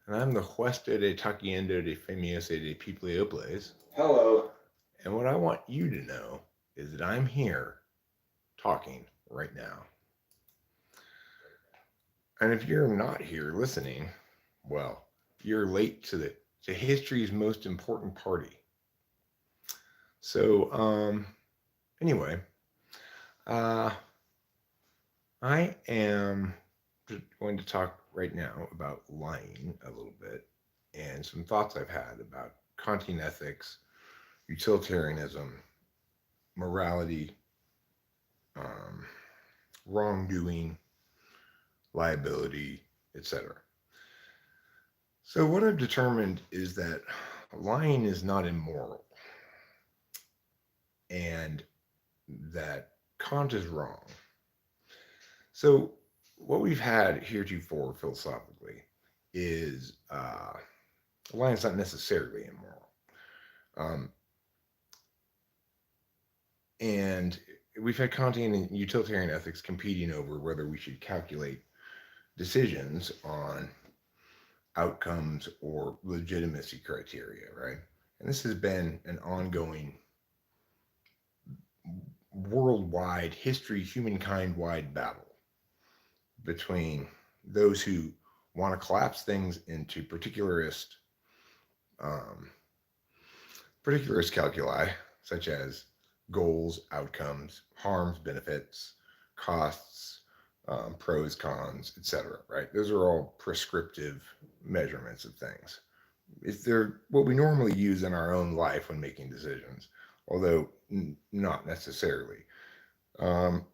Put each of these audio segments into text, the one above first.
And I'm the Hueste de Taquiendo de Famioso de Peopleoples. Hello. And what I want you to know is that I'm here talking right now. And if you're not here listening, well, you're late to history's most important party. So, anyway, uh, I am going to talk right now about lying a little bit and some thoughts I've had about Kantian ethics, utilitarianism, morality, um, wrongdoing, liability, etc. So, what I've determined is that lying is not immoral and that Kant is wrong. So, what we've had heretofore philosophically is lying is not necessarily immoral. Um, and we've had Kantian and utilitarian ethics competing over whether we should calculate decisions on outcomes or legitimacy criteria, right? And this has been an ongoing worldwide history, humankind wide battle between those who want to collapse things into um, particularist calculi, such as goals, outcomes, harms, benefits, costs, pros, cons, etc. Right? Those are all prescriptive measurements of things. They're what we normally use in our own life when making decisions, although not necessarily. Um,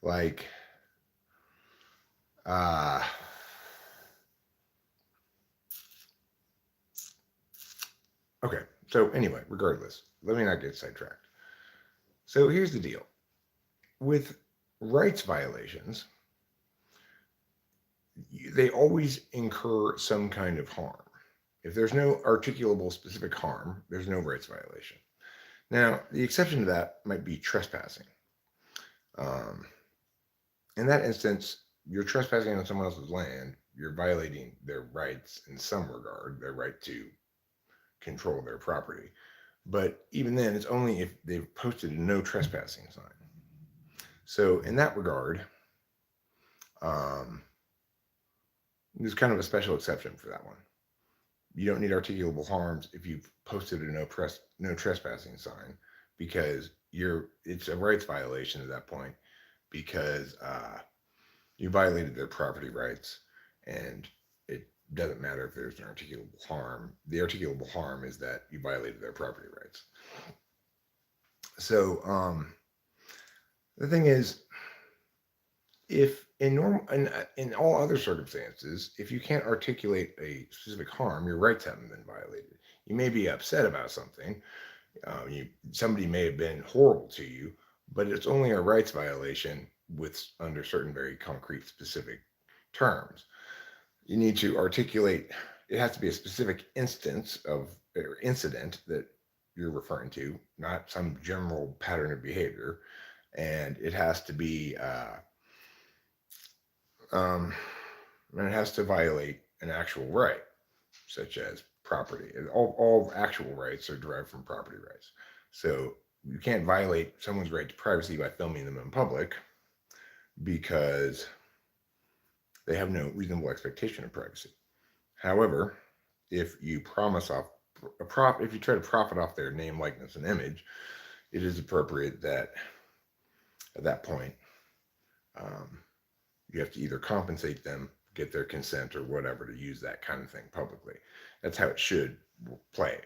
like, uh, okay. So anyway, regardless, let me not get sidetracked. So here's the deal with rights violations, they always incur some kind of harm. If there's no articulable specific harm, there's no rights violation. Now, the exception to that might be trespassing. Um, in that instance, you're trespassing on someone else's land, you're violating their rights in some regard, their right to control their property. But even then, it's only if they've posted a no trespassing sign. So, in that regard, um, there's kind of a special exception for that one. You don't need articulable harms if you've posted a no trespassing sign because it's a rights violation at that point because you violated their property rights and it doesn't matter if there's an articulable harm. The articulable harm is that you violated their property rights. So the thing is, if in all other circumstances, if you can't articulate a specific harm, your rights haven't been violated. You may be upset about something. Somebody may have been horrible to you, but it's only a rights violation with under certain very concrete, specific terms. You need to articulate. It has to be a specific instance of or incident that you're referring to, not some general pattern of behavior, and it has to be. Um, and it has to violate an actual right, such as property. All actual rights are derived from property rights. So you can't violate someone's right to privacy by filming them in public because they have no reasonable expectation of privacy. However, if you promise off if you try to profit off their name, likeness, and image, it is appropriate that at that point um, you have to either compensate them, get their consent, or whatever to use that kind of thing publicly. That's how it should play.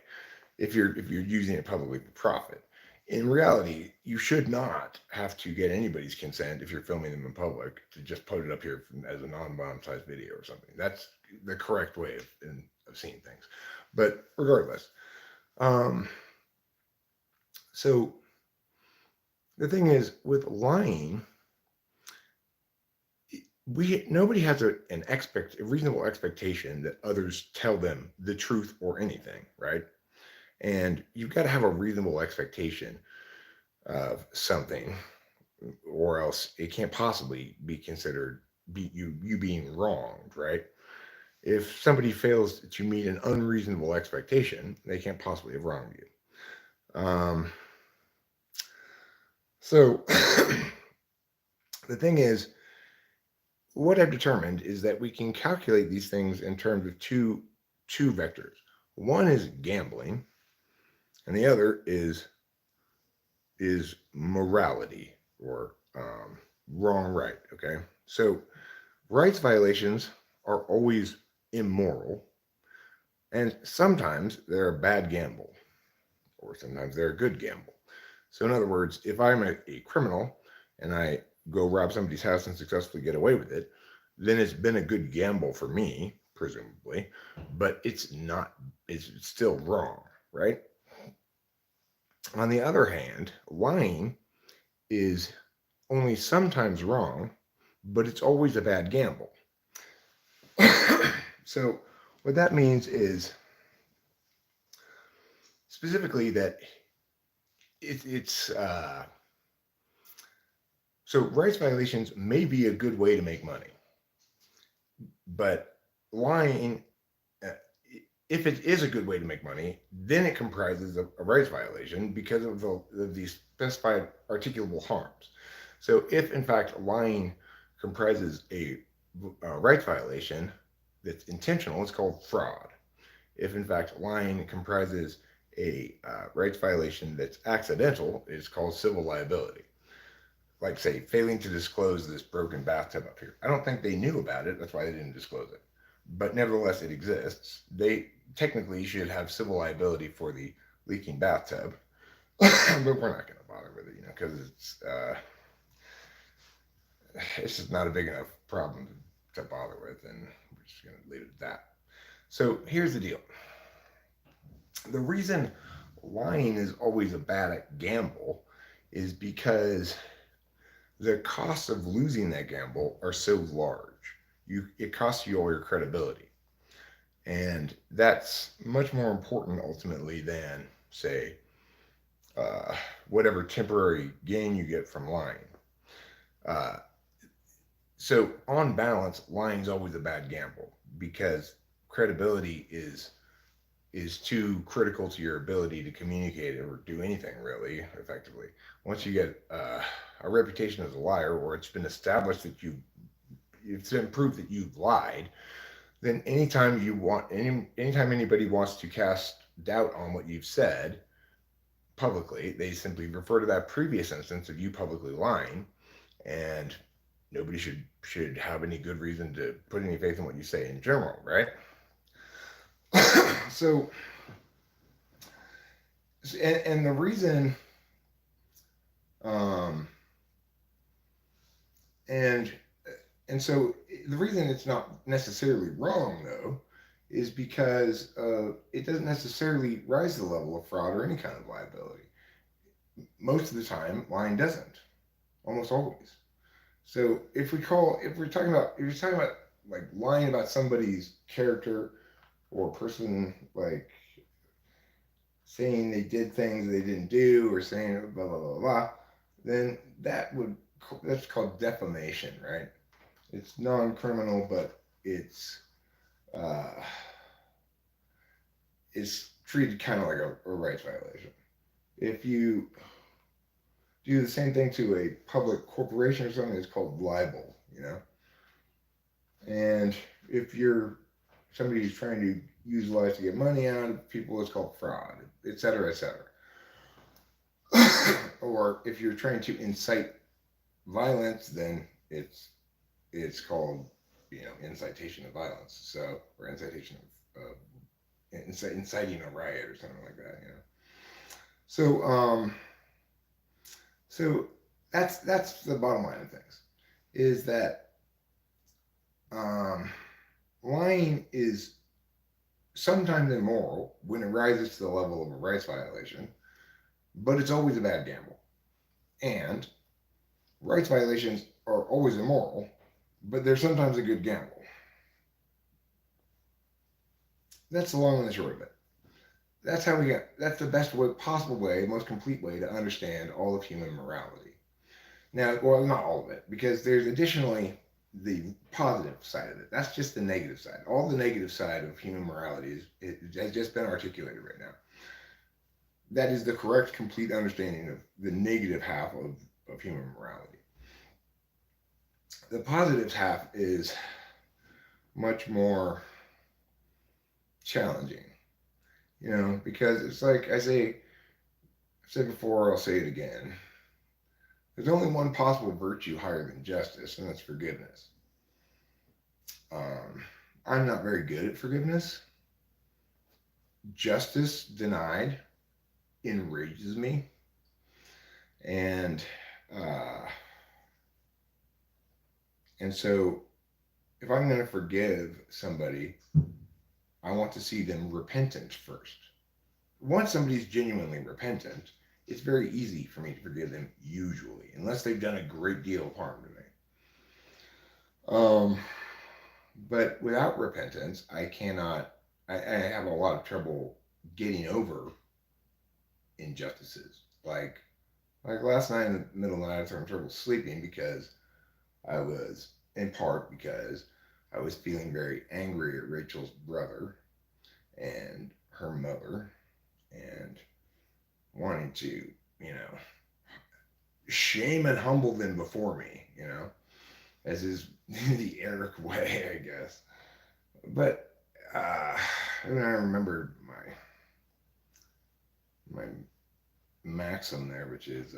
If you're using it publicly for profit, in reality, you should not have to get anybody's consent if you're filming them in public to just put it up here as a non-monetized video or something. That's the correct way of seeing things. But regardless, um, so the thing is with lying, we nobody has a reasonable expectation that others tell them the truth or anything, right? And you've got to have a reasonable expectation of something, or else it can't possibly be considered you being wronged, right? If somebody fails to meet an unreasonable expectation, they can't possibly have wronged you. So the thing is, what I've determined is that we can calculate these things in terms of two vectors. One is gambling, and the other is morality or wrong right. Okay, so rights violations are always immoral, and sometimes they're a bad gamble, or sometimes they're a good gamble. So, in other words, if I'm a criminal and I go rob somebody's house and successfully get away with it, then it's been a good gamble for me, presumably, but it's not, it's still wrong, right? On the other hand, lying is only sometimes wrong, but it's always a bad gamble. So, what that means is specifically that it's so rights violations may be a good way to make money, but lying, uh, if it is a good way to make money, then it comprises a rights violation because of the specified articulable harms. So, if in fact lying comprises a rights violation that's intentional, it's called fraud. If in fact lying comprises a rights violation that's accidental, it's called civil liability. Like, say, failing to disclose this broken bathtub up here. I don't think they knew about it. That's why they didn't disclose it. But nevertheless, it exists. They technically should have civil liability for the leaking bathtub, but we're not going to bother with it, because it's just not a big enough problem to bother with, and we're just going to leave it at that. So here's the deal. The reason lying is always a bad gamble is because the costs of losing that gamble are so large. It costs you all your credibility. And that's much more important ultimately than, say, whatever temporary gain you get from lying. Uh, so, on balance, lying is always a bad gamble because credibility is too critical to your ability to communicate or do anything really effectively. Once you get a reputation as a liar, or it's been established that it's been proved that you've lied, then anytime anybody wants to cast doubt on what you've said publicly, they simply refer to that previous instance of you publicly lying, and nobody should have any good reason to put any faith in what you say in general, right? So, and the reason, um, and so the reason it's not necessarily wrong though, is because it doesn't necessarily rise to the level of fraud or any kind of liability. Most of the time, lying doesn't. Almost always. So if you're talking about like lying about somebody's character or person, like saying they did things they didn't do or saying blah blah blah blah, then that's called defamation, right? It's non-criminal, but uh, it's treated kind of like a rights violation. If you do the same thing to a public corporation or something, it's called libel, And if somebody who's trying to use lies to get money out of people, it's called fraud, etc., etc. Or if you're trying to incite violence, then it's called incitation of violence. So, or incitation of inciting a riot or something like that. So so that's the bottom line of things, is that lying is sometimes immoral when it rises to the level of a rights violation, but it's always a bad gamble. And rights violations are always immoral, but they're sometimes a good gamble. That's the long and the short of it. That's the best possible way, most complete way to understand all of human morality. Now, well, not all of it, because there's additionally the positive side of it. That's just the negative side. All the negative side of human morality it has just been articulated right now. That is the correct, complete understanding of the negative half of human morality. The positive half is much more challenging, because it's like I've said before, I'll say it again. There's only one possible virtue higher than justice, and that's forgiveness. Um, I'm not very good at forgiveness. Justice denied enrages me, and uh, and so if I'm going to forgive somebody, I want to see them repentant first. Once somebody's genuinely repentant, it's very easy for me to forgive them, usually, unless they've done a great deal of harm to me. Um, but without repentance, I cannot. I have a lot of trouble getting over injustices. Like last night in the middle of the night, I was having trouble sleeping because in part because I was feeling very angry at Rachel's brother and her mother, and wanting to, you know, shame and humble them before me, as is the Eric way, I guess. But and I remembered my maxim there, which is,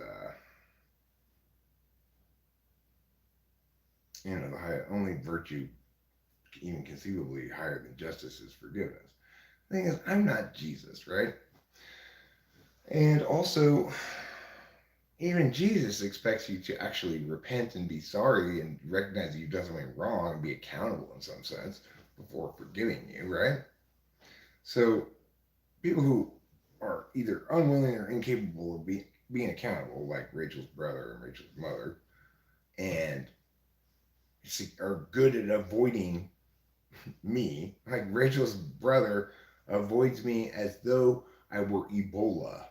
the only virtue even conceivably higher than justice is forgiveness. The thing is, I'm not Jesus, right? And also, even Jesus expects you to actually repent and be sorry and recognize that you've done something wrong and be accountable in some sense before forgiving you, right? So, people who are either unwilling or incapable of being accountable, like Rachel's brother and Rachel's mother, and are good at avoiding me, like Rachel's brother avoids me as though I were Ebola,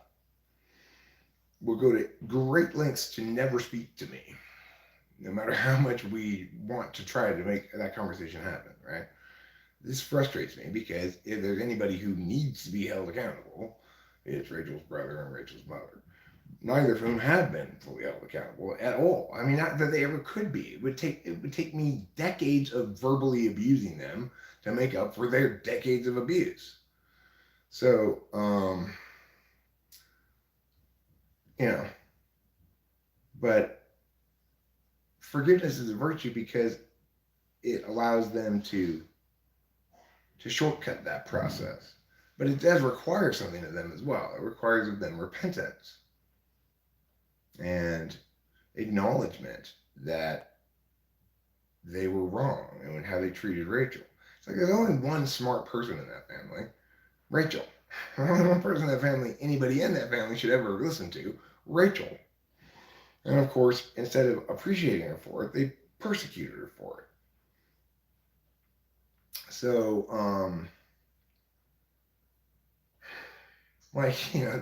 will go to great lengths to never speak to me, no matter how much we want to try to make that conversation happen, right? This frustrates me because if there's anybody who needs to be held accountable, it's Rachel's brother and Rachel's mother. Neither of whom have been fully held accountable at all. I mean, not that they ever could be. It would take me decades of verbally abusing them to make up for their decades of abuse. So, you know, but forgiveness is a virtue because it allows them to shortcut that process. But it does require something of them as well. It requires of them repentance and acknowledgement that they were wrong and how they treated Rachel. It's like there's only one smart person in that family, Rachel. There's only one person in that family anybody in that family should ever listen to, Rachel. And of course, instead of appreciating her for it, they persecuted her for it. So,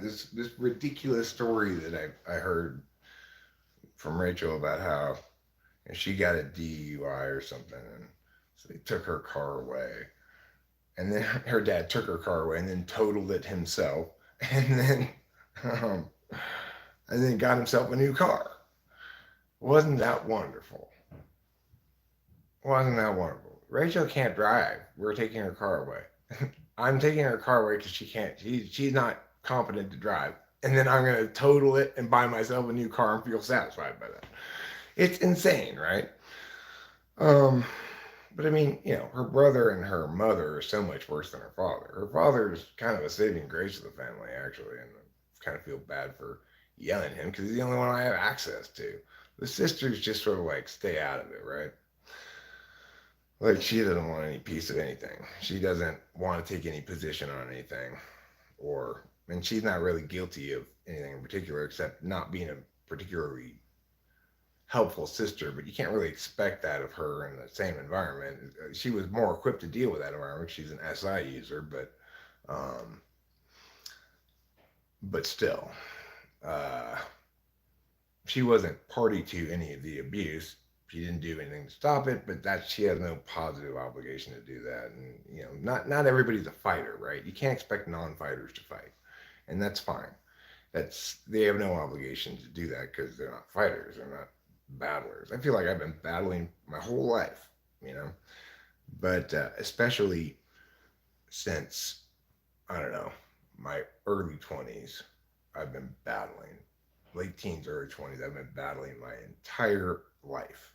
this ridiculous story that I heard from Rachel about how she got a DUI or something, and so they took her car away, and then her dad took her car away and then totaled it himself, and then um, got himself a new car. Wasn't that wonderful? Wasn't that wonderful? Rachel can't drive. We're taking her car away. I'm taking her car away because she can't. She's not competent to drive, and then I'm gonna total it and buy myself a new car and feel satisfied by that. It's insane, right? Um, but I mean, her brother and her mother are so much worse than her father. Her father's kind of a saving grace of the family, actually, and I kind of feel bad for yelling at him because he's the only one I have access to. The sisters just sort of like stay out of it, right? Like she doesn't want any piece of anything. She doesn't want to take any position on anything, and she's not really guilty of anything in particular except not being a particularly helpful sister, but you can't really expect that of her in the same environment. She was more equipped to deal with that environment. She's an SI user, but still, uh, she wasn't party to any of the abuse She didn't do anything to stop it, but that she has no positive obligation to do that. And not everybody's a fighter, right? You can't expect non-fighters to fight, and that's fine. They have no obligation to do that because they're not fighters, they're not battlers. I feel like I've been battling my whole life, you know, but especially since I don't know my early 20s, I've been battling. Late teens, early 20s, I've been battling my entire life.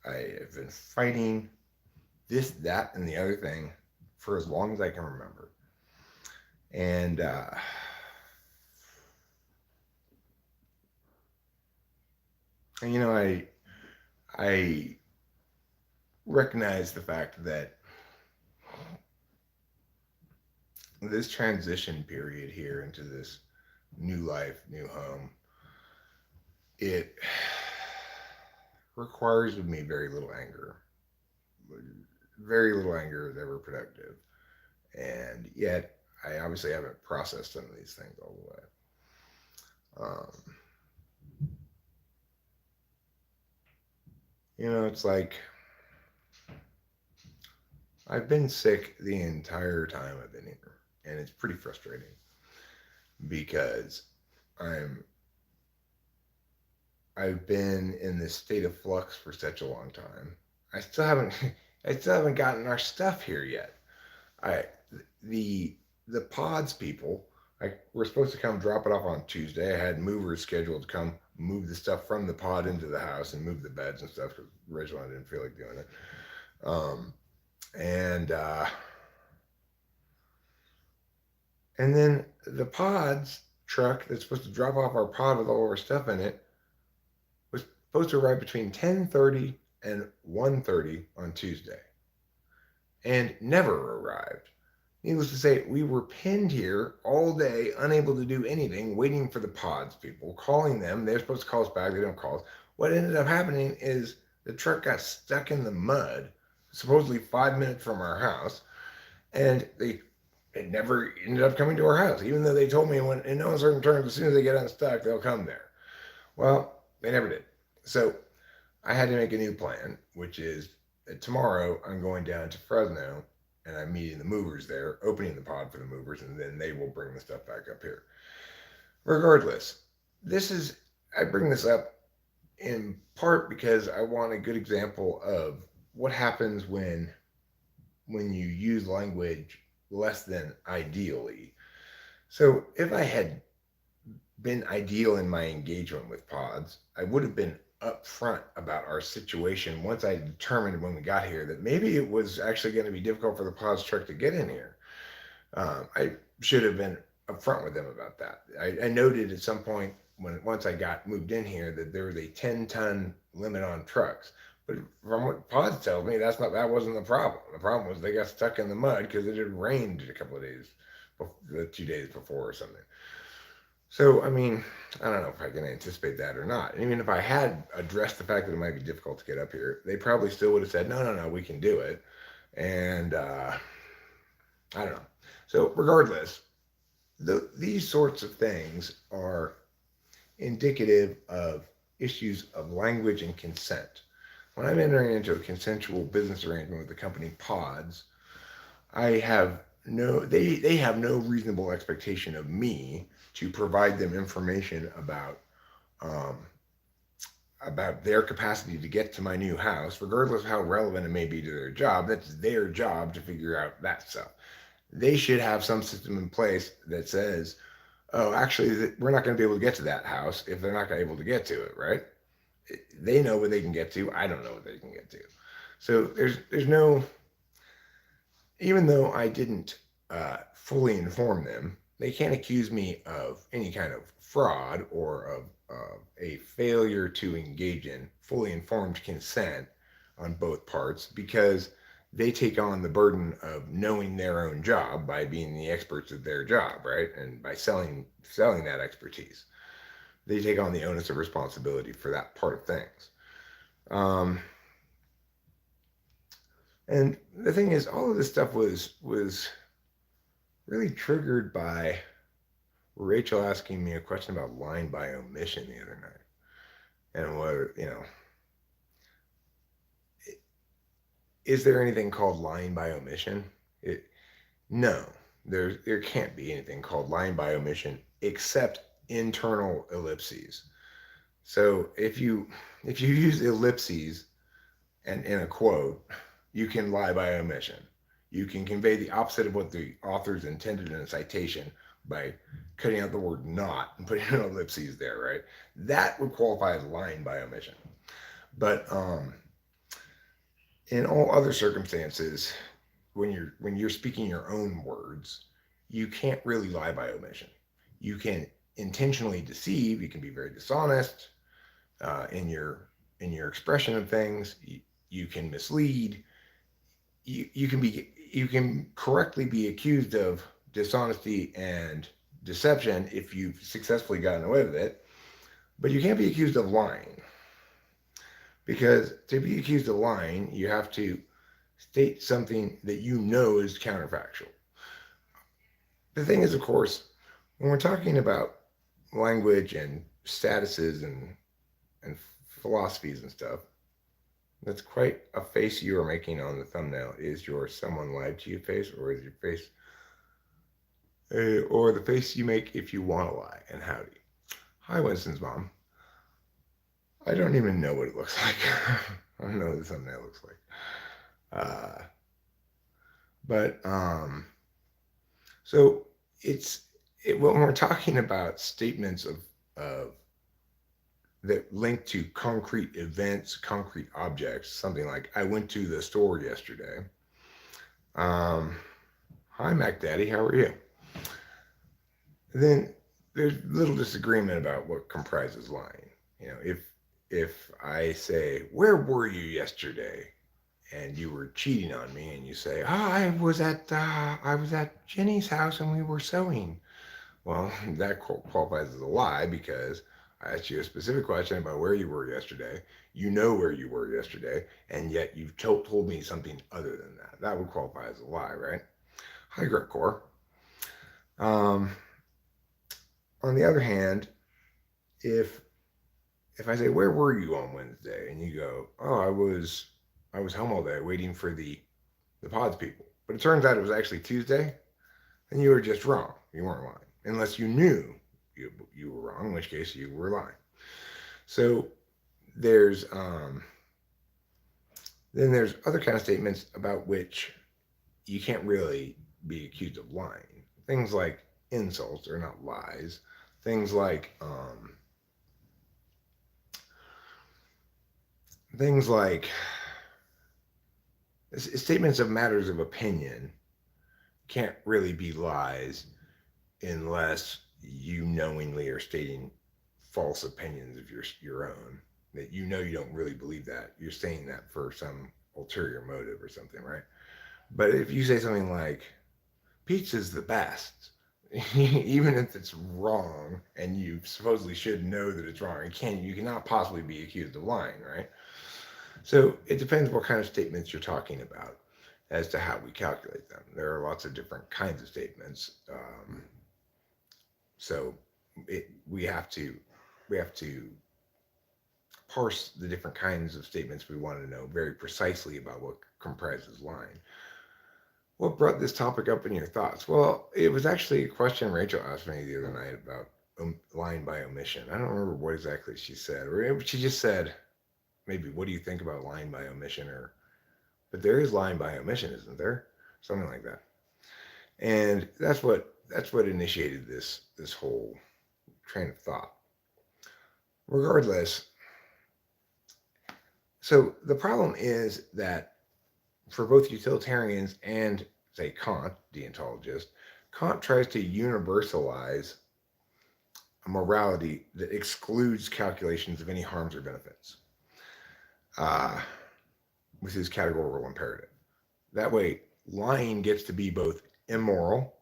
I have been fighting this, that, and the other thing for as long as I can remember. And I recognize the fact that this transition period here into this new life, new home, it requires of me very little anger. Very little anger is ever productive. And yet, I obviously haven't processed some of these things all the way. Um, it's like I've been sick the entire time I've been here. And it's pretty frustrating because I'm I've been in this state of flux for such a long time. I still haven't I still haven't gotten our stuff here yet. I the the pods people, we're supposed to come drop it off on Tuesday. I had movers scheduled to come move the stuff from the pod into the house and move the beds and stuff because originally I didn't feel like doing it. Um, and and then the pods truck that's supposed to drop off our pod with all of our stuff in it was supposed to arrive between 10:30 and 1:30 on Tuesday and never arrived. Needless to say, we were pinned here all day, unable to do anything, waiting for the pods people, calling them. They're supposed to call us back. They don't call us. What ended up happening is the truck got stuck in the mud, supposedly 5 minutes from our house, and it never ended up coming to our house, even though they told me in no uncertain terms, as soon as they get unstuck, they'll come there. Well, they never did. So I had to make a new plan, which is that tomorrow I'm going down to Fresno and I'm meeting the movers there, opening the pod for the movers, and then they will bring the stuff back up here. Regardless, I bring this up in part because I want a good example of what happens when you use language less than ideally. So if I had been ideal in my engagement with pods, I would have been upfront about our situation once I determined when we got here that maybe it was actually going to be difficult for the pods truck to get in here. I should have been upfront with them about that. I noted at some point once I got moved in here that there was a 10-ton limit on trucks. But from what Pods tells me, that wasn't the problem. The problem was they got stuck in the mud because it had rained a couple of days, 2 days before or something. So, I mean, I don't know if I can anticipate that or not. And even if I had addressed the fact that it might be difficult to get up here, they probably still would have said, no, we can do it. And I don't know. So, regardless, these sorts of things are indicative of issues of language and consent. When I'm entering into a consensual business arrangement with the company Pods, they have no reasonable expectation of me to provide them information um, about their capacity to get to my new house, regardless of how relevant it may be to their job. That's their job to figure out that stuff. They should have some system in place that says, oh, actually, we're not going to be able to get to that house if they're not able to get to it, right? They know what they can get to. I don't know what they can get to. So there's no, even though I didn't fully inform them, they can't accuse me of any kind of fraud or of a failure to engage in fully informed consent on both parts because they take on the burden of knowing their own job by being the experts at their job, right? And by selling that expertise. They take on the onus of responsibility for that part of things. And the thing is, all of this stuff was really triggered by Rachel asking me a question about lying by omission the other night. And what, is there anything called lying by omission? It, no, there can't be anything called lying by omission except internal ellipses. So if you use ellipses and in a quote, you can lie by omission. You can convey the opposite of what the authors intended in a citation by cutting out the word not and putting an ellipses there, right? That would qualify as lying by omission. But in all other circumstances, when you're speaking your own words, you can't really lie by omission. You can intentionally deceive. You can be very dishonest in your expression of things. You can mislead. You can correctly be accused of dishonesty and deception if you've successfully gotten away with it, but you can't be accused of lying, because to be accused of lying, you have to state something that you know is counterfactual. The thing is, of course, when we're talking about language and statuses and philosophies and stuff, that's quite a face you are making on the thumbnail. Is your someone lied to you face, or is your face, or the face you make if you want to lie? And howdy. Hi, Winston's mom. I don't even know what it looks like. I don't know what the thumbnail looks like. But so when we're talking about statements of that link to concrete events, concrete objects, something like I went to the store yesterday. Hi, Mac Daddy, how are you? Then there's little disagreement about what comprises lying. You know, if I say, where were you yesterday? And you were cheating on me, and you say, I was at Jenny's house and we were sewing. Well, that qualifies as a lie, because I asked you a specific question about where you were yesterday. You know where you were yesterday, and yet you've told me something other than that. That would qualify as a lie, right? Hi, Gretcore. On the other hand, if I say, where were you on Wednesday? And you go, I was home all day waiting for the pods people. But it turns out it was actually Tuesday, then you were just wrong. You weren't lying. Unless you knew you were wrong, in which case you were lying. So there's then there's other kind of statements about which you can't really be accused of lying. Things like insults are not lies. Things like statements of matters of opinion can't really be lies unless you knowingly are stating false opinions of your own, that you know you don't really believe that. You're saying that for some ulterior motive or something, right? But if you say something like, pizza's the best, even if it's wrong and you supposedly should know that it's wrong, you cannot possibly be accused of lying, right? So it depends what kind of statements you're talking about as to how we calculate them. There are lots of different kinds of statements. So we have to parse the different kinds of statements we want to know very precisely about what comprises lying. What brought this topic up in your thoughts? Well, it was actually a question Rachel asked me the other night about lying by omission. I don't remember what exactly she said, or she just said, maybe, what do you think about lying by omission? But there is lying by omission, isn't there? Something like that. And that's what initiated this whole train of thought. Regardless, so the problem is that for both utilitarians and, say, Kant, deontologist, Kant tries to universalize a morality that excludes calculations of any harms or benefits with his categorical imperative. That way, lying gets to be both immoral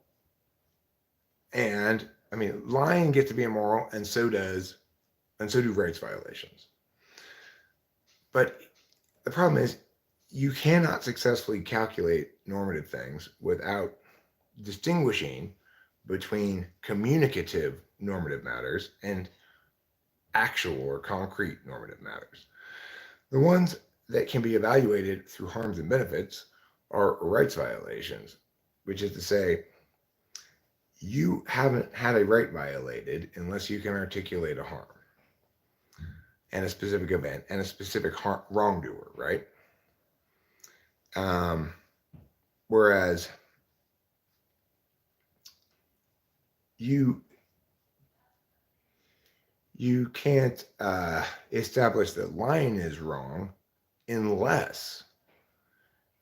and, lying gets to be immoral, and so do rights violations. But the problem is, you cannot successfully calculate normative things without distinguishing between communicative normative matters and actual or concrete normative matters. The ones that can be evaluated through harms and benefits are rights violations, which is to say, you haven't had a right violated unless you can articulate a harm and a specific event and a specific wrongdoer, right? Um, whereas you you can't establish that lying is wrong unless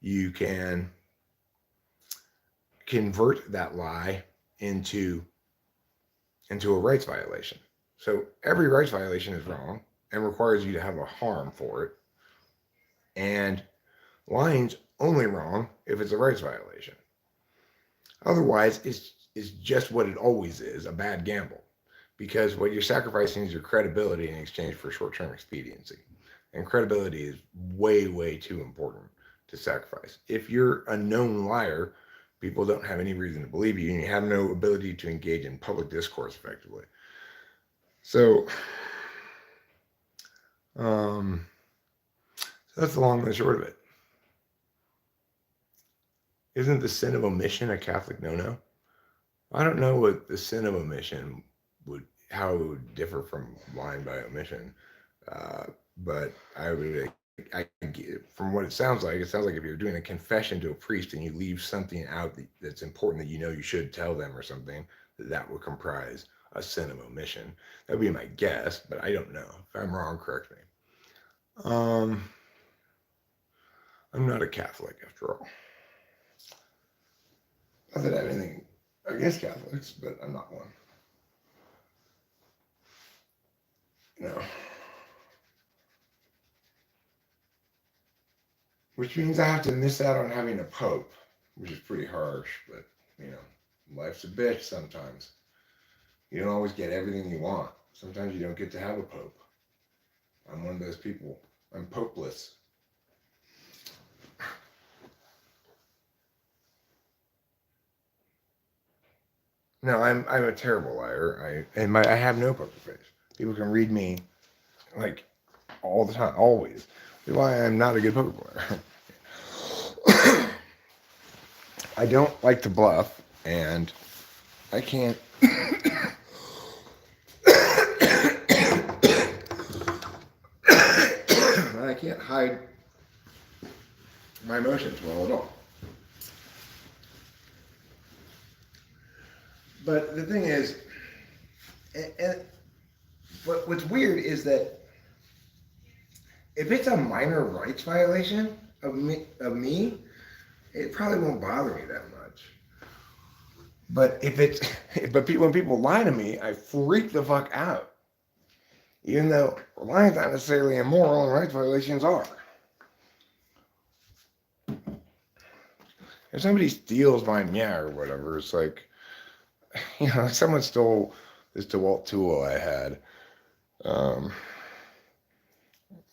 you can convert that lie into a rights violation. So every rights violation is wrong and requires you to have a harm for it. And lying's only wrong if it's a rights violation. Otherwise, it's just what it always is, a bad gamble. Because what you're sacrificing is your credibility in exchange for short-term expediency. And credibility is way, way too important to sacrifice. If you're a known liar, people don't have any reason to believe you, and you have no ability to engage in public discourse effectively. So, so that's the long and the short of it. Isn't the sin of omission a Catholic no-no? I don't know what the sin of omission how it would differ from lying by omission, but from what it sounds like if you're doing a confession to a priest and you leave something out that's important that you should tell them or something, that would comprise a sin of omission. That would be my guess, but I don't know. If I'm wrong, correct me. I'm not a Catholic after all. Not that I have anything against Catholics, but I'm not one. No. Which means I have to miss out on having a pope, which is pretty harsh, but, life's a bitch sometimes. You don't always get everything you want. Sometimes you don't get to have a pope. I'm one of those people. I'm popeless. No, I'm a terrible liar. I have no poker face. People can read me like all the time, always. That's why I'm not a good poker player. I don't like to bluff, and I can't. I can't hide my emotions well at all. But the thing is, but what's weird is that if it's a minor rights violation of me, it probably won't bother me that much. But when people lie to me, I freak the fuck out. Even though lying's not necessarily immoral and rights violations are. If somebody steals my or whatever, it's like, someone stole this DeWalt tool I had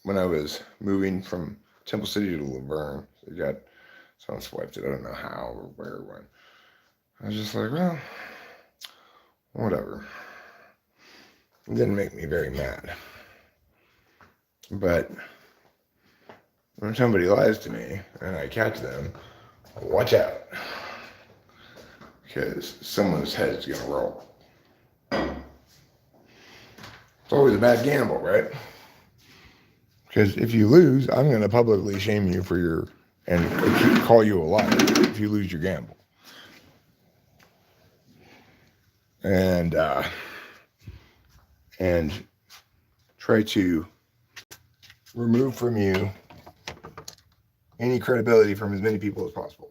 when I was moving from Temple City to Laverne. Someone swiped it. I don't know how or where or when. I was just like, well, whatever. It didn't make me very mad. But when somebody lies to me and I catch them, watch out. Because someone's head's going to roll. It's always a bad gamble, right? Because if you lose, I'm going to publicly shame you and call you a liar if you lose your gamble. And try to remove from you any credibility from as many people as possible.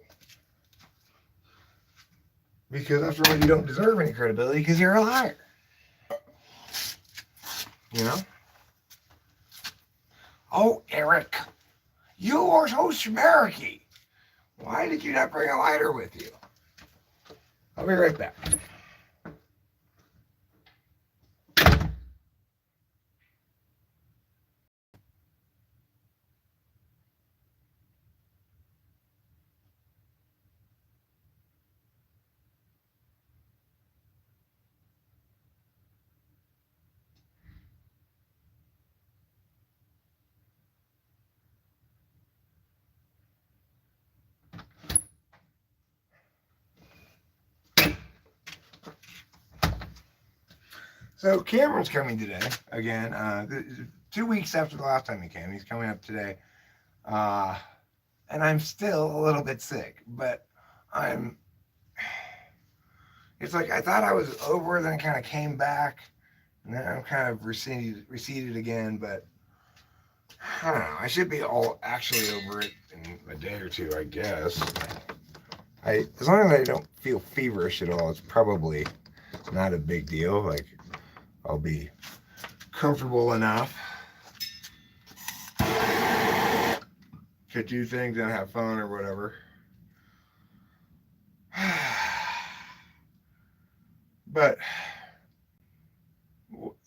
Because after all, you don't deserve any credibility because you're a liar. Oh, Eric, you are so smirky. Why did you not bring a lighter with you? I'll be right back. So Cameron's coming today again. 2 weeks after the last time he came, he's coming up today. And I'm still a little bit sick, but I'm. It's like I thought I was over, then it kind of came back, and then I'm kind of receded again. But I don't know. I should be all actually over it in a day or two, I guess. As long as I don't feel feverish at all, it's probably not a big deal. Like I'll be comfortable enough to do things and have fun or whatever. But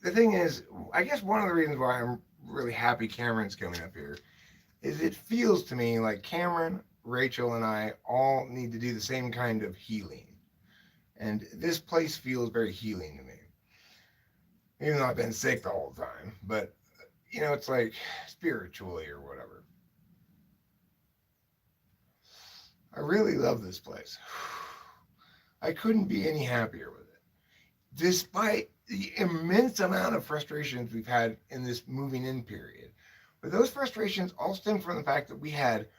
the thing is, I guess one of the reasons why I'm really happy Cameron's coming up here is it feels to me like Cameron, Rachel, and I all need to do the same kind of healing. And this place feels very healing to me. Even though I've been sick the whole time. But, it's like spiritually or whatever. I really love this place. I couldn't be any happier with it. Despite the immense amount of frustrations we've had in this moving in period. But those frustrations all stem from the fact that we had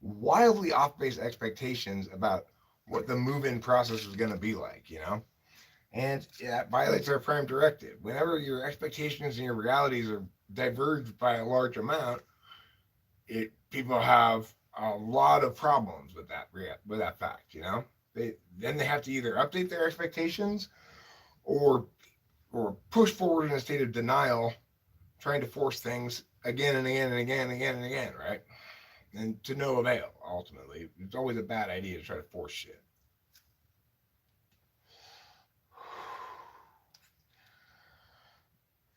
wildly off base expectations about what the move in process was going to be like, And that violates our prime directive. Whenever your expectations and your realities are diverged by a large amount, people have a lot of problems with that fact, They have to either update their expectations or push forward in a state of denial, trying to force things again and again and again and again and again, right? And to no avail, ultimately. It's always a bad idea to try to force shit.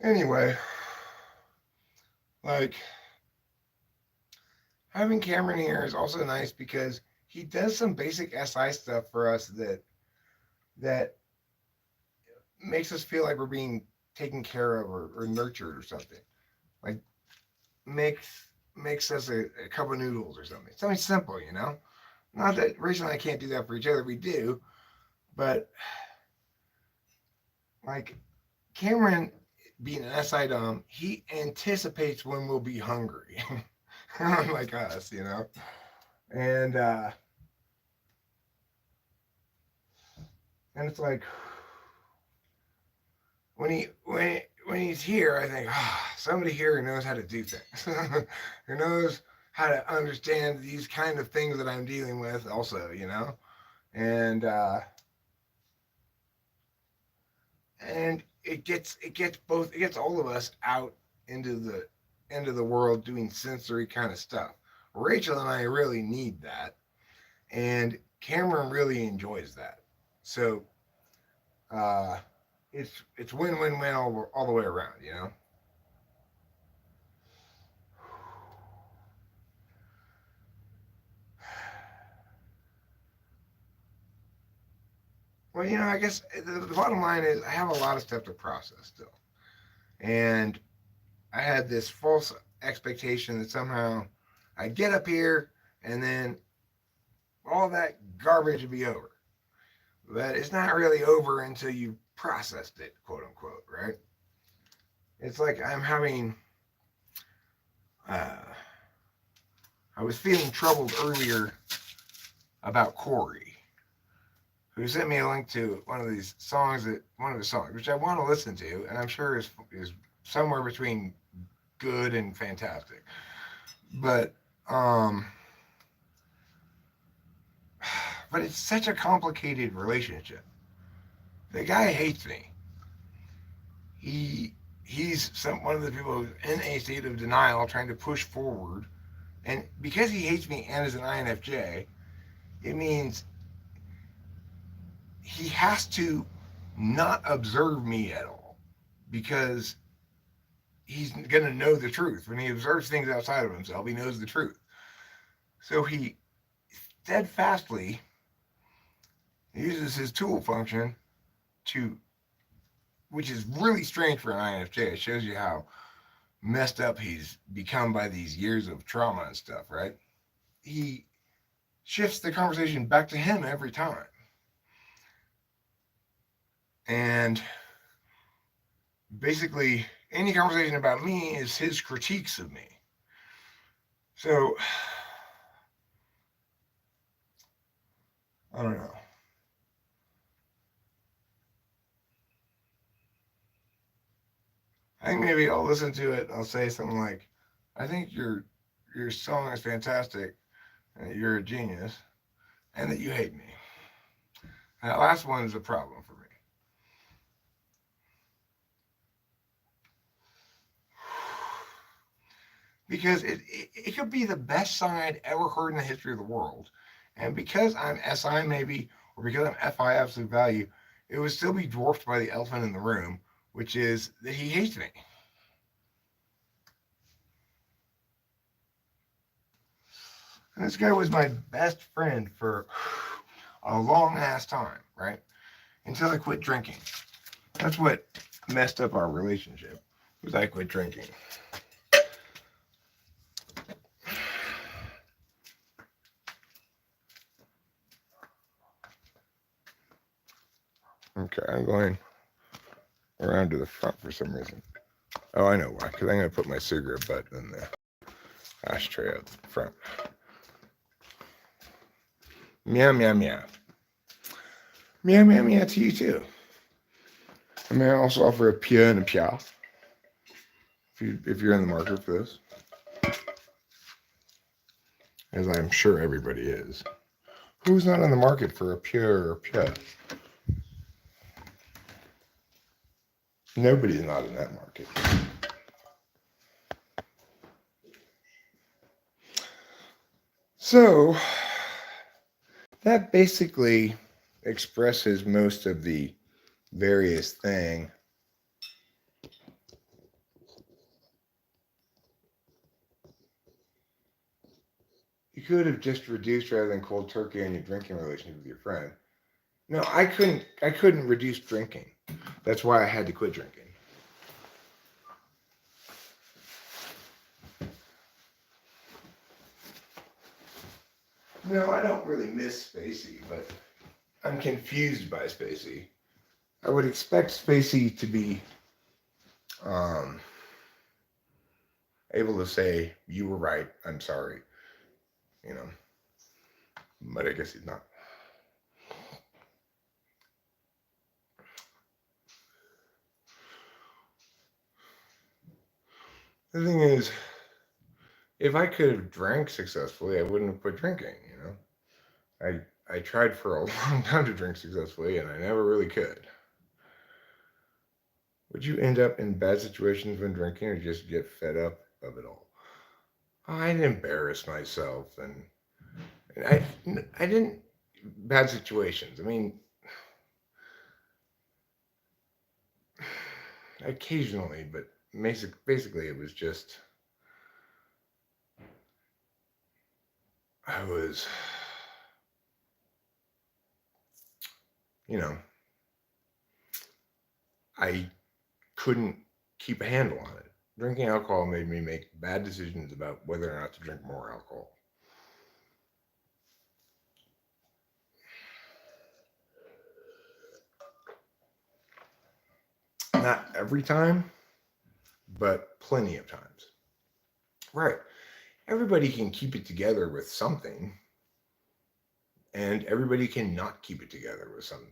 Anyway, like, having Cameron here is also nice because he does some basic SI stuff for us that makes us feel like we're being taken care of or nurtured or something. Like, makes us a cup of noodles or something. Something simple, Not that Rachel and I can't do that for each other. We do. But, like, Cameron, being an SI dom, he anticipates when we'll be hungry. Like us, And it's like when he's here, I think, somebody here who knows how to do things, who knows how to understand these kind of things that I'm dealing with, also, and it gets all of us out into the world doing sensory kind of stuff. Rachel and I really need that, and Cameron really enjoys that. So it's win-win-win all the way around, Well, I guess the bottom line is I have a lot of stuff to process still. And I had this false expectation that somehow I'd get up here and then all that garbage would be over. But it's not really over until you've processed it, quote unquote, right? It's like I'm having. I was feeling troubled earlier about Corey, who sent me a link to one of his songs, which I want to listen to, and I'm sure is somewhere between good and fantastic. But it's such a complicated relationship. The guy hates me. He's one of the people who's in a state of denial, trying to push forward, and because he hates me and is an INFJ, it means he has to not observe me at all, because he's going to know the truth. When he observes things outside of himself, he knows the truth. So he steadfastly uses his tool function which is really strange for an INFJ. It shows you how messed up he's become by these years of trauma and stuff, right? He shifts the conversation back to him every time. And basically any conversation about me is his critiques of me. So I don't know. I think maybe I'll listen to it. I'll say something like, "I think your song is fantastic. And you're a genius, and that you hate me." And that last one is a problem for me because it could be the best song I'd ever heard in the history of the world, and because I'm SI maybe, or because I'm FI absolute value, it would still be dwarfed by the elephant in the room, which is that he hates me. And this guy was my best friend for a long ass time, right? Until I quit drinking. That's what messed up our relationship. Was I quit drinking. Okay, I'm going around to the front for some reason. Oh, I know why. Because I'm going to put my cigarette butt in the ashtray out the front. Meow, meow, meow. Meow, meow, meow to you too. I may also offer a pia and a pia if you're in the market for this, as I'm sure everybody is. Who's not in the market for a pia or a pia? Nobody's not in that market. So that basically expresses most of the various thing. You could have just reduced rather than cold turkey on your drinking relationship with your friend. No, I couldn't reduce drinking. That's why I had to quit drinking. No, I don't really miss Spacey, but I'm confused by Spacey. I would expect Spacey to be um, able to say, "You were right. I'm sorry." You know, but I guess he's not. The thing is, if I could have drank successfully, I wouldn't have quit drinking. You know, I tried for a long time to drink successfully, and I never really could. Would you end up in bad situations when drinking, or just get fed up of it all? I'd embarrass myself, and I didn't bad situations. I mean, occasionally, but basically it was just I was, you know, I couldn't keep a handle on it. Drinking alcohol made me make bad decisions about whether or not to drink more alcohol. Not every time, but plenty of times. Right. Everybody can keep it together with something, and everybody can not keep it together with something.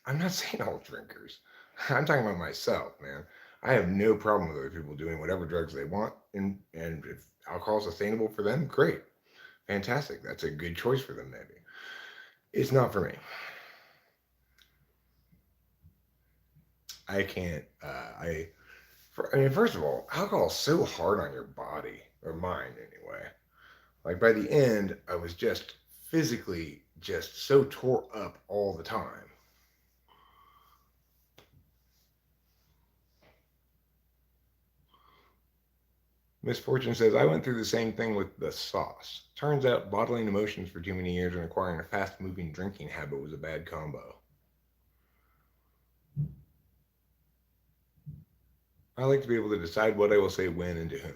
I'm not saying all drinkers. I'm talking about myself, man. I have no problem with other people doing whatever drugs they want, and if alcohol is sustainable for them, great, fantastic. That's a good choice for them, maybe. It's not for me. I can't. I mean, first of all, alcohol is so hard on your body or mind, anyway. Like by the end, I was just physically just so tore up all the time. Misfortune says, I went through the same thing with the sauce. Turns out bottling emotions for too many years and acquiring a fast moving drinking habit was a bad combo. I like to be able to decide what I will say when and to whom.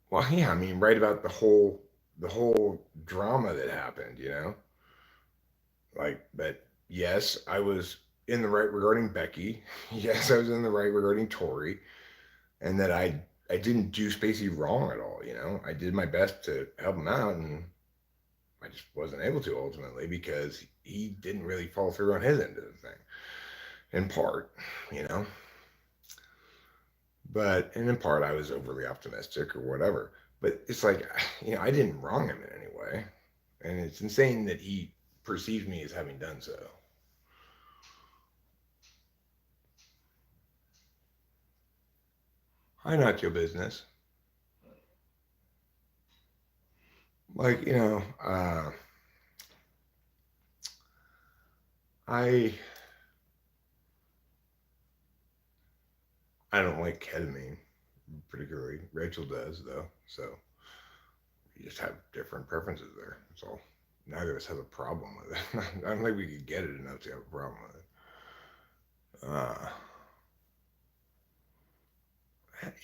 Well, yeah, I mean, right about the whole the whole drama that happened, but yes, I was in the right regarding Becky. Yes, I was in the right regarding Tori, and that I didn't do Spacey wrong at all. I did my best to help him out, and I just wasn't able to ultimately because he didn't really follow through on his end of the thing, in part, you know. And in part, I was overly optimistic or whatever. But it's like, I didn't wrong him in any way, and it's insane that he perceives me as having done so. I not your business. Like, I I don't like ketamine particularly. Rachel does though, so we just have different preferences there. That's all. Neither of us have a problem with it. I don't think we could get it enough to have a problem with it.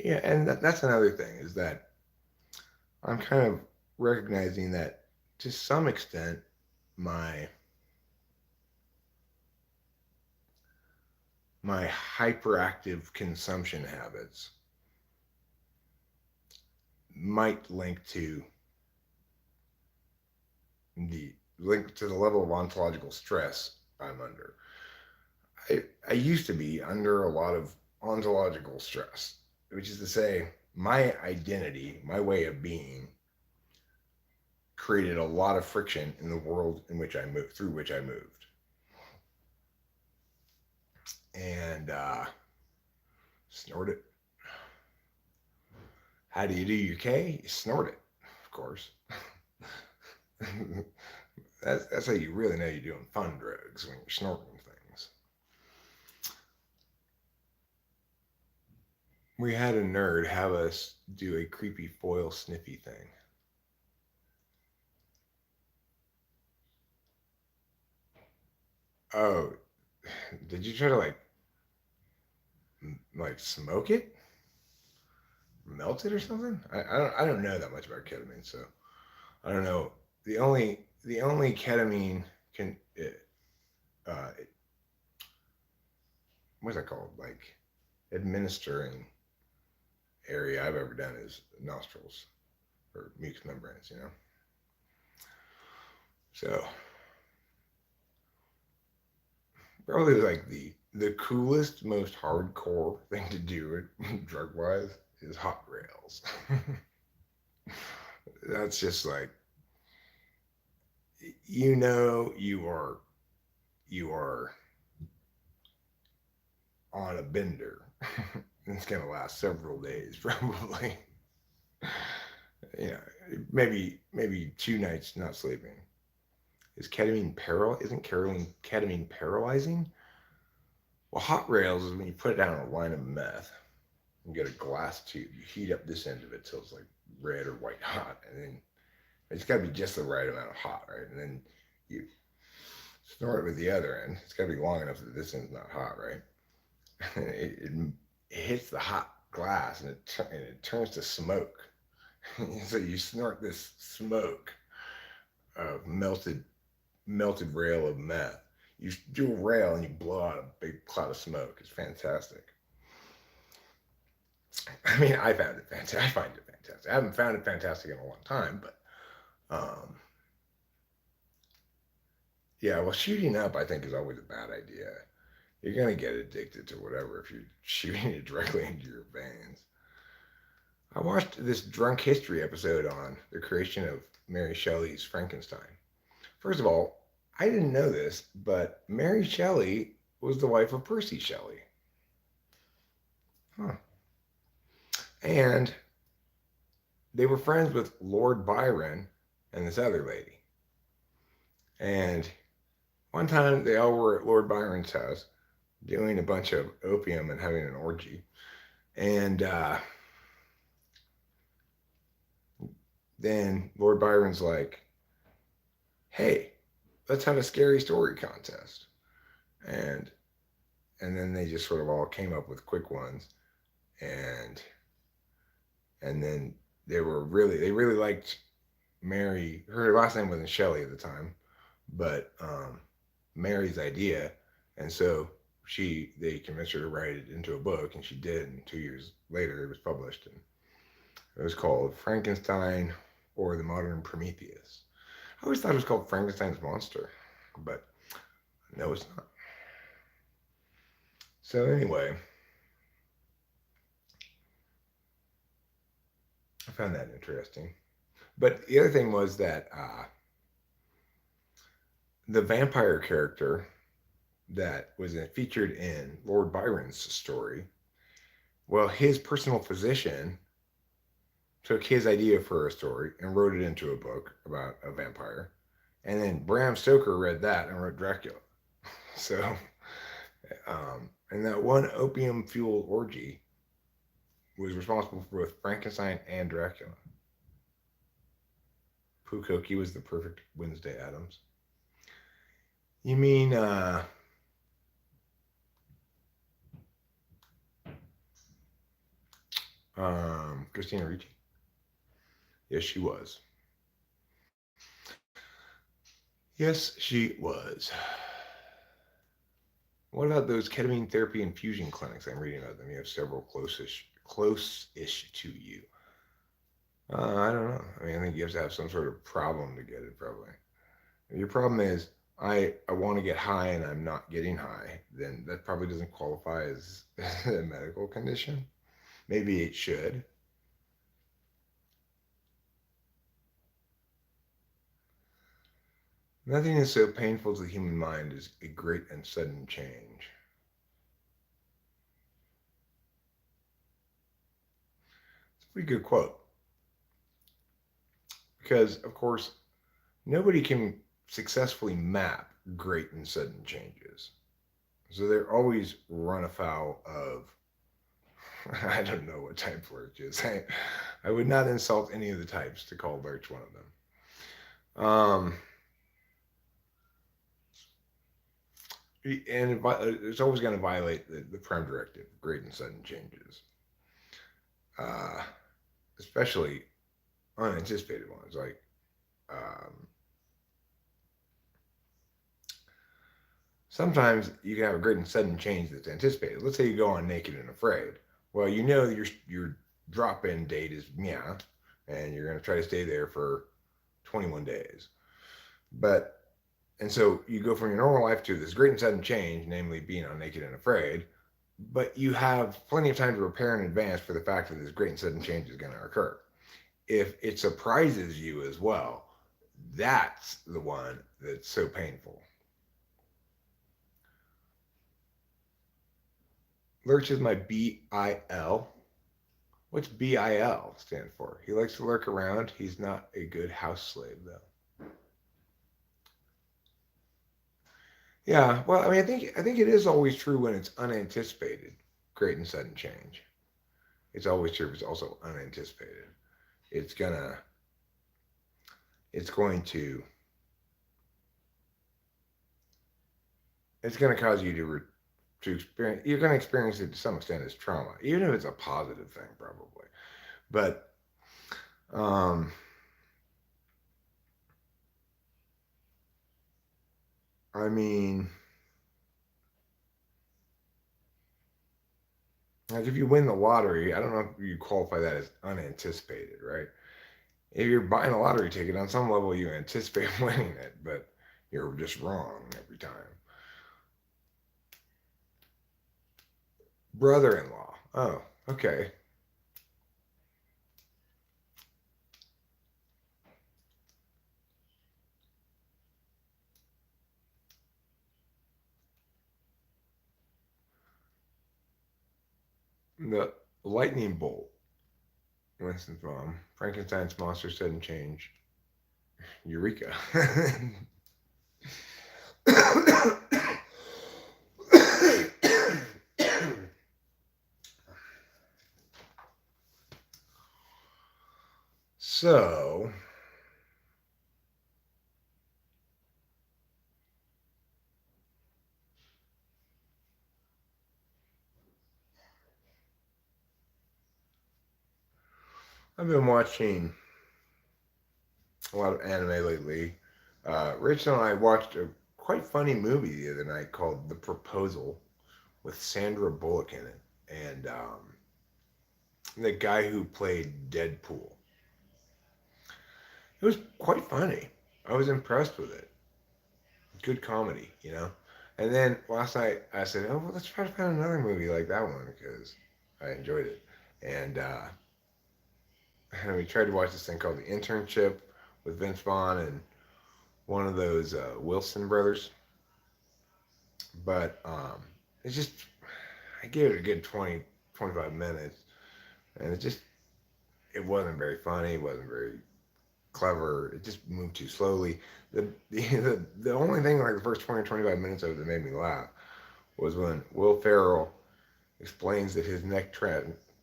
Yeah, and that's another thing is that I'm kind of recognizing that to some extent my my hyperactive consumption habits might link to the level of ontological stress I'm under. I used to be under a lot of ontological stress, which is to say, my identity, my way of being, created a lot of friction in the world in which I moved, through which I moved. And snort it. How do you do your K? You snort it, of course. That's how you really know you're doing fun drugs, when you're snorting things. We had a nerd have us do a creepy foil sniffy thing. Oh, did you try to like smoke it, melt it or something? I don't know that much about ketamine, so I don't know. The only ketamine can uh, what's that called? Like administering area I've ever done is nostrils or mucous membranes. So probably like the coolest, most hardcore thing to do drug wise is hot rails. That's just like you are on a bender. It's gonna last several days probably. Yeah, maybe 2 nights not sleeping. Isn't ketamine paralyzing? Well, hot rails is when you put it down on a line of meth. You get a glass tube. You heat up this end of it till it's like red or white hot, and then it's got to be just the right amount of hot, right? And then you snort it with the other end. It's got to be long enough that this end's not hot, right? It hits the hot glass and it turns to smoke. So you snort this smoke of melted rail of meth. You do a rail and you blow out a big cloud of smoke. It's fantastic. I mean, I found it fantastic. I find it fantastic. I haven't found it fantastic in a long time, but yeah. Well, shooting up, I think, is always a bad idea. You're gonna get addicted to whatever if you're shooting it directly into your veins. I watched this drunk history episode on the creation of Mary Shelley's Frankenstein. First of all, I didn't know this, but Mary Shelley was the wife of Percy Shelley. Huh. And they were friends with Lord Byron and this other lady. And one time they all were at Lord Byron's house doing a bunch of opium and having an orgy. And then Lord Byron's like, hey, let's have a scary story contest. And then they just sort of all came up with quick ones. And then they really liked Mary, her last name wasn't Shelley at the time, but Mary's idea, and so they convinced her to write it into a book, and she did. And 2 years later, it was published, and it was called Frankenstein or the Modern Prometheus. I always thought it was called Frankenstein's Monster, but no, it's not. So anyway, I found that interesting. But the other thing was that the vampire character that was featured in Lord Byron's story, well, his personal physician took his idea for a story and wrote it into a book about a vampire. And then Bram Stoker read that and wrote Dracula. So, and that one opium fueled orgy was responsible for both Frankenstein and Dracula. Pukoki was the perfect Wednesday Addams. You mean Christina Ricci? Yes, she was. Yes, she was. What about those ketamine therapy infusion clinics? I'm reading about them. You have several close-ish to you. I don't know. I mean, I think you have to have some sort of problem to get it, probably. If your problem is I want to get high and I'm not getting high, then that probably doesn't qualify as a medical condition. Maybe it should. Nothing is so painful to the human mind as a great and sudden change. It's a pretty good quote. Because, of course, nobody can successfully map great and sudden changes. So they're always run afoul of, I don't know what type Lurch is. I would not insult any of the types to call Lurch one of them. And it's always going to violate the prime directive, great and sudden changes. Uh, Especially unanticipated ones, like sometimes you can have a great and sudden change that's anticipated. Let's say you go on Naked and Afraid. Well, you know your drop-in date is and you're going to try to stay there for 21 days. But and so you go from your normal life to this great and sudden change, namely being on Naked and Afraid. But you have plenty of time to prepare in advance for the fact that this great and sudden change is going to occur. If it surprises you as well, that's the one that's so painful. Lurch is my BIL. What's BIL stand for? He likes to lurk around. He's not a good house slave, though. Yeah, well, I mean, I think it is always true when it's unanticipated, great and sudden change. It's always true if it's also unanticipated. It's gonna, it's going to, it's gonna cause you to experience. You're gonna experience it to some extent as trauma, even if it's a positive thing, probably. But um, I mean, like if you win the lottery, I don't know if you qualify that as unanticipated, right? If you're buying a lottery ticket, on some level you anticipate winning it, but you're just wrong every time. Brother-in-law. Oh, okay. The lightning bolt. Winston's mom. Frankenstein's monster sudden change. Eureka. So, I've been watching a lot of anime lately. Rachel and I watched a quite funny movie the other night called The Proposal with Sandra Bullock in it, and the guy who played Deadpool. It was quite funny. I was impressed with it. Good comedy, you know. And then last night I said, "Oh, well, let's try to find another movie like that one because I enjoyed it." And and we tried to watch this thing called The Internship with Vince Vaughn and one of those Wilson brothers. But it's just I gave it a good 20, 25 minutes, and it wasn't very funny. It wasn't very clever. It just moved too slowly. The only thing like the first 20 or 25 minutes of it that made me laugh was when Will Ferrell explains that his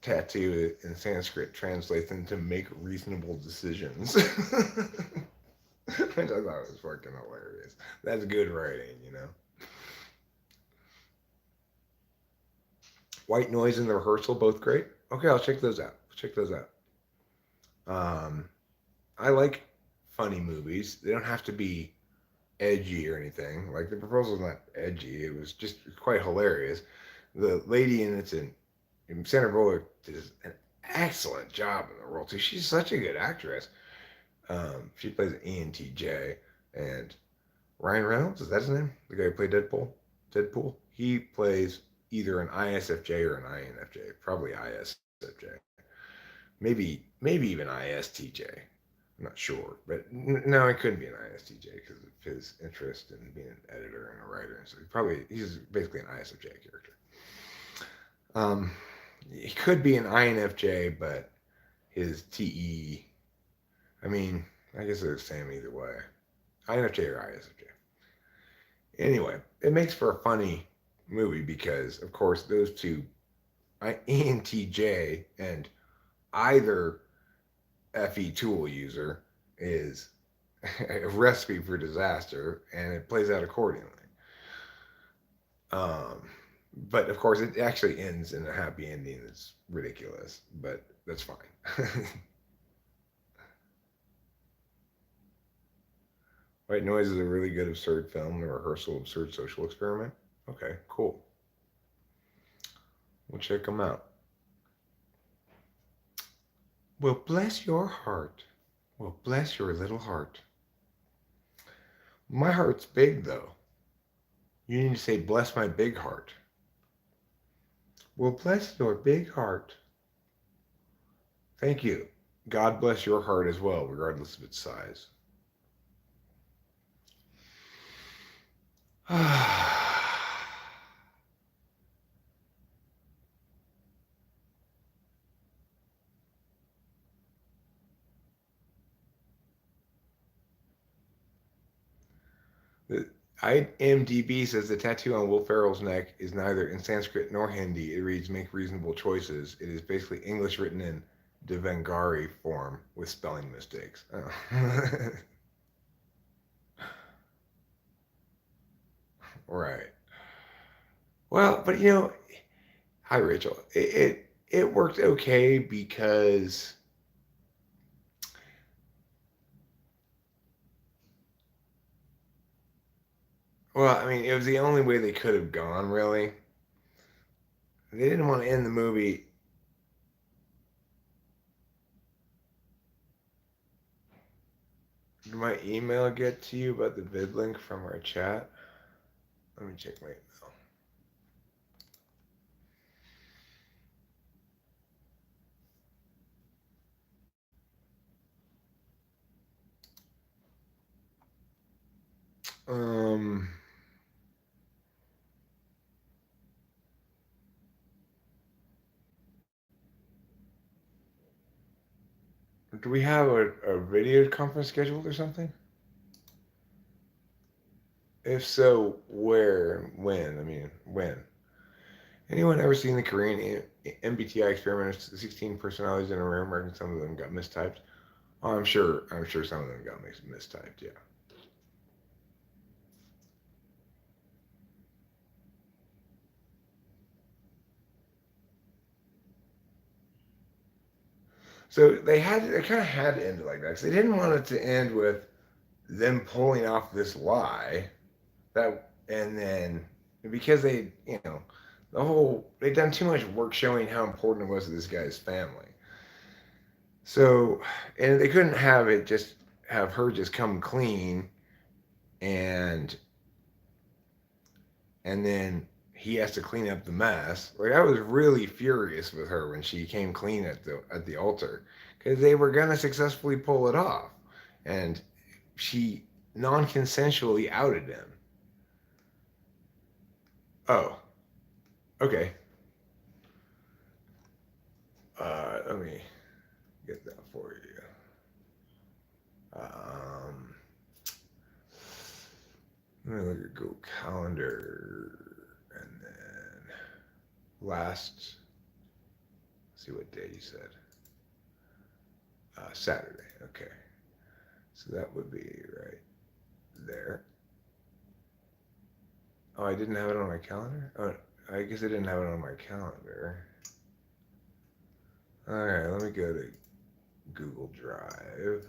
tattoo in Sanskrit translates into make reasonable decisions. Which I thought was fucking hilarious. That's good writing, you know. White Noise and The Rehearsal, both great. Okay, I'll check those out. Check those out. Um, I like funny movies. They don't have to be edgy or anything. Like The Proposal's not edgy. It was just quite hilarious. The lady in it's in Sandra Bullock does an excellent job in the role too. She's such a good actress. She plays an ENTJ, and Ryan Reynolds, is that his name? The guy who played Deadpool. Deadpool. He plays either an ISFJ or an INFJ. Probably ISFJ. Maybe even ISTJ. I'm not sure, but no, it couldn't be an ISTJ because of his interest in being an editor and a writer. So he's basically an ISFJ character. Um, he could be an INFJ, but his TE. I mean, I guess they're the same either way. INFJ or ISFJ. Anyway, it makes for a funny movie because, of course, those two, ENTJ and either FE tool user, is a recipe for disaster, and it plays out accordingly. Um, but of course, it actually ends in a happy ending that's ridiculous, but that's fine. White Noise is a really good absurd film, The Rehearsal Absurd Social Experiment. Okay, cool. We'll check them out. Well, bless your heart. Well, bless your little heart. My heart's big, though. You need to say, bless my big heart. Well, bless your big heart. Thank you. God bless your heart as well, regardless of its size. The IMDb says the tattoo on Will Ferrell's neck is neither in Sanskrit nor Hindi. It reads "Make reasonable choices." It is basically English written in Devanagari form with spelling mistakes. Oh. Right. Well, but hi Rachel. It worked okay because well, I mean, it was the only way they could have gone. Really, they didn't want to end the movie. Did my email get to you about the vid link from our chat? Let me check my email. Do we have a video conference scheduled or something? If so, where, when? I mean, when? Anyone ever seen the Korean MBTI experiment? 16 personalities in a room. I reckon some of them got mistyped. Oh, I'm sure. I'm sure some of them got mistyped. Yeah. So they kind of had to end it like that because they didn't want it to end with them pulling off this lie that, and then because they, the whole, they'd done too much work showing how important it was to this guy's family. So, and they couldn't have it just have her just come clean and then he has to clean up the mess. Like I was really furious with her when she came clean at the altar because they were gonna successfully pull it off, and she non-consensually outed him. Oh, okay. Let me get that for you. Let me look at Google Calendar, and then last. See what day you said. Saturday. Okay. So that would be right there. Oh, I didn't have it on my calendar? Oh, I guess I didn't have it on my calendar. All right, let me go to Google Drive.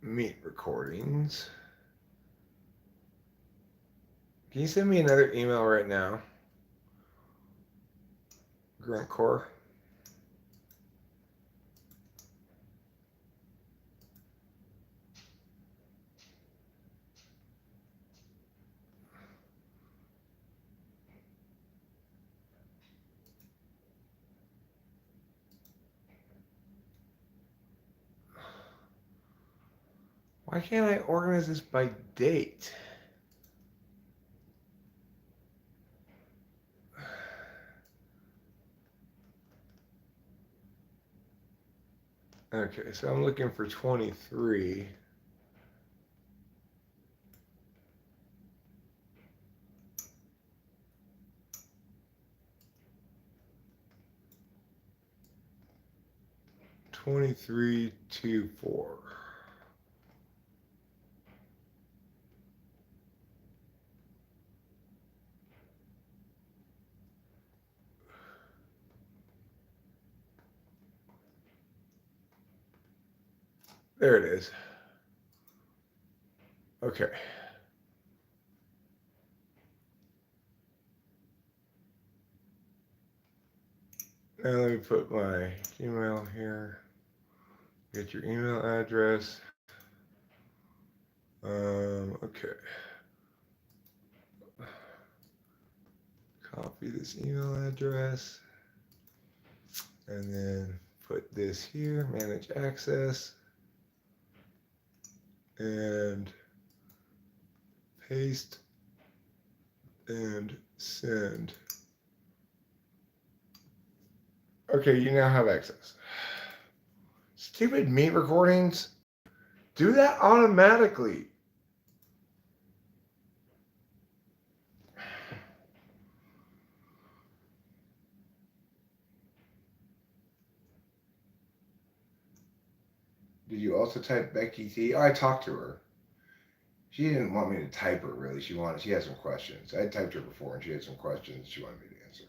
Meet recordings. Can you send me another email right now? Grunt Core. Why can't I organize this by date? Okay, so I'm looking for 23. Twenty-three, 2, 4. There it is. Okay. Now let me put my email here. Get your email address. Okay. Copy this email address. And then put this here, manage access. And paste and send. Okay, you now have access. Stupid meet recordings. Do that automatically. Did you also type Becky T? Oh, I talked to her. She didn't want me to type her really. She had some questions. I had typed her before and she had some questions she wanted me to answer,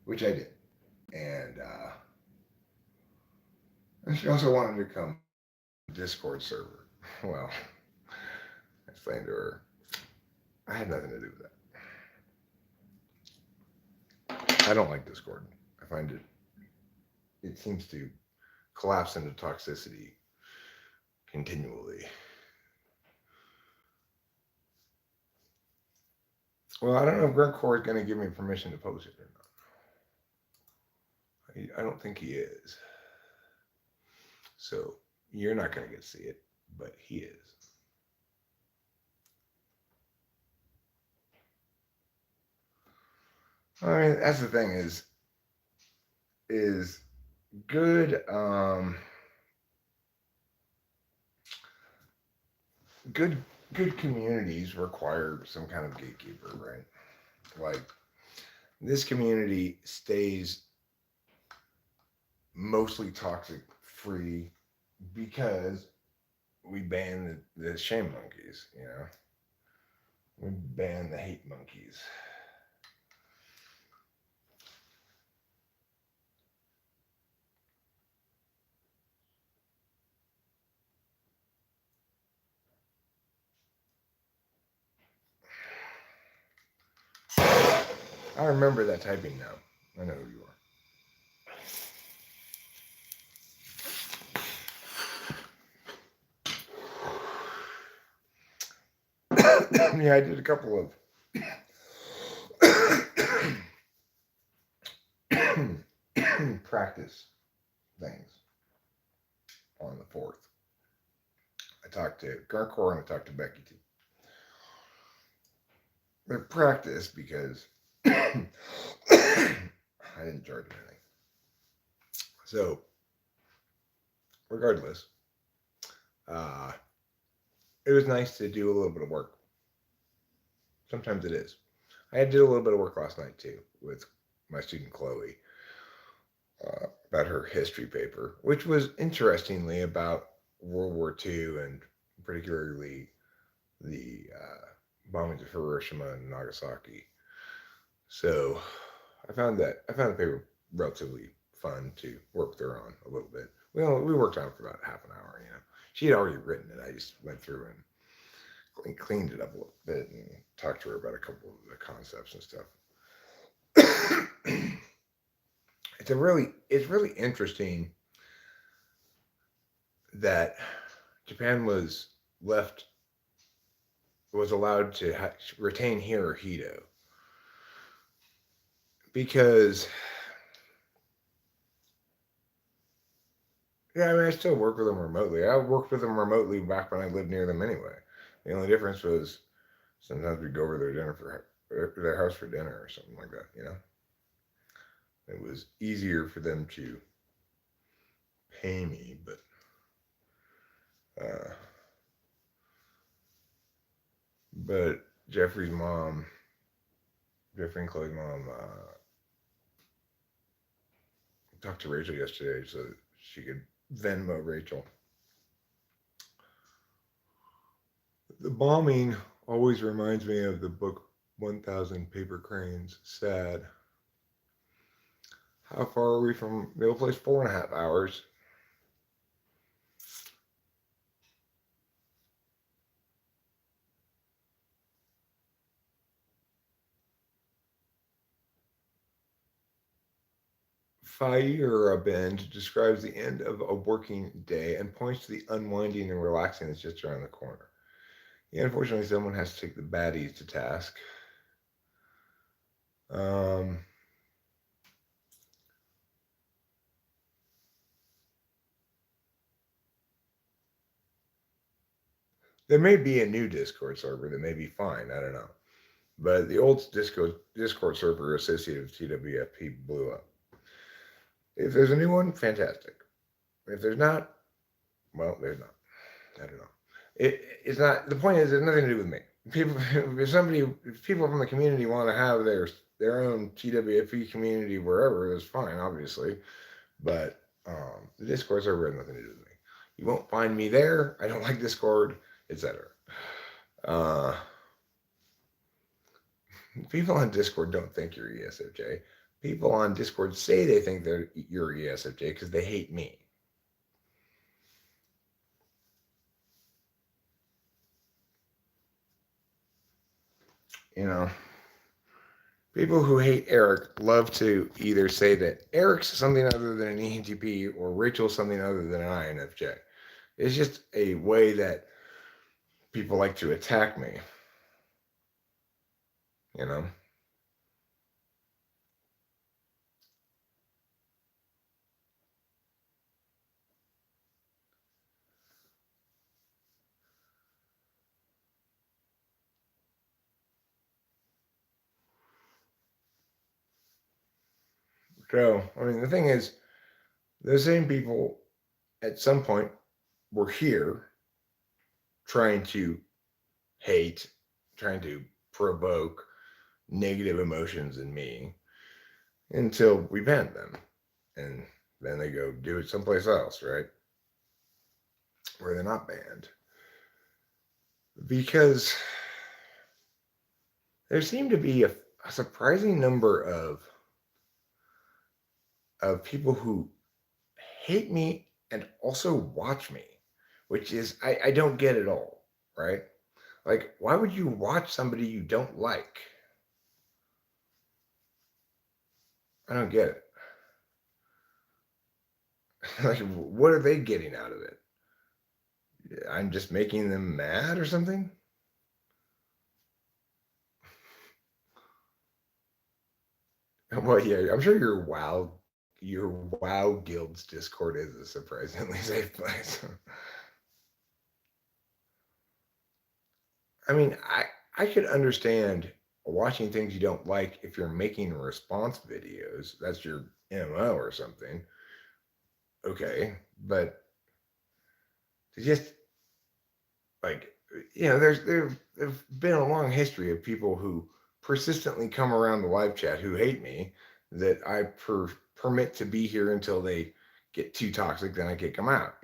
which I did. And she also wanted to come to the Discord server. Well, I explained to her I had nothing to do with that. I don't like Discord. I find it seems to collapse into toxicity continually. Well, I don't know if Greg Core is going to give me permission to post it or not. I don't think he is. So you're not going to get to see it, but he is. I mean, that's the thing is good good communities require some kind of gatekeeper, right? Like this community stays mostly toxic free because we banned the shame monkeys, you know. We banned the hate monkeys. I remember that typing now. I know who you are. Yeah, I did a couple of practice things on the 4th. I talked to Garcor and I talked to Becky too. They're practice because I didn't charge them anything. So, regardless, uh, it was nice to do a little bit of work. Sometimes it is. I did a little bit of work last night too with my student Chloe about her history paper, which was interestingly about World War II and particularly the bombings of Hiroshima and Nagasaki. So I found the paper relatively fun to work there on a little bit. We worked on it for about half an hour. You know, she had already written it. I just went through and cleaned it up a little bit and talked to her about a couple of the concepts and stuff. It's really interesting that Japan left was allowed to retain Hirohito because yeah, I mean I still work with them remotely. I worked with them remotely back when I lived near them anyway. The only difference was sometimes we'd go over their dinner for their house for dinner or something like that. You know, it was easier for them to pay me, uh, but Jeffrey's mom, Jeffrey and Chloe's mom, talked to Rachel yesterday so that she could Venmo Rachel. The bombing always reminds me of the book 1000 Paper Cranes. Sad. How far are we from Middle Place? 4.5 hours. Feyerabend describes the end of a working day and points to the unwinding and relaxing that's just around the corner. Yeah, unfortunately, someone has to take the baddies to task. Um, there may be a new Discord server that may be fine. I don't know. But the old Discord server associated with TWFP blew up. If there's a new one, fantastic. If there's not, well, there's not. I don't know. It's not. The point is, it's nothing to do with me. People, if people from the community want to have their own TWFP community wherever, that's fine, obviously. But the Discord server has nothing to do with me. You won't find me there. I don't like Discord, etc. Uh, People on Discord don't think you're ESFJ. People on Discord say they think you're ESFJ because they hate me. You know, people who hate Eric love to either say that Eric's something other than an ENTP or Rachel's something other than an INFJ. It's just a way that people like to attack me. You know. So, I mean, the thing is, those same people at some point were here trying to hate, trying to provoke negative emotions in me until we banned them. And then they go do it someplace else, right? Where they're not banned. Because there seem to be a surprising number of people who hate me and also watch me, which is I don't get it all, right? Like, why would you watch somebody you don't like? I don't get it. Like, what are they getting out of it? I'm just making them mad or something? Well, yeah, I'm sure your WoW guild's Discord is a surprisingly safe place. I mean, I could understand watching things you don't like if you're making response videos. That's your MO or something. Okay, but to just like there've been a long history of people who persistently come around the live chat who hate me that I permit to be here until they get too toxic, then I kick them out.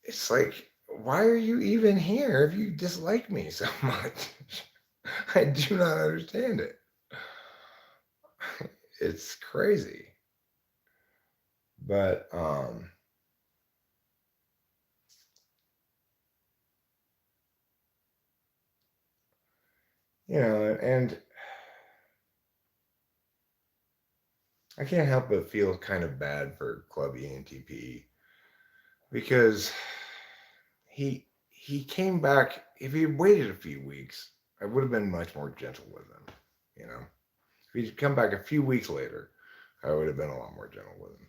It's like, why are you even here if you dislike me so much? I do not understand it. It's crazy. But and I can't help but feel kind of bad for Club ENTP because he came back. If he had waited a few weeks, I would have been much more gentle with him. If he'd come back a few weeks later, I would have been a lot more gentle with him.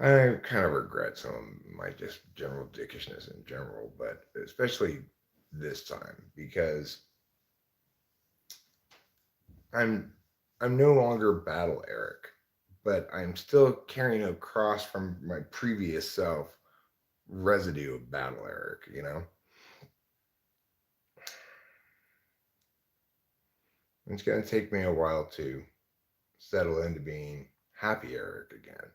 I kind of regret some of my just general dickishness in general, but especially this time because I'm I'm no longer Battle Eric, but I'm still carrying across from my previous self residue of Battle Eric. It's going to take me a while to settle into being happy Eric again.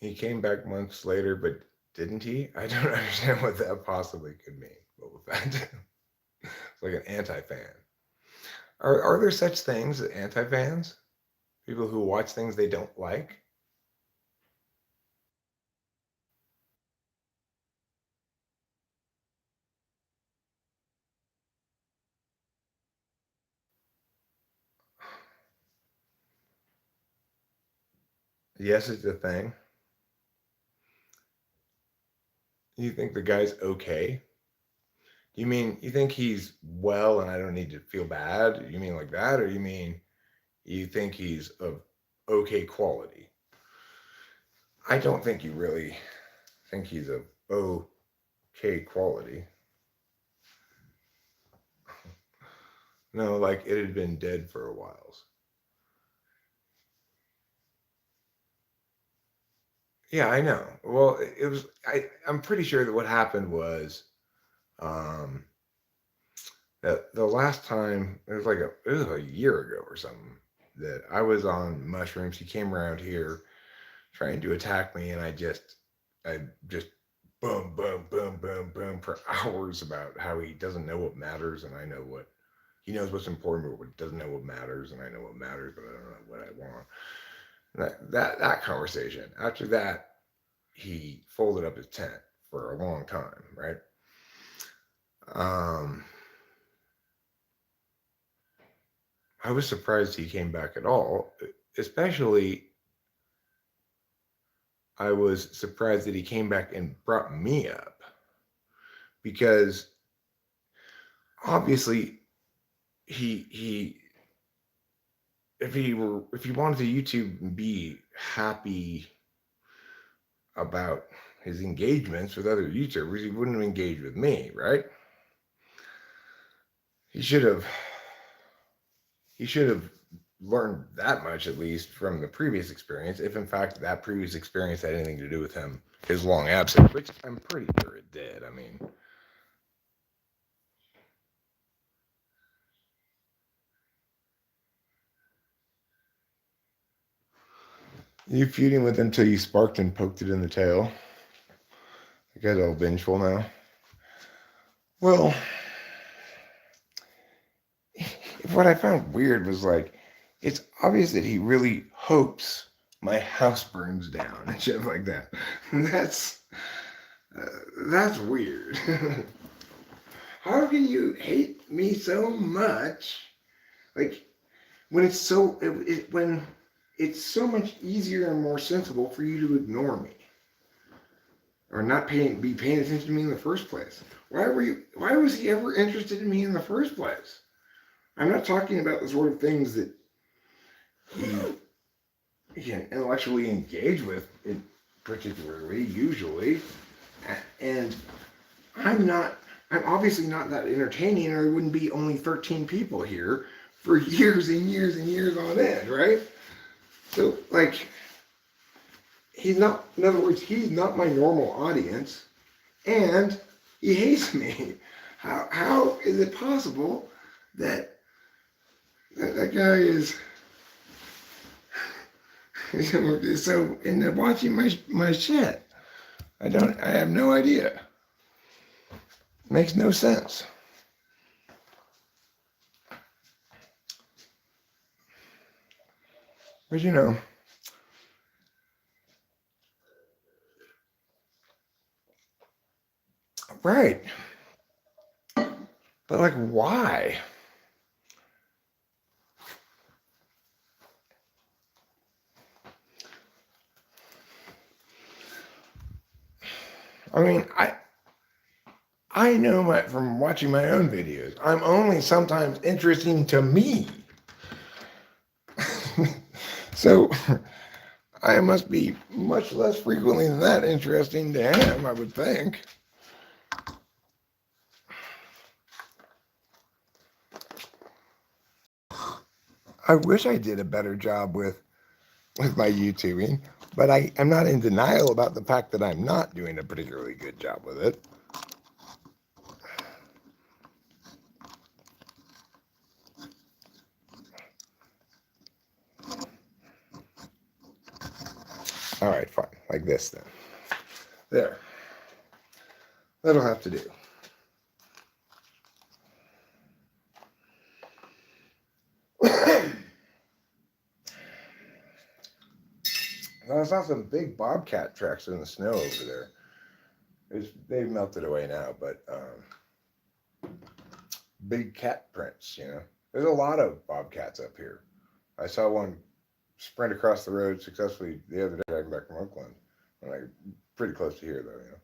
He came back months later, but didn't he? I don't understand what that possibly could mean. Boba Fett. It's like an anti-fan. Are there such things as anti-fans? People who watch things they don't like? Yes, it's a thing. You think the guy's okay? You mean you think he's well and I don't need to feel bad? You mean like that? Or you mean you think he's of okay quality? I don't think you really think he's of okay quality. No, like it had been dead for a while. Yeah, I know. Well, it was I'm pretty sure that what happened was um that the last time it was a year ago or something that I was on mushrooms. He came around here trying to attack me, and I just boom, boom, boom, boom, boom for hours about how he doesn't know what matters, and I know what he knows what's important, but what doesn't know what matters, and I know what matters, but I don't know what I want. That conversation. After that, he folded up his tent for a long time, right? Um, I was surprised he came back at all, especially I was surprised that he came back and brought me up because obviously he if he wanted to YouTube and be happy about his engagements with other YouTubers, he wouldn't have engaged with me, right? He should have he should have learned that much at least from the previous experience, if in fact that previous experience had anything to do with him is long absent, which I'm pretty sure it did. I mean, you feuding with him till you sparked and poked it in the tail. The guy's all vengeful now. Well, what I found weird was like, it's obvious that he really hopes my house burns down and shit like that. That's weird. How can you hate me so much? Like when it's so when it's so much easier and more sensible for you to ignore me or not be paying attention to me in the first place. Why was he ever interested in me in the first place? I'm not talking about the sort of things that he can intellectually engage with, particularly, usually. And I'm obviously not that entertaining, or there wouldn't be only 13 people here for years and years and years on end, right? So, like, in other words, he's not my normal audience, and he hates me. How is it possible that guy is so into watching my shit? I have no idea. Makes no sense. But you know, right. But like, why? I mean, I know from watching my own videos, I'm only sometimes interesting to me. So I must be much less frequently than that interesting to him, I would think. I wish I did a better job with my YouTubing, but I'm not in denial about the fact that I'm not doing a particularly good job with it. All right, fine. Like this then. There. That'll have to do. I saw some big bobcat tracks in the snow over there. They've melted away now, but big cat prints, you know. There's a lot of bobcats up here. I saw one sprint across the road successfully the other day driving back from Oakland. Pretty close to here, though, you know.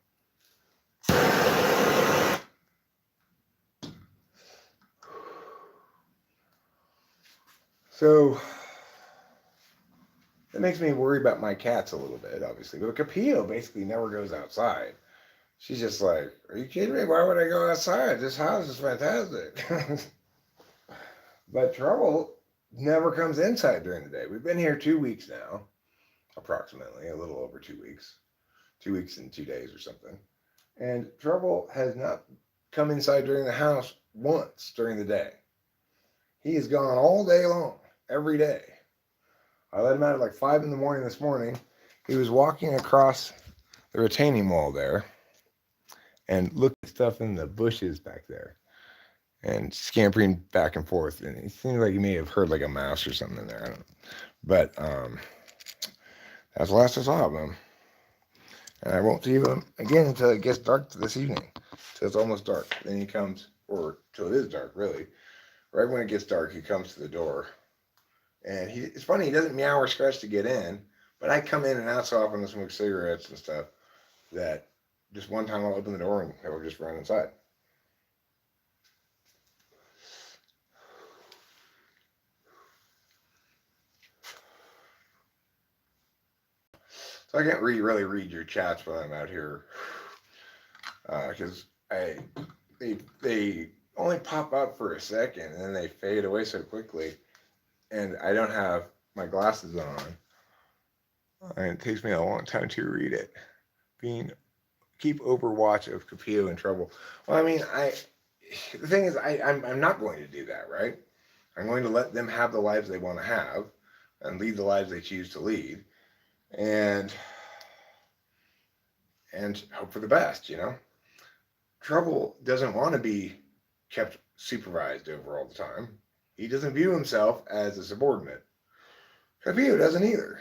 So that makes me worry about my cats a little bit, obviously. But Capillo basically never goes outside. She's just like, are you kidding me? Why would I go outside? This house is fantastic. But Trouble never comes inside during the day. We've been here 2 weeks now, approximately, a little over 2 weeks. 2 weeks and 2 days or something. And Trouble has not come inside during the house once during the day. He is gone all day long, every day. I let him out at like 5 in the morning this morning. He was walking across the retaining wall there and looked at stuff in the bushes back there and scampering back and forth. And it seemed like he may have heard like a mouse or something in there. I don't know. But that's the last I saw of him. And I won't see him again until it gets dark this evening. Till it's almost dark. Then he comes, or till it is dark, really. Right when it gets dark, he comes to the door. And it's funny, he doesn't meow or scratch to get in, but I come in and out so often to smoke cigarettes and stuff that just one time I'll open the door and he'll just run inside. So I can't really read your chats while I'm out here because they only pop up for a second and then they fade away so quickly. And I don't have my glasses on. And it takes me a long time to read it. keep overwatch of Capito in trouble. Well, I mean, the thing is, I'm not going to do that, right? I'm going to let them have the lives they want to have and lead the lives they choose to lead, and hope for the best. Trouble doesn't want to be kept supervised over all the time. He doesn't view himself as a subordinate. Capito doesn't either.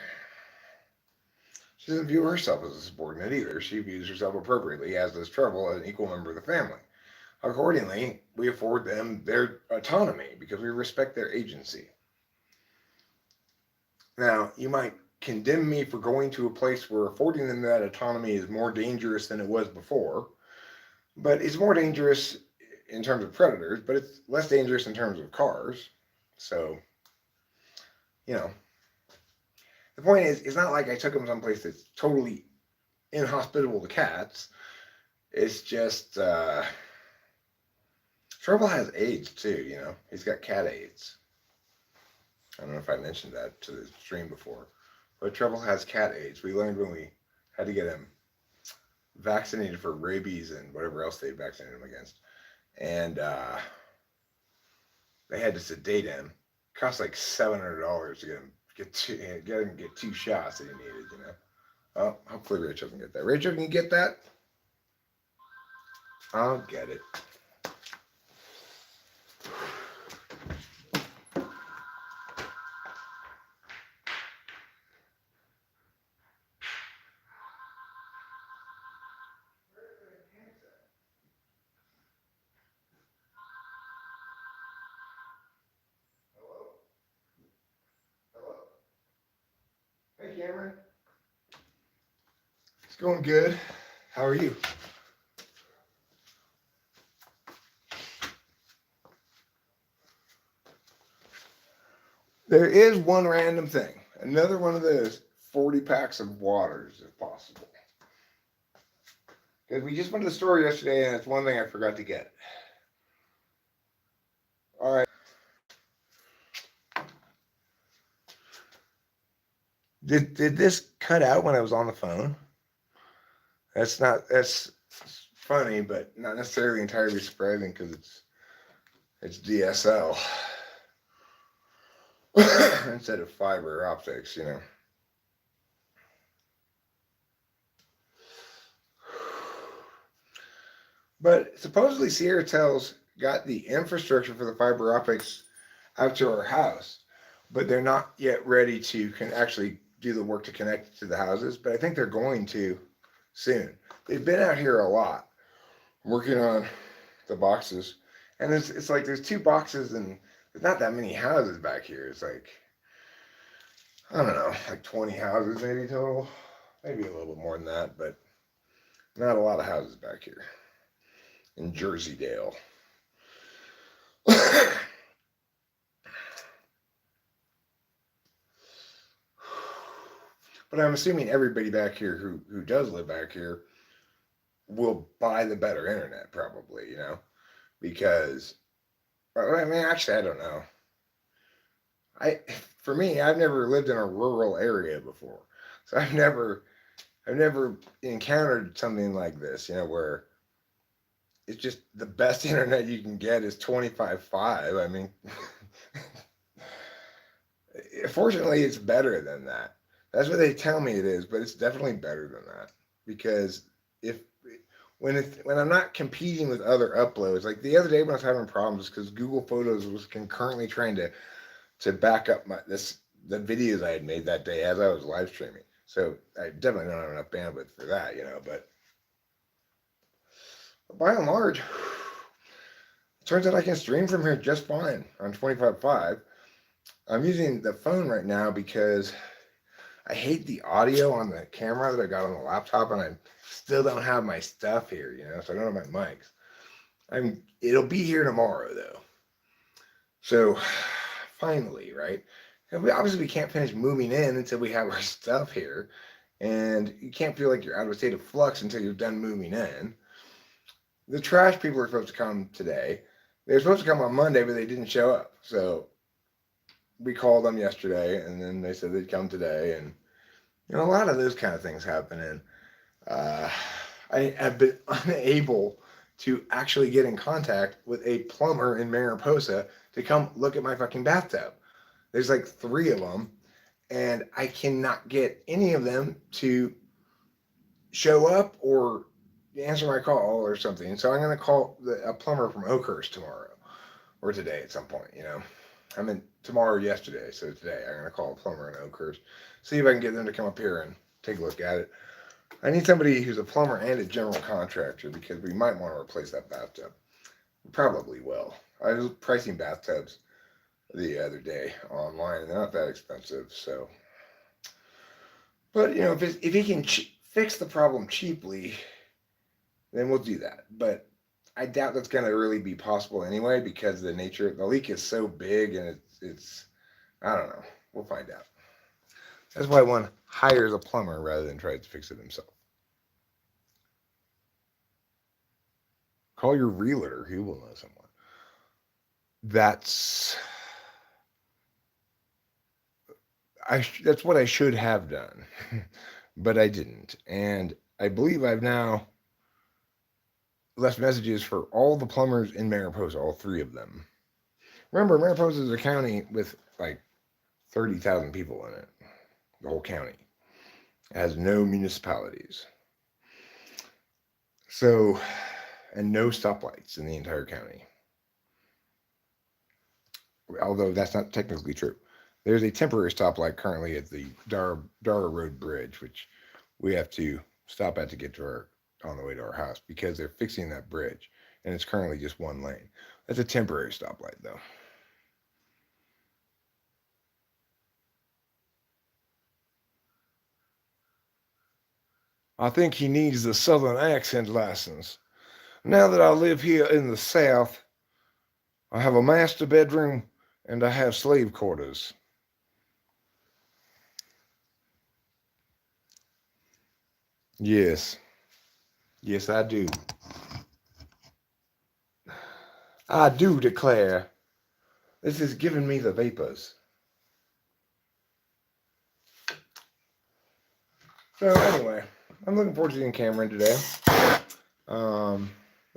She doesn't view herself as a subordinate either. She views herself appropriately, as does Trouble, as an equal member of the family. Accordingly, we afford them their autonomy because we respect their agency. Now, you might condemn me for going to a place where affording them that autonomy is more dangerous than it was before, but it's more dangerous in terms of predators, but it's less dangerous in terms of cars. So, you know, the point is, it's not like I took them someplace that's totally inhospitable to cats. It's just, Trouble has AIDS too, He's got cat AIDS. I don't know if I mentioned that to the stream before, but Trouble has cat AIDS. We learned when we had to get him vaccinated for rabies and whatever else they vaccinated him against. And they had to sedate him. It cost like $700 to get him get 2 shots that he needed. Oh, hopefully Rachel can get that. Rachel, can you get that? I'll get it. Hey, Cameron. It's going good. How are you? There is one random thing. Another one of those 40 packs of waters, if possible. Because we just went to the store yesterday, and it's one thing I forgot to get. All right. Did this cut out when I was on the phone? That's funny, but not necessarily entirely surprising because it's DSL instead of fiber optics. But supposedly SierraTel's got the infrastructure for the fiber optics out to our house, but they're not yet ready to actually do the work to connect to the houses. But I think they're going to soon. They've been out here a lot working on the boxes, and it's like there's 2 boxes and there's not that many houses back here. It's like, I don't know, like 20 houses maybe total, maybe a little bit more than that, but not a lot of houses back here in Jersey-Dale. But I'm assuming everybody back here who does live back here will buy the better internet, probably, because, I mean, actually, I don't know. For me, I've never lived in a rural area before, so I've never encountered something like this, where it's just the best internet you can get is 25.5. I mean, fortunately, it's better than that. That's what they tell me it is, but it's definitely better than that, because when I'm not competing with other uploads, like the other day when I was having problems because Google Photos was concurrently trying to back up the videos I had made that day as I was live streaming. So I definitely don't have enough bandwidth for that, but by and large, it turns out I can stream from here just fine on 25.5. I'm using the phone right now because I hate the audio on the camera that I got on the laptop, and I still don't have my stuff here, so I don't have my mics. It'll be here tomorrow, though. So, finally, right? And we can't finish moving in until we have our stuff here, and you can't feel like you're out of a state of flux until you're done moving in. The trash people are supposed to come today. They were supposed to come on Monday, but they didn't show up. So we called them yesterday, and then they said they'd come today, and a lot of those kind of things happening. uh, I have been unable to actually get in contact with a plumber in Mariposa to come look at my fucking bathtub. There's like 3 of them, and I cannot get any of them to show up or answer my call or something. So I'm going to call a plumber from Oakhurst tomorrow or today at some point, you know. I mean, tomorrow or yesterday. So today I'm going to call a plumber in Oakhurst, see if I can get them to come up here and take a look at it. I need somebody who's a plumber and a general contractor because we might want to replace that bathtub. We probably will. I was pricing bathtubs the other day online, and they're not that expensive. So, but you know, if he can fix the problem cheaply, then we'll do that. But I doubt that's going to really be possible anyway because the nature the leak is so big and it's I don't know. We'll find out. That's why one hires a plumber rather than tries to fix it himself. Call your realtor; he will know someone. That's that's what I should have done, but I didn't, and I believe I've now left messages for all the plumbers in Mariposa, all 3 of them. Remember, Mariposa is a county with like 30,000 people in it. The whole county. It has no municipalities. So, and no stoplights in the entire county. Although that's not technically true. There's a temporary stoplight currently at the Dara Road Bridge, which we have to stop at to get to on the way to our house because they're fixing that bridge and it's currently just 1 lane. That's a temporary stoplight though. I think he needs the Southern accent license. Now that I live here in the South, I have a master bedroom and I have slave quarters. Yes. Yes, I do. I do declare. This is giving me the vapors. So anyway, I'm looking forward to seeing Cameron today. That'll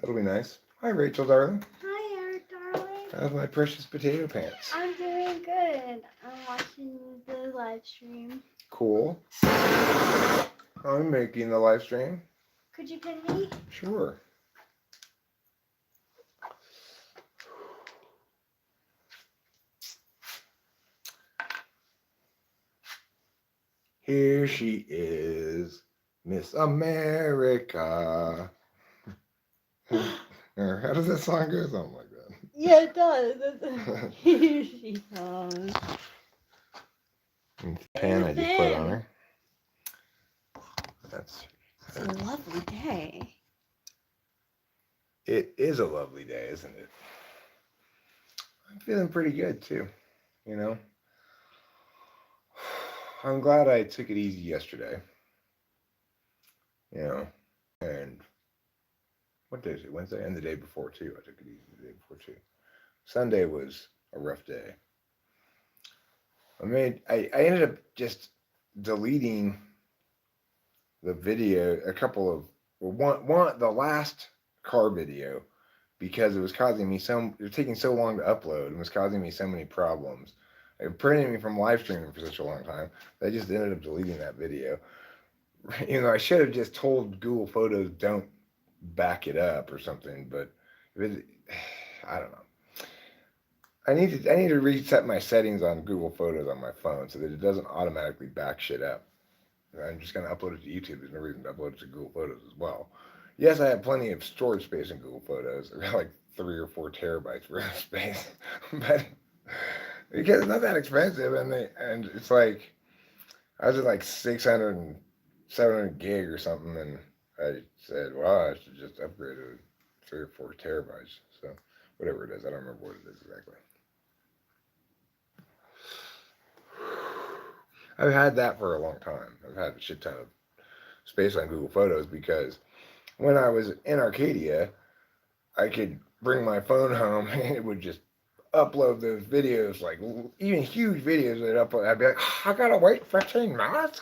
be nice. Hi, Rachel, darling. Hi, Eric, darling. How's my precious potato pants? I'm doing good. I'm watching the live stream. Cool. I'm making the live stream. Could you pin me? Sure. Here she is, Miss America. How does that song go? Something like that. Yeah, it does. Here she comes. Pan I just put on her. It's a lovely day. It is a lovely day, isn't it? I'm feeling pretty good too, you know. I'm glad I took it easy yesterday. You know, and what day is it? Wednesday, and the day before too. I took it easy the day before too. Sunday was a rough day. I ended up just deleting the video, a couple of the last car video, because it was causing me it was taking so long to upload and was causing me so many problems. It prevented me from live streaming for such a long time that I just ended up deleting that video. You know, I should have just told Google Photos don't back it up or something, but I don't know. I need to reset my settings on Google Photos on my phone so that it doesn't automatically back shit up. I'm just going to upload it to YouTube. There's no reason to upload it to Google Photos as well. Yes, I have plenty of storage space in Google Photos. I've got like 3 or 4 terabytes worth of space, but because it's not that expensive, and it's like I was at like 600 and 700 gig or something, and I said, well, I should just upgrade to 3 or 4 terabytes. So whatever it is, I don't remember what it is exactly. I've had that for a long time. I've had a shit ton of space on Google Photos because when I was in Arcadia, I could bring my phone home and it would just upload those videos, like even huge videos that upload. I'd be like, I gotta wait 15 minutes.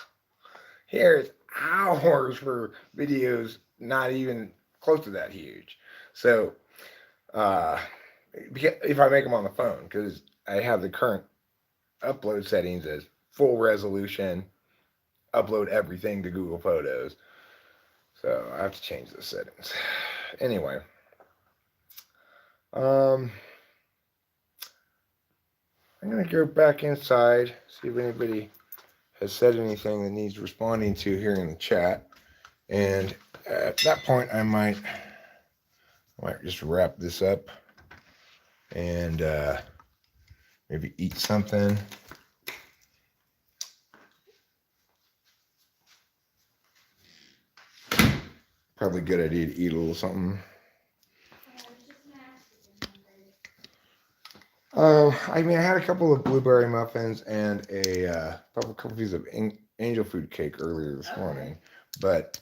Here's hours for videos not even close to that huge. So uh, if I make them on the phone, because I have the current upload settings as full resolution, upload everything to Google Photos. So I have to change those settings. Anyway, I'm gonna go back inside, see if anybody has said anything that needs responding to here in the chat. And at that point, I might just wrap this up and maybe eat something. Probably a good idea to eat a little something. I mean, I had a couple of blueberry muffins and a couple pieces of angel food cake earlier this morning, but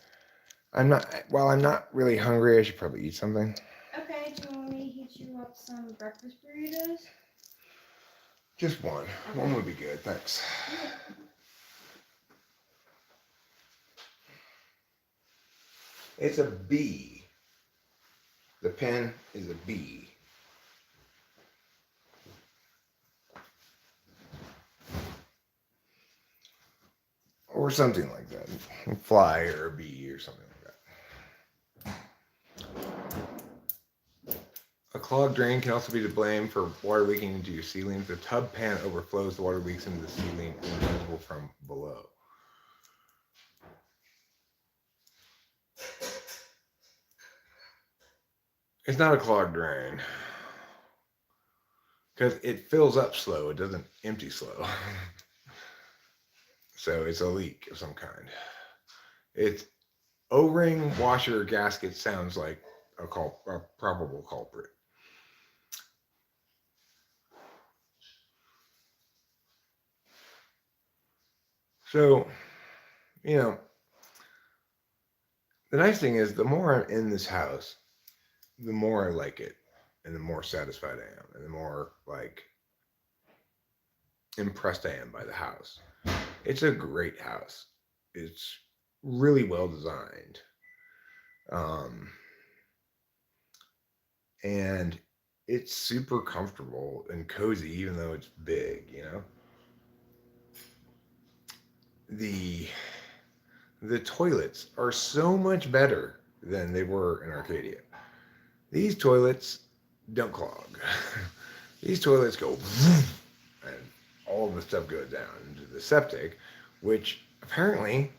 while I'm not really hungry, I should probably eat something. Okay, do you want me to heat you up some breakfast burritos? Just one. Okay. One would be good, thanks. It's a B. The pen is a B. Or something like that. A fly or a bee or something like that. A clogged drain can also be to blame for water leaking into your ceiling. If the tub pan overflows, the water leaks into the ceiling and is visible from below. It's not a clogged drain. Because it fills up slow, it doesn't empty slow. So it's a leak of some kind. It's O-ring, washer, or gasket sounds like a probable culprit. So, the nice thing is the more I'm in this house, the more I like it, and the more satisfied I am, and the more impressed I am by the house. It's a great house. It's really well designed. And it's super comfortable and cozy, even though it's big, The toilets are so much better than they were in Arcadia. These toilets don't clog. These toilets go and all the stuff goes down into the septic, which apparently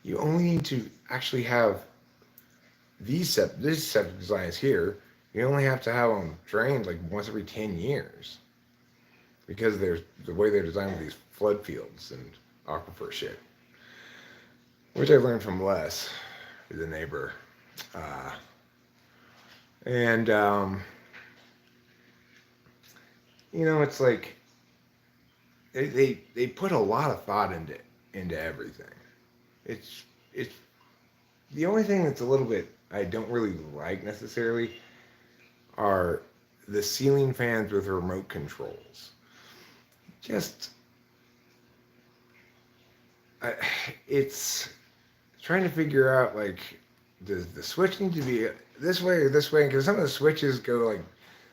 you only need to actually have this septic designs here. You only have to have them drained like once every 10 years because there's the way they're designed with these flood fields and aquifer shit, which I learned from Les, the neighbor. And it's like they put a lot of thought into everything. It's the only thing that's a little bit I don't really like necessarily are the ceiling fans with remote controls. Just it's trying to figure out does the switch need to be this way or this way? Because some of the switches go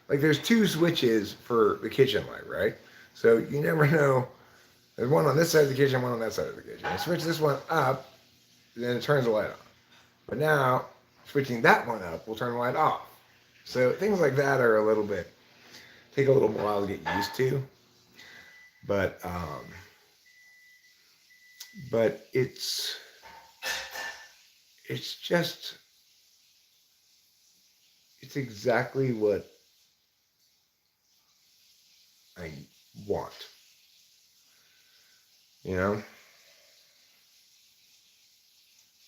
like there's two switches for the kitchen light, right? So you never know. There's one on this side of the kitchen, one on that side of the kitchen. You switch this one up, then it turns the light on. But now switching that one up will turn the light off. So things like that are take a little while to get used to. But it's just it's exactly what I want.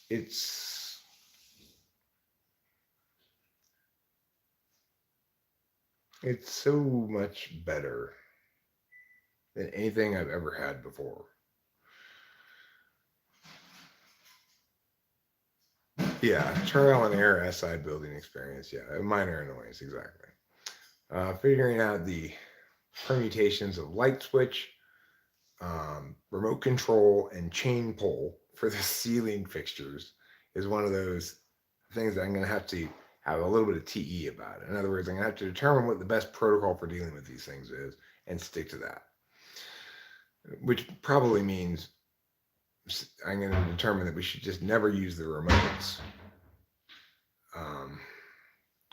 It's so much better than anything I've ever had before. Yeah, trial and error SI building experience. Yeah, a minor annoyance, exactly. Figuring out the permutations of light switch, remote control, and chain pull for the ceiling fixtures is one of those things that I'm going to have a little bit of TE about it. In other words, I'm going to have to determine what the best protocol for dealing with these things is and stick to that, which probably means I'm going to determine that we should just never use the remotes, um,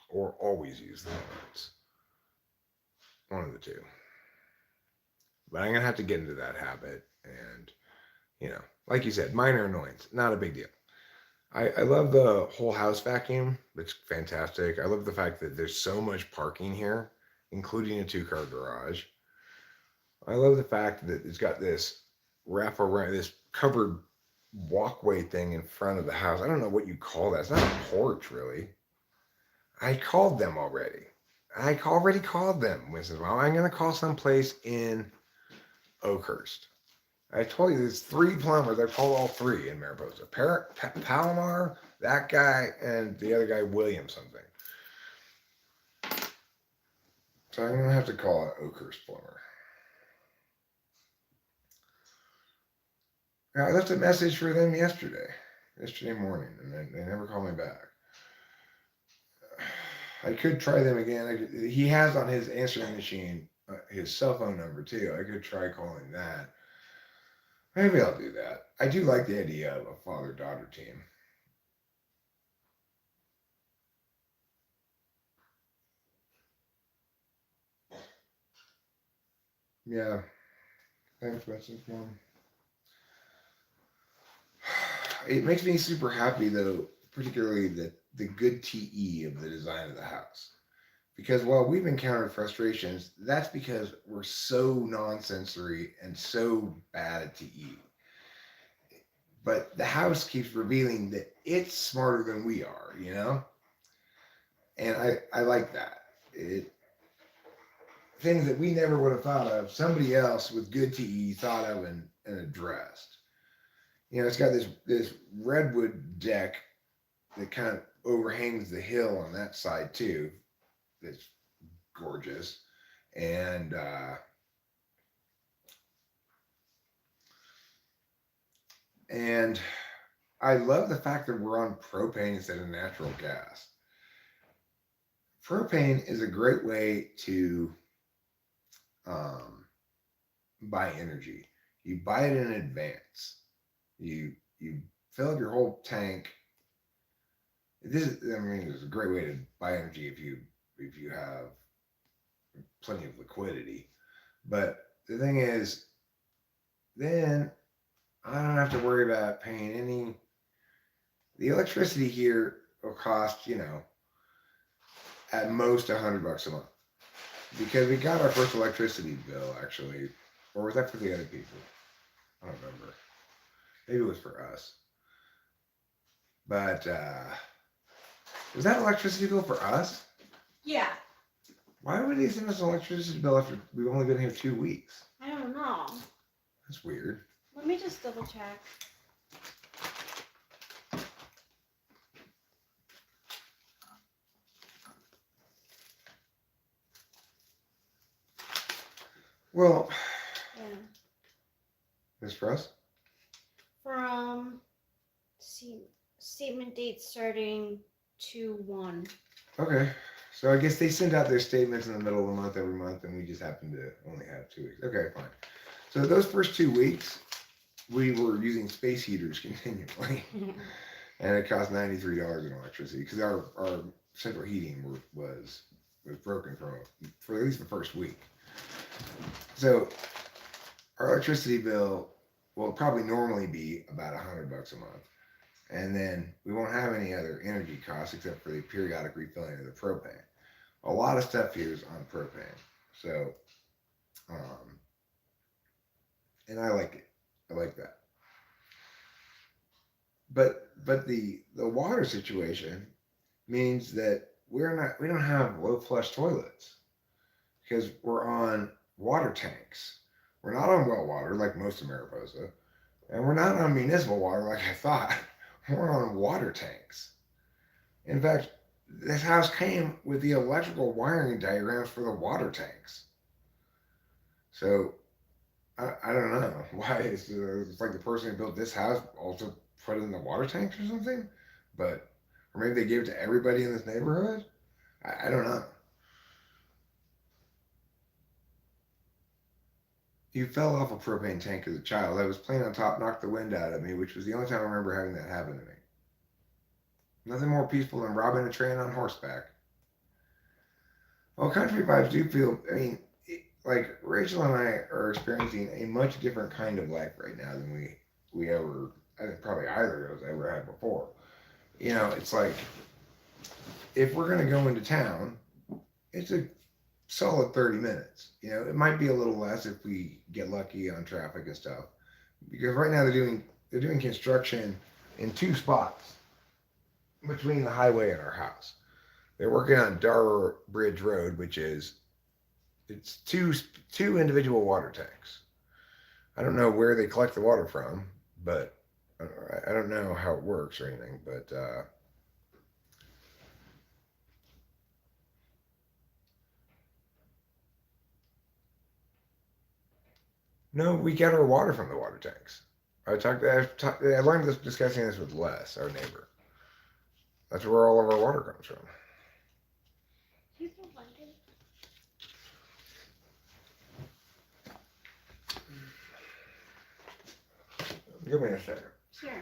or always use the remotes. One of the two. But I'm going to have to get into that habit. And, like you said, minor annoyance, not a big deal. I love the whole house vacuum. It's fantastic. I love the fact that there's so much parking here, including a 2-car garage. I love the fact that it's got this wrap around, this covered walkway thing in front of the house. I don't know what you call that. It's not a porch, really. I called them already. I already called them. I said, well, I'm going to call someplace in Oakhurst. I told you there's 3 plumbers. I called all 3 in Mariposa. Palomar, that guy, and the other guy, William something. So I'm going to have to call an Oakhurst plumber. Now, I left a message for them yesterday morning, and they never called me back. I could try them again. He has on his answering machine his cell phone number too. I could try calling that. Maybe I'll do that. I do like the idea of a father-daughter team. Yeah. Thanks, message, Mom. It makes me super happy, though, particularly the good TE of the design of the house. Because while we've encountered frustrations, that's because we're so non-sensory and so bad at TE. But the house keeps revealing that it's smarter than we are, And I like that. Things that we never would have thought of, somebody else with good TE thought of and addressed. It's got this redwood deck that kind of overhangs the hill on that side too. That's gorgeous. And I love the fact that we're on propane instead of natural gas. Propane is a great way to buy energy. You buy it in advance. You fill up your whole tank. It's a great way to buy energy if you have plenty of liquidity. But the thing is, then I don't have to worry about paying any. The electricity here will cost, at most $100 a month, because we got our first electricity bill actually, or was that for the other people? I don't remember. Maybe it was for us. But was that electricity bill for us? Yeah. Why would they send us an electricity bill after we've only been here 2 weeks? I don't know. That's weird. Let me just double check. Well, Yeah. this for us? From statement date starting 2/1. Okay. So I guess they send out their statements in the middle of the month every month, and we just happen to only have 2 weeks. Okay, fine. So those first 2 weeks, we were using space heaters continually, and it cost $93 in electricity because our central heating was broken for at least the first week. So our electricity bill will probably normally be about $100 a month. And then we won't have any other energy costs except for the periodic refilling of the propane. A lot of stuff here is on propane. So, and I like it. I like that. But the water situation means that we don't have low flush toilets because we're on water tanks. We're not on well water like most of Mariposa, and we're not on municipal water like I thought. We're on water tanks. In fact, this house came with the electrical wiring diagrams for the water tanks. So I don't know why it's like the person who built this house also put it in the water tanks or something, but or maybe they gave it to everybody in this neighborhood. I don't know. You fell off a propane tank as a child. I was playing on top, knocked the wind out of me, which was the only time I remember having that happen to me. Nothing more peaceful than robbing a train on horseback. Well, country vibes do feel. I mean, like Rachel and I are experiencing a much different kind of life right now than we ever. I think probably either of us ever had before. You know, it's like if we're gonna go into town, it's a solid 30 minutes. You know, it might be a little less if we get lucky on traffic and stuff. Because right now they're doing construction in two spots between the highway and our house. They're working on Dar Bridge Road, which is it's two individual water tanks. I don't know where they collect the water from, but I don't know how it works or anything. But no, we get our water from the water tanks. I learned this discussing this with Les, our neighbor. That's where all of our water comes from. You can London. Give me a second. Sure.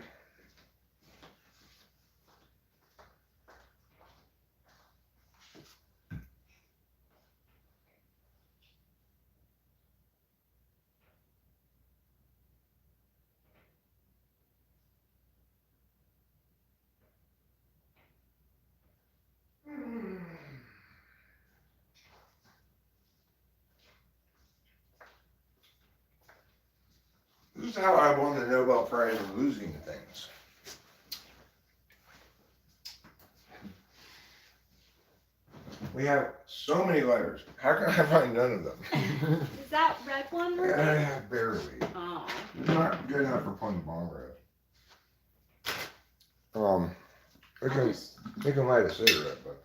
This is how I won the Nobel Prize in losing things. We have so many letters. How can I find none of them? Is that red one right there? Barely. Oh. Not good enough for playing bong red. We can light a cigarette, but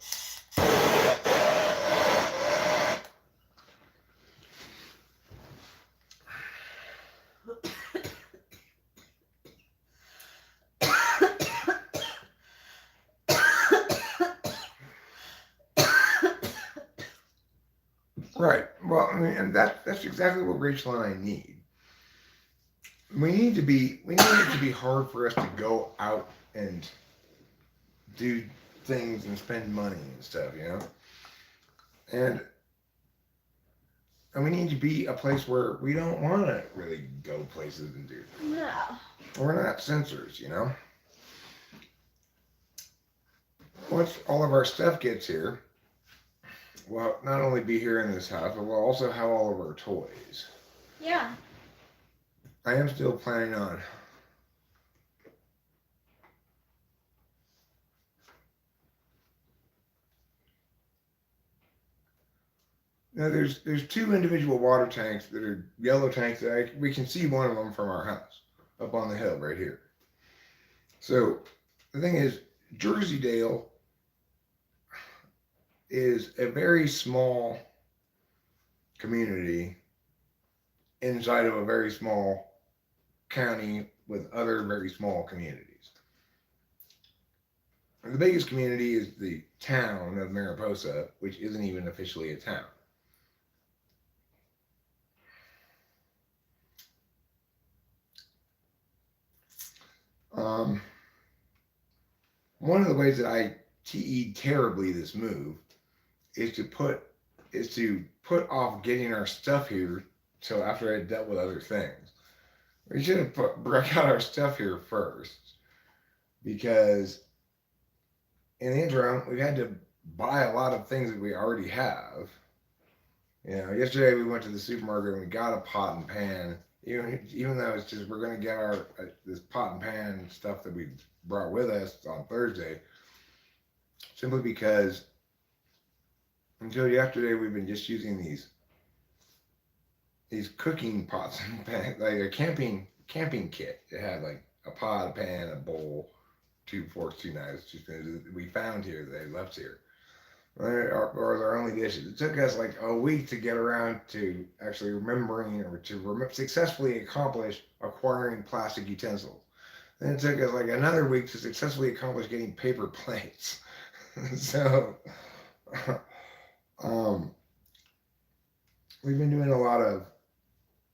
right. Well, I mean, and that's exactly what Rachel and I need. We need it to be hard for us to go out and do things and spend money and stuff, you know? And we need to be a place where we don't want to really go places and do things. No. We're not censors, you know? Once all of our stuff gets here, we'll not only be here in this house, but we'll also have all of our toys. Yeah. I am still planning on now there's two individual water tanks that are yellow tanks that we can see one of them from our house up on the hill right here. So the thing is, Jersey-Dale is a very small community inside of a very small county with other very small communities. And the biggest community is the town of Mariposa, which isn't even officially a town. One of the ways that I TE'd terribly this move is to put off getting our stuff here till after I dealt with other things. We should have brought out our stuff here first, because in the interim we've had to buy a lot of things that we already have. You know, yesterday we went to the supermarket and we got a pot and pan. Even though it's just we're gonna get our this pot and pan stuff that we brought with us on Thursday, simply because until yesterday we've been just using these cooking pots and pans, like a camping kit. It had like a pot, a pan, a bowl, 2 forks, 2 knives, 2 spoons that we found here that they left here. Or our only dishes. It took us like a week to get around to actually remembering or to successfully accomplish acquiring plastic utensils. Then it took us like another week to successfully accomplish getting paper plates. So, um, we've been doing a lot of.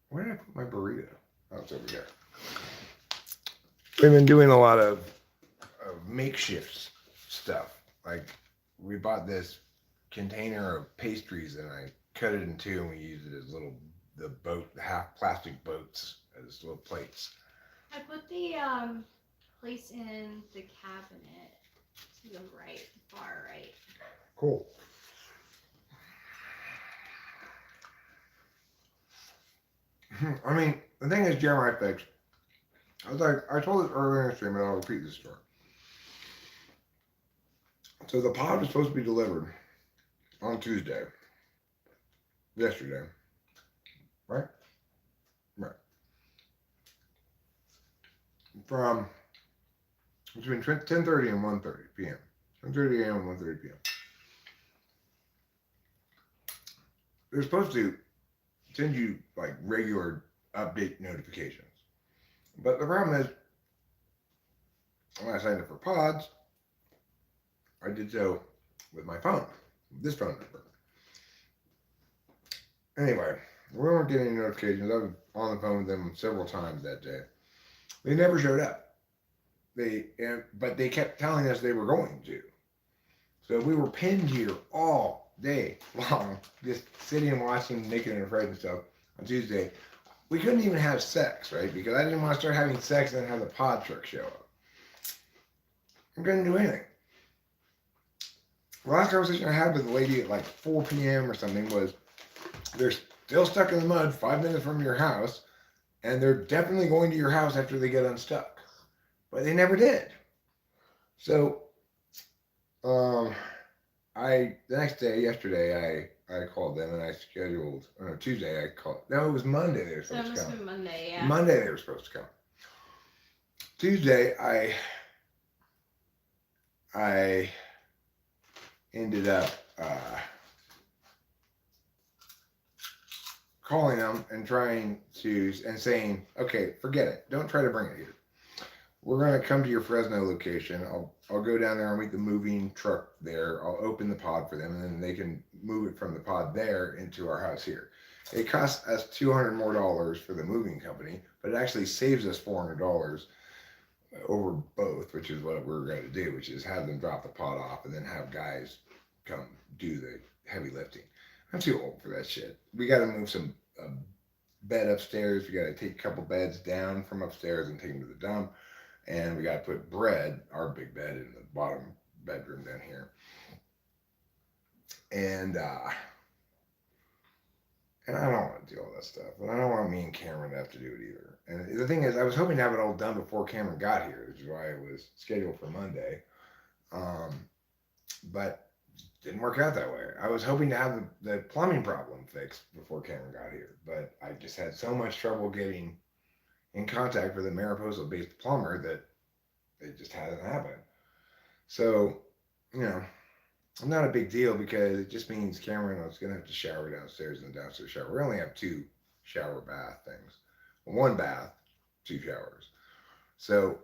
Where did I put my burrito? Oh, it's over there. We've been doing a lot of makeshift stuff. Like we bought this container of pastries and I cut it in two and we used it as the half plastic boats as little plates. I put the place in the cabinet to the right, the far right. Cool. I mean, the thing is, Jeremiah fixed. I told it earlier in the stream, and I'll repeat this story. So the pod was supposed to be delivered on Tuesday. Yesterday. Right? Right. From between 10:30 and 1:30 p.m. 10:30 a.m. and 1:30 p.m. They're supposed to send you like regular update notifications. But the problem is, when I signed up for pods, I did so with my phone, this phone number. Anyway, we weren't getting any notifications. I was on the phone with them several times that day. They never showed up. But they kept telling us they were going to. So we were pinned here all day long, just sitting and watching Naked and Afraid and stuff on Tuesday. We couldn't even have sex, right? Because I didn't want to start having sex and then have the pod truck show up. I couldn't do anything. The last conversation I had with the lady at like 4 p.m. or something was, they're still stuck in the mud 5 minutes from your house, and they're definitely going to your house after they get unstuck. But they never did. So, the next day, yesterday, I called them and I scheduled. No, Tuesday I called. No, it was Monday they were So it supposed to must come. have been Monday, yeah. Monday they were supposed to come. Tuesday I ended up calling them and saying, okay, forget it. Don't try to bring it here. We're gonna come to your Fresno location. I'll go down there and meet the moving truck there. I'll open the pod for them, and then they can move it from the pod there into our house here. It costs us $200 more for the moving company, but it actually saves us $400 over both, which is what we're going to do, which is have them drop the pod off and then have guys come do the heavy lifting. I'm too old for that shit. We got to move some bed upstairs. We got to take a couple beds down from upstairs and take them to the dump. And we got to put our big bed, in the bottom bedroom down here. And I don't want to do all that stuff. And I don't want me and Cameron to have to do it either. And the thing is, I was hoping to have it all done before Cameron got here, which is why it was scheduled for Monday. But didn't work out that way. I was hoping to have the plumbing problem fixed before Cameron got here. But I just had so much trouble getting in contact with a Mariposa-based plumber that it just hasn't happened. So, not a big deal because it just means Cameron was going to have to shower downstairs in the downstairs shower. We only have 2 shower bath things. 1 bath, 2 showers. So,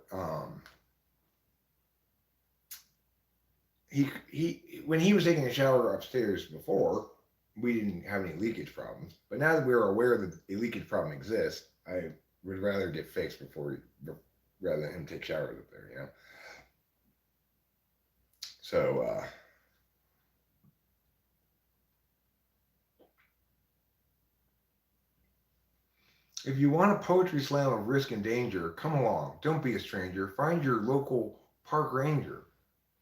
when he was taking a shower upstairs before, we didn't have any leakage problems. But now that we're aware that a leakage problem exists, I would rather get fixed rather than him take showers up there, So, if you want a poetry slam of risk and danger, come along. Don't be a stranger. Find your local park ranger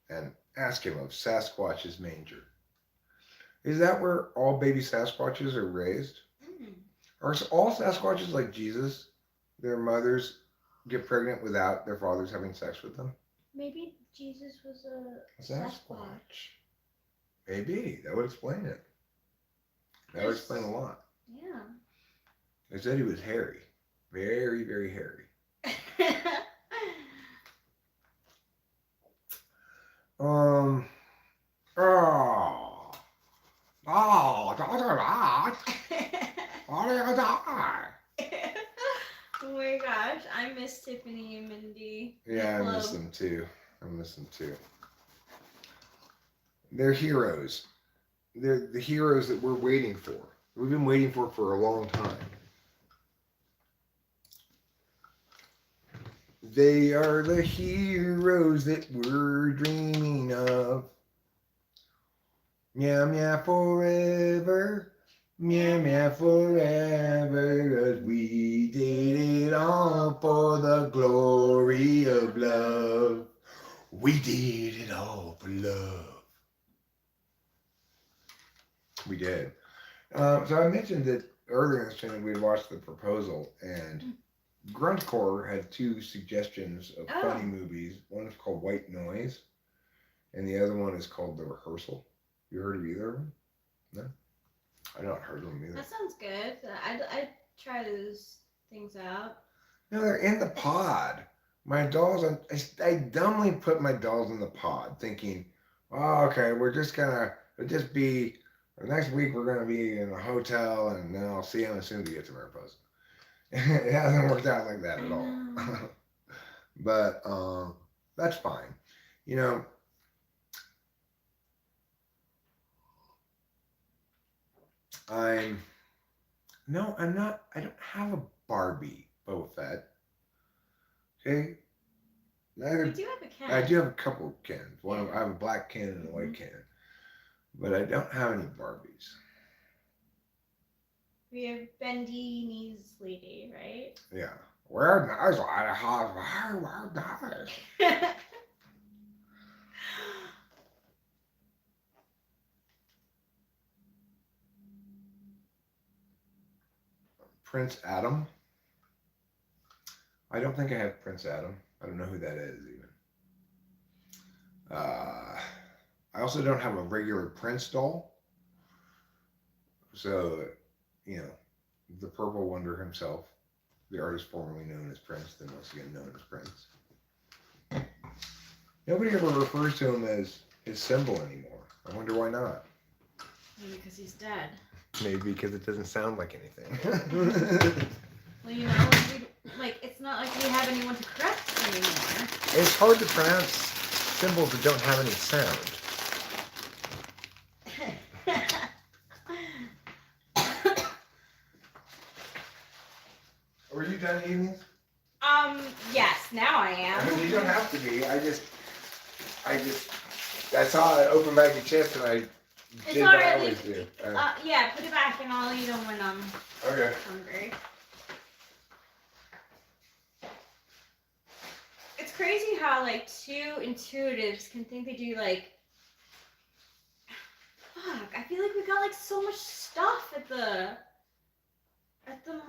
and ask him of Sasquatch's manger. Is that where all baby Sasquatches are raised? Mm. Are all Sasquatches like Jesus? Their mothers get pregnant without their fathers having sex with them? Maybe Jesus was a Sasquatch. Maybe. That would explain it. That would explain a lot. Yeah. They said he was hairy. Very, very hairy. Oh. too. They're heroes. They're the heroes that we're waiting for. We've been waiting for a long time. They are the heroes that we're dreaming of. Meow meow forever. Meow meow forever. 'Cause we did it all for the glory of love. We did it all for love. We did. So I mentioned that earlier in this channel we had watched The Proposal, and Gruntcore had 2 suggestions of funny movies. One is called White Noise, and the other one is called The Rehearsal. You heard of either of them? No? I've not heard of them either. That sounds good. I'd try those things out. No, they're in the pod. My dolls, I dumbly put my dolls in the pod thinking, oh, okay, it'll just be, the next week we're going to be in a hotel and then I'll see them as soon as we get to Mariposa. It hasn't worked out like that at all. But that's fine. You know, I'm not, I don't have a Barbie Boba Fett. Okay? You do have a cat. I do have a couple of cans. I have a black can and a white can. But I don't have any Barbies. We have bendy knees lady, right? Yeah. Where nice I have where nice. Prince Adam. I don't think I have Prince Adam. I don't know who that is even. I also don't have a regular Prince doll. So, you know, the Purple Wonder himself, the artist formerly known as Prince, then once again known as Prince. Nobody ever refers to him as his symbol anymore. I wonder why not. Maybe because he's dead. Maybe because it doesn't sound like anything. Well, you know, it's not like we have anyone to correct anymore. It's hard to pronounce symbols that don't have any sound. Were you done eating these? Yes, now I am. I mean, you don't have to be. I saw an open bag of chips and I did what I always do. Yeah, put it back and I'll eat them when I'm hungry. It's crazy how 2 intuitives can think they do fuck, I feel like we got so much stuff at the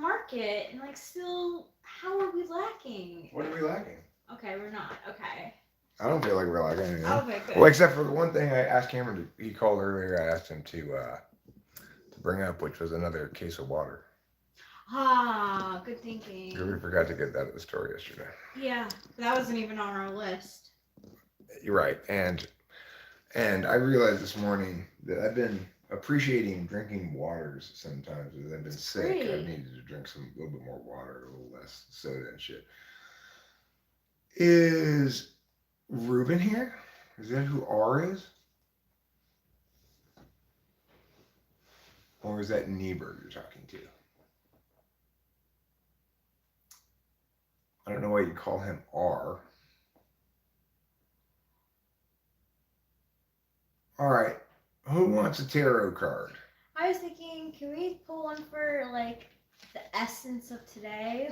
market and still, how are we lacking? What are we lacking? Okay, we're not. Okay. I don't feel like we're lacking anything. Okay, good. Well, except for the one thing I asked Cameron he called earlier, I asked him to bring up, which was another case of water. Ah, good thinking. We forgot to get that at the store yesterday. Yeah, that wasn't even on our list. You're right. And I realized this morning that I've been appreciating drinking waters sometimes. As I've been sick, great. I've needed to drink a little bit more water, a little less soda and shit. Is Ruben here? Is that who R is? Or is that Niebuhr you're talking to? I don't know why you call him R. All right. Who wants a tarot card? I was thinking, can we pull one for the essence of today?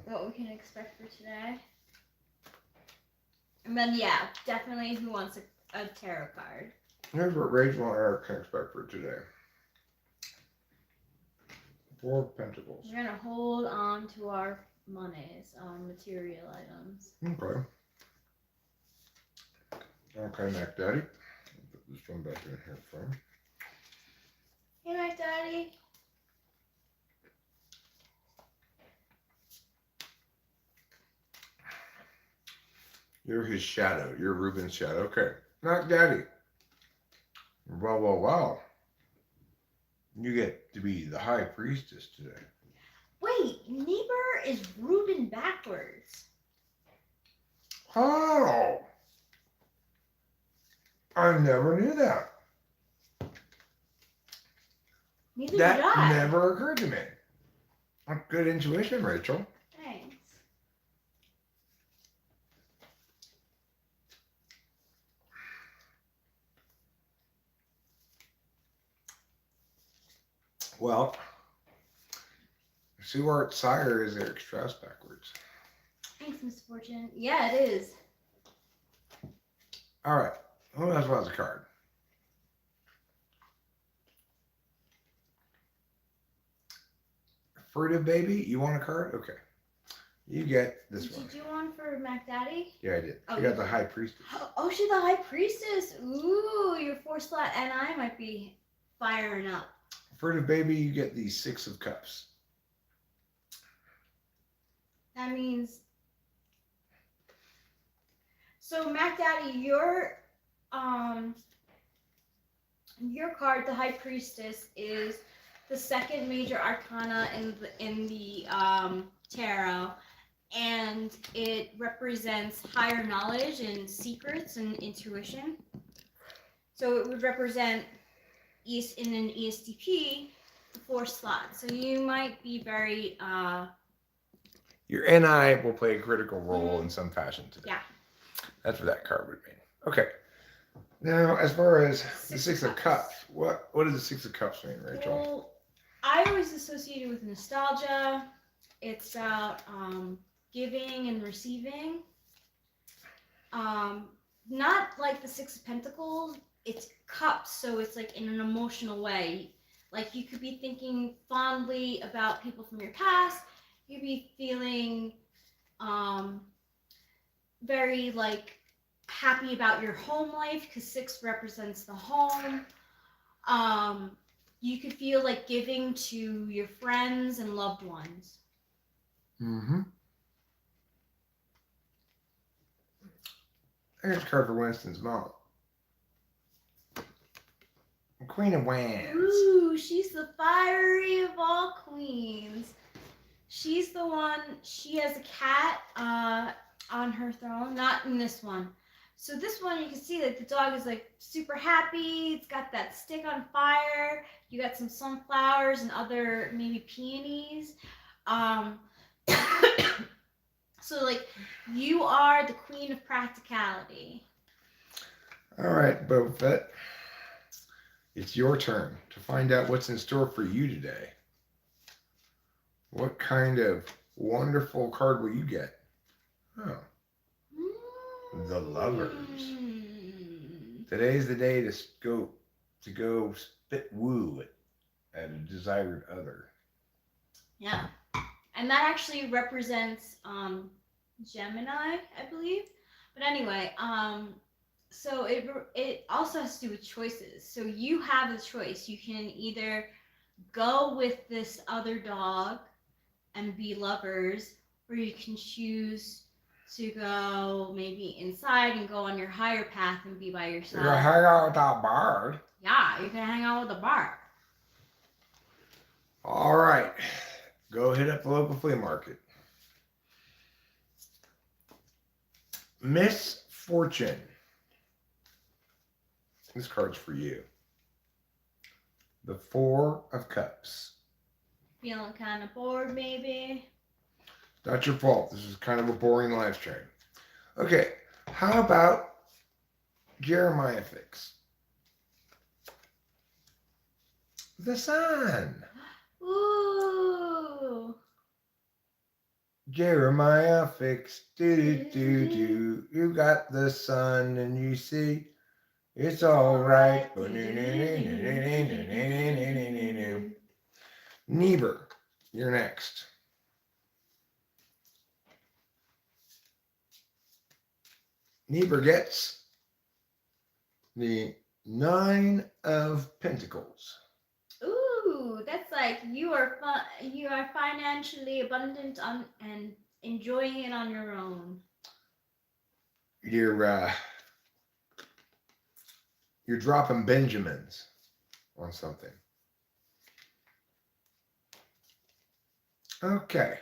What we can expect for today? And then, yeah, definitely who wants a tarot card. Here's what Rachel and Eric can expect for today. 4 of Pentacles. We're going to hold on to our monies, material items. Okay. Okay, Mac Daddy. I'll put this one back in here for him. Hey, my daddy. You're his shadow. You're Ruben's shadow. Okay. Mac Daddy. Wow. You get to be the high priestess today. Wait, Niebuhr is Reuben backwards. Oh, I never knew that. Neither did That I. never occurred to me. Good intuition, Rachel. Thanks. Well, ssuartscire is Eric Strauss backwards. Thanks, Miss Fortune. Yeah, it is. All right. Who else wants a card? Furtive baby, you want a card? Okay. You get this Did one. you do one for Mac Daddy? Yeah, I did. Oh, You got the high priestess. Oh, she's the High Priestess. Ooh, your 4-slot NI might be firing up. Furtive baby, you get the 6 of cups. That means. So Mac Daddy, your card, the High Priestess, is the second major arcana in the tarot, and it represents higher knowledge and secrets and intuition. So it would represent in an ESTP, the 4 slot. So you might be very Your NI will play a critical role in some fashion today. Yeah. That's what that card would mean. Okay. Now, as far as the 6 of Cups. cups, what does the 6 of cups mean, Rachel? Well, I always associate it with nostalgia. It's about giving and receiving. Not like the 6 of Pentacles. It's cups, so it's like in an emotional way. Like you could be thinking fondly about people from your past. You could be feeling very like happy about your home life because 6 represents the home. You could feel like giving to your friends and loved ones. Mm-hmm. Here's a card for Winston's mom. Queen of Wands. Ooh, she's the fiery of all queens. She's the one, she has a cat on her throne, not in this one. So this one, you can see that the dog is like super happy. It's got that stick on fire. You got some sunflowers and other maybe peonies. So like you are the queen of practicality. All right, Boba Fett. It's your turn to find out what's in store for you today. What kind of wonderful card will you get? Oh, the Lovers. Today's the day to go spit woo at a desired other. Yeah, and that actually represents Gemini, I believe. But anyway, so it also has to do with choices. So you have a choice. You can either go with this other dog and be lovers, or you can choose to go maybe inside and go on your higher path and be by yourself. You're gonna hang out with that bird. Yeah, you can hang out with a bar. All right, go hit up the local flea market. Miss Fortune. This card's for you. The 4 of Cups. Feeling kind of bored, maybe. Not your fault. This is kind of a boring live stream. Okay, how about Jeremiah fix? The sun. Ooh. Jeremiah fix. Do. You got the sun and you see it's all right. Niebuhr, you're next. Niebuhr gets the 9 of Pentacles. Ooh, that's like you are financially abundant and enjoying it on your own. You're dropping Benjamins on something. Okay.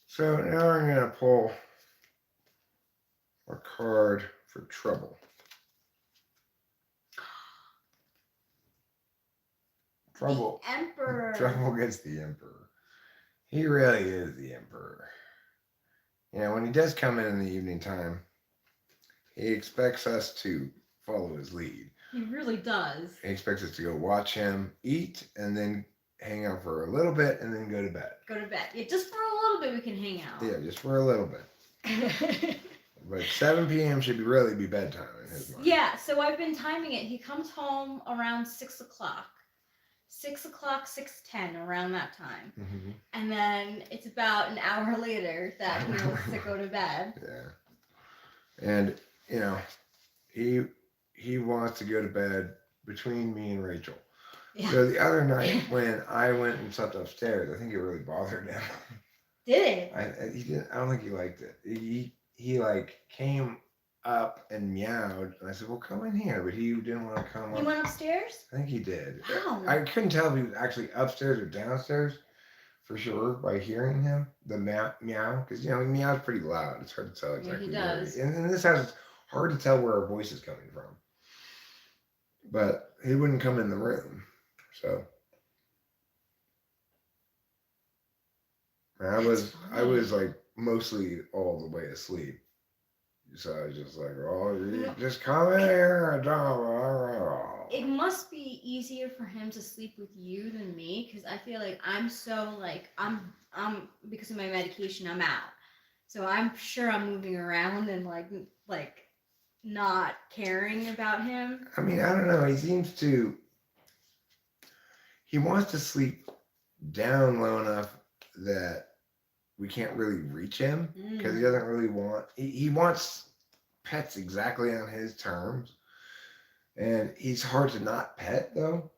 So now I'm going to pull a card for trouble. Trouble. The Emperor. Trouble gets the Emperor. He really is the Emperor. You know, when he does come in the evening time, he expects us to follow his lead. He really does. He expects us to go watch him eat and then hang out for a little bit and then go to bed. Go to bed. Yeah, just for a little bit we can hang out. Yeah, just for a little bit. But 7 p.m. should really be bedtime in his mind. Yeah, so I've been timing it. He comes home around 6 o'clock. 6 o'clock, 6:10, around that time. Mm-hmm. And then it's about an hour later that he wants to go to bed. Yeah. And, you know, he wants to go to bed between me and Rachel. Yeah. So the other night when I went and slept upstairs, I think it really bothered him. Did it? I don't think he liked it. He like came up and meowed, and I said, "Well, come in here," but he didn't want to come He up. went upstairs? I think he did. Wow. I couldn't tell if he was actually upstairs or downstairs for sure by hearing him, the meow, because he meows pretty loud. It's hard to tell exactly. he where does. And in this house, it's hard to tell where our voice is coming from. But he wouldn't come in the room, so I was like mostly all the way asleep. So I was just like, "Oh, you just come in here." It must be easier for him to sleep with you than me, because I feel like I'm so like I'm because of my medication I'm out, so I'm sure I'm moving around and like not caring about him. I mean, I don't know. He wants to sleep down low enough that we can't really reach him because he doesn't really want. He wants pets exactly on his terms, and he's hard to not pet though.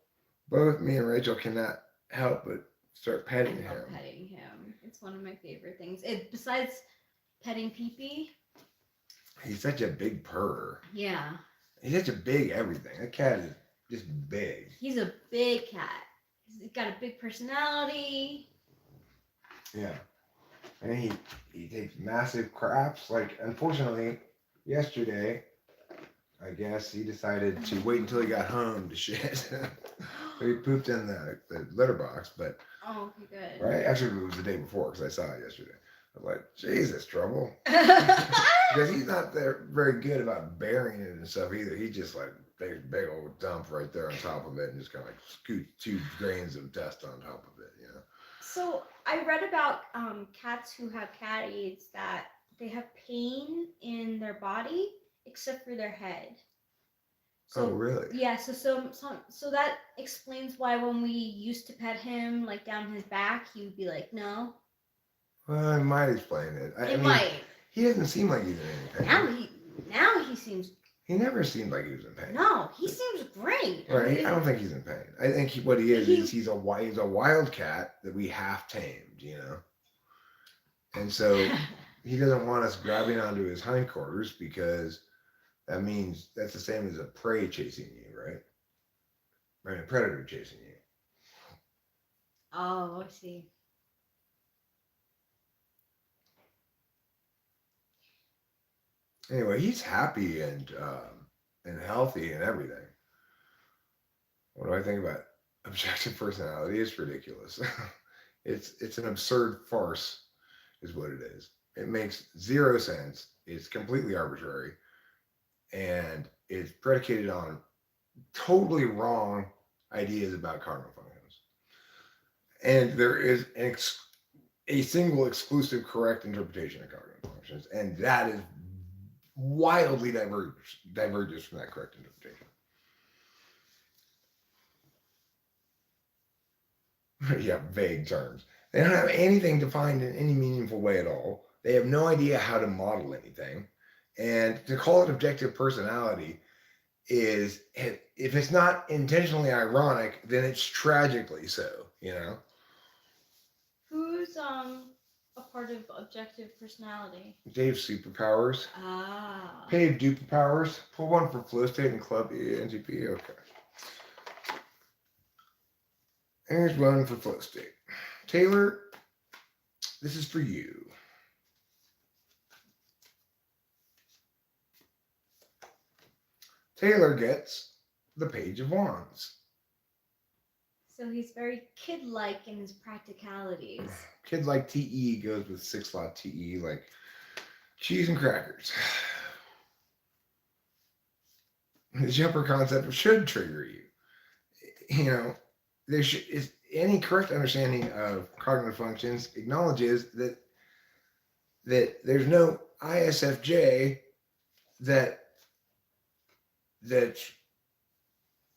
Both me and Rachel cannot help but start petting him. Petting him, it's one of my favorite things. Besides petting Pee-Pee. He's such a big purr. Yeah. He's such a big everything. That cat is just big. He's a big cat. He's got a big personality. Yeah. And he takes massive craps. Like, unfortunately, yesterday, I guess he decided to wait until he got home to shit. So he pooped in the litter box, but Oh, okay, good. right? Actually, it was the day before because I saw it yesterday. I was like, Jesus, trouble. Because he's not very good about burying it and stuff either. He just like takes a big old dump right there on top of it and just kind of like scoot 2 grains of dust on top of it, So I read about cats who have cat aids that they have pain in their body except for their head. So, oh, really? Yeah. So that explains why when we used to pet him like down his back, he would be like, no. Well, it might explain it. I mean, might. He doesn't seem like he's in any pain. Now he seems. He never seemed like he was in pain. No, he seems great. Right? I don't think he's in pain. I think what he is he's a wild cat that we half tamed, And so he doesn't want us grabbing onto his hindquarters because that means that's the same as a prey chasing you, right? Right, a predator chasing you. Oh, I see. Anyway, he's happy and healthy and everything. What do I think about objective personality? It's ridiculous. It's an absurd farce, is what it is. It makes 0 sense. It's completely arbitrary, and it's predicated on totally wrong ideas about cardinal functions. And there is a single exclusive correct interpretation of cardinal functions, and that is wildly diverges from that correct interpretation. Yeah, vague terms. They don't have anything defined in any meaningful way at all. They have no idea how to model anything. And to call it objective personality is, if it's not intentionally ironic, then it's tragically so, Who's a part of objective personality? Dave's superpowers. Ah. Dave duperpowers. Pull one for flow state and club NGP. Okay. Here's one for flow state. Taylor, this is for you. Taylor gets the Page of Wands. So he's very kid-like in his practicalities. Kids like TE goes with 6-slot TE, like cheese and crackers. The jumper concept should trigger you. You know, there should is any correct understanding of cognitive functions acknowledges that there's no ISFJ that that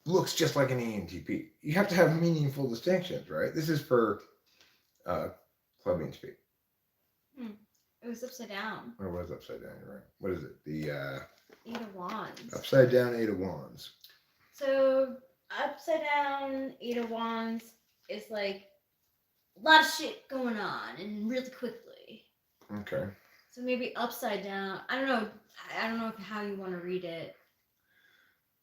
looks just like an ENTP. You have to have meaningful distinctions, right? This is for clubbing speak. It was upside down. Or was upside down, you're right. What is it? The 8 of Wands. upside down 8 of Wands. So upside down 8 of Wands is like a lot of shit going on and really quickly. Okay. So maybe upside down. I don't know. I don't know how you want to read it.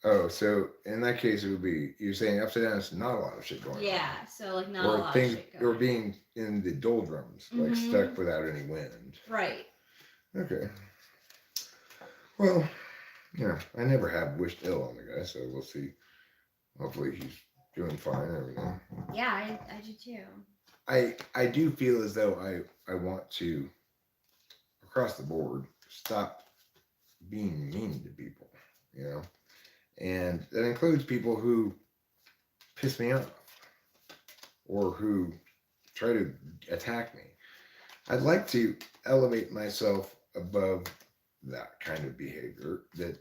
Oh, so in that case, it would be you're saying upside down is not a lot of shit going on. Yeah. So like not a Or lot things, of shit going or on. being in the doldrums, like Mhm. stuck without any wind. Right. Okay. Well, yeah, I never have wished ill on the guy, so we'll see. Hopefully, he's doing fine and everything. Yeah, I do too. I do feel as though I want to, across the board, stop being mean to people, you know? And that includes people who piss me off or who try to attack me. I'd like to elevate myself above that kind of behavior that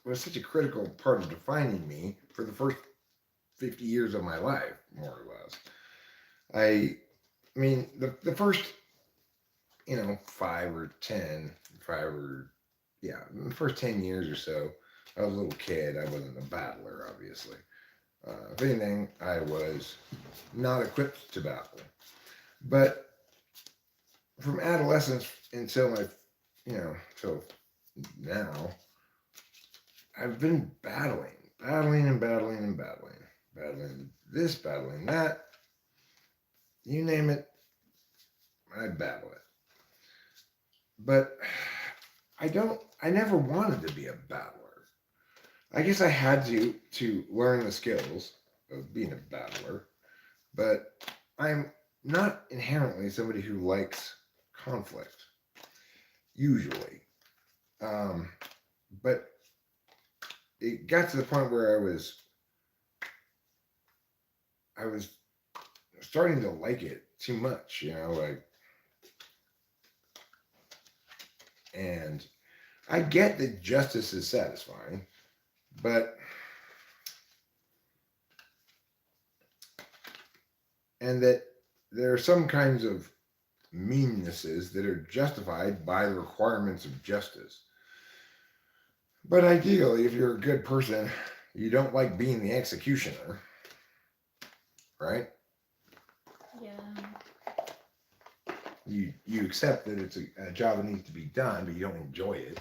was such a critical part of defining me for the first 50 years of my life, more or less. I mean, the first, the first 10 years or so, I was a little kid. I wasn't a battler, obviously. If anything, I was not equipped to battle. But from adolescence until till now, I've been battling this, battling that. You name it, I battle it. But I never wanted to be a battler. I guess I had to learn the skills of being a battler, but I'm not inherently somebody who likes conflict, usually. But it got to the point where I was starting to like it too much, and I get that justice is satisfying, but and that there are some kinds of meannesses that are justified by the requirements of justice. But ideally, if you're a good person, you don't like being the executioner, right? Yeah. You accept that it's a job that needs to be done, but you don't enjoy it.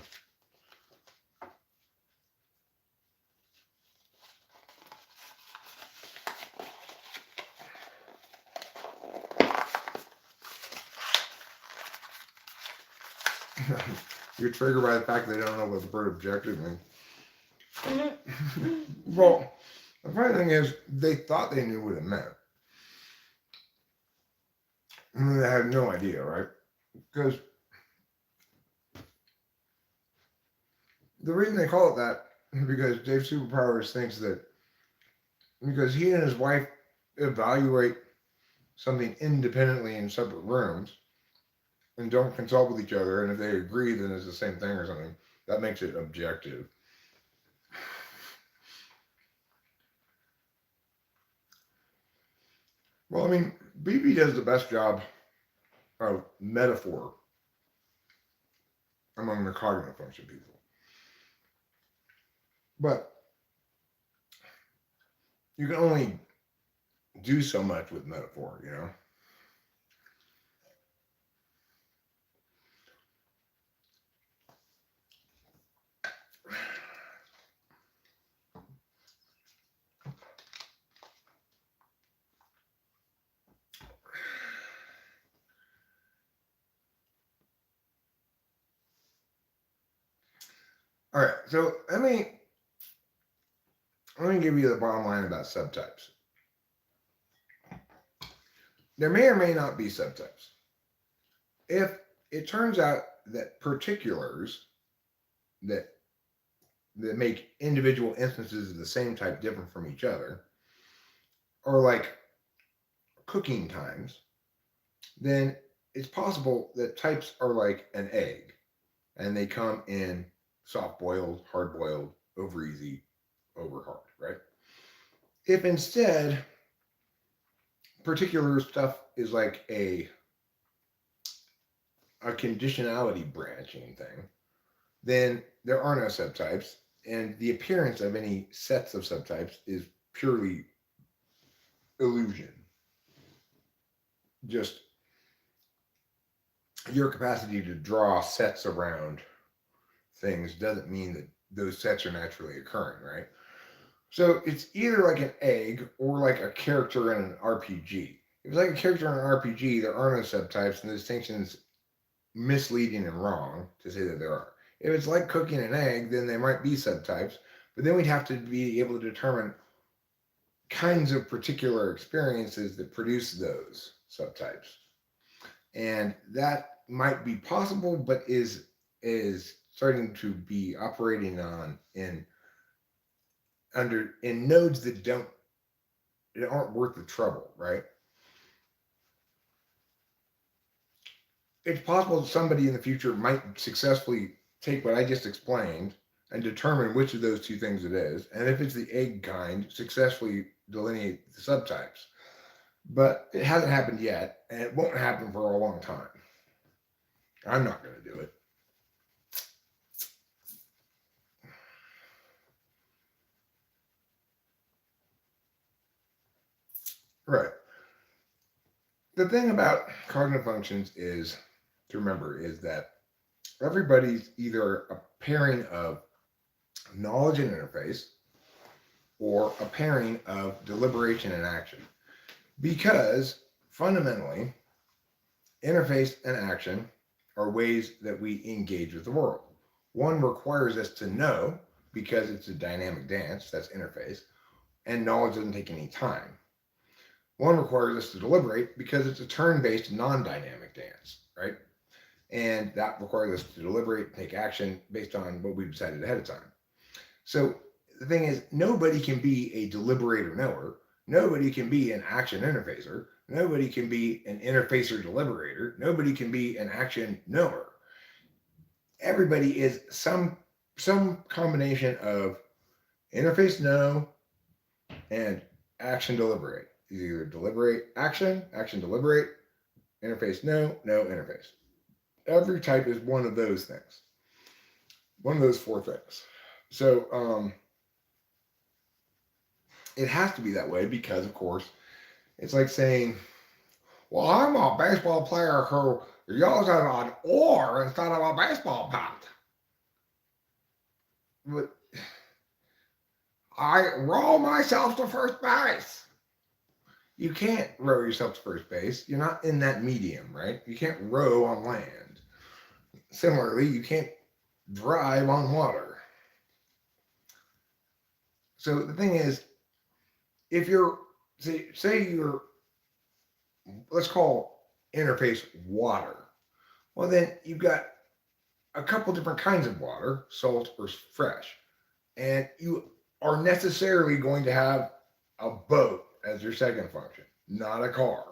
You're triggered by the fact that they don't know what the word objective means. Well, the funny thing is, they thought they knew what it meant. And they had no idea, right? Because the reason they call it that is because Dave Superpowers thinks that because he and his wife evaluate something independently in separate rooms and don't consult with each other, and if they agree, then it's the same thing or something, that makes it objective. Well, I mean, BB does the best job of metaphor among the cognitive function people. But you can only do so much with metaphor, All right, so let me give you the bottom line about subtypes. There may or may not be subtypes. If it turns out that particulars that make individual instances of the same type different from each other are like cooking times, then it's possible that types are like an egg and they come in soft boiled, hard boiled, over easy, over hard, right? If instead particular stuff is like a conditionality branching thing, then there are no subtypes, and the appearance of any sets of subtypes is purely illusion. Just your capacity to draw sets around things doesn't mean that those sets are naturally occurring, right? So it's either like an egg or like a character in an RPG. If it's like a character in an RPG, there are no subtypes, and the distinction is misleading and wrong to say that there are. If it's like cooking an egg, then there might be subtypes, but then we'd have to be able to determine kinds of particular experiences that produce those subtypes. And that might be possible, but is starting to be operating on in nodes that aren't worth the trouble, right? It's possible that somebody in the future might successfully take what I just explained and determine which of those two things it is, and if it's the egg kind, successfully delineate the subtypes. But it hasn't happened yet, and it won't happen for a long time. I'm not going to do it. Right. The thing about cognitive functions is to remember is that everybody's either a pairing of knowledge and interface or a pairing of deliberation and action. Because fundamentally, interface and action are ways that we engage with the world. One requires us to know because it's a dynamic dance, that's interface, and knowledge doesn't take any time. One requires us to deliberate because it's a turn-based non-dynamic dance, right? And that requires us to deliberate, take action based on what we've decided ahead of time. So the thing is, nobody can be a deliberator knower. Nobody can be an action interfacer. Nobody can be an interfacer deliberator. Nobody can be an action knower. Everybody is some combination of interface know and action deliberate. Either deliberate action, action deliberate, interface know, no interface. Every type is one of those things. One of those four things. So it has to be that way because, of course, it's like saying, well, I'm a baseball player who yells at an oar instead of a baseball bat. But I row myself to first base. You can't row yourself to first base. You're not in that medium, right? You can't row on land. Similarly, you can't drive on water. So the thing is, if you're, say you're, let's call interface water. Well, then you've got a couple different kinds of water, salt or fresh. And you are necessarily going to have a boat as your second function, not a car.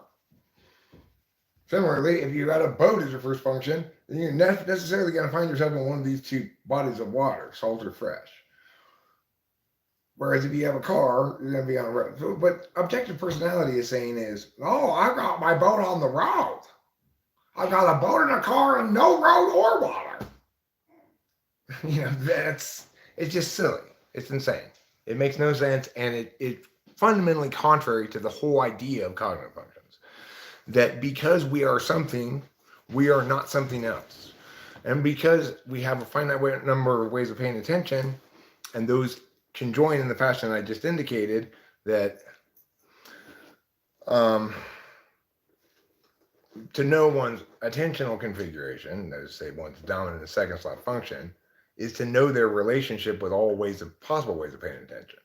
Similarly, if you got a boat as your first function, then you're necessarily going to find yourself in one of these two bodies of water, salt or fresh. Whereas if you have a car, you're going to be on a road. So, but objective personality is saying is, oh, I got my boat on the road. I got a boat and a car and no road or water. It's just silly. It's insane. It makes no sense, and it's fundamentally contrary to the whole idea of cognitive functions. That because we are something, we are not something else. And because we have a finite number of ways of paying attention, and those can join in the fashion I just indicated, that to know one's attentional configuration, that is, say, one's dominant and second slot function, is to know their relationship with all possible ways of paying attention.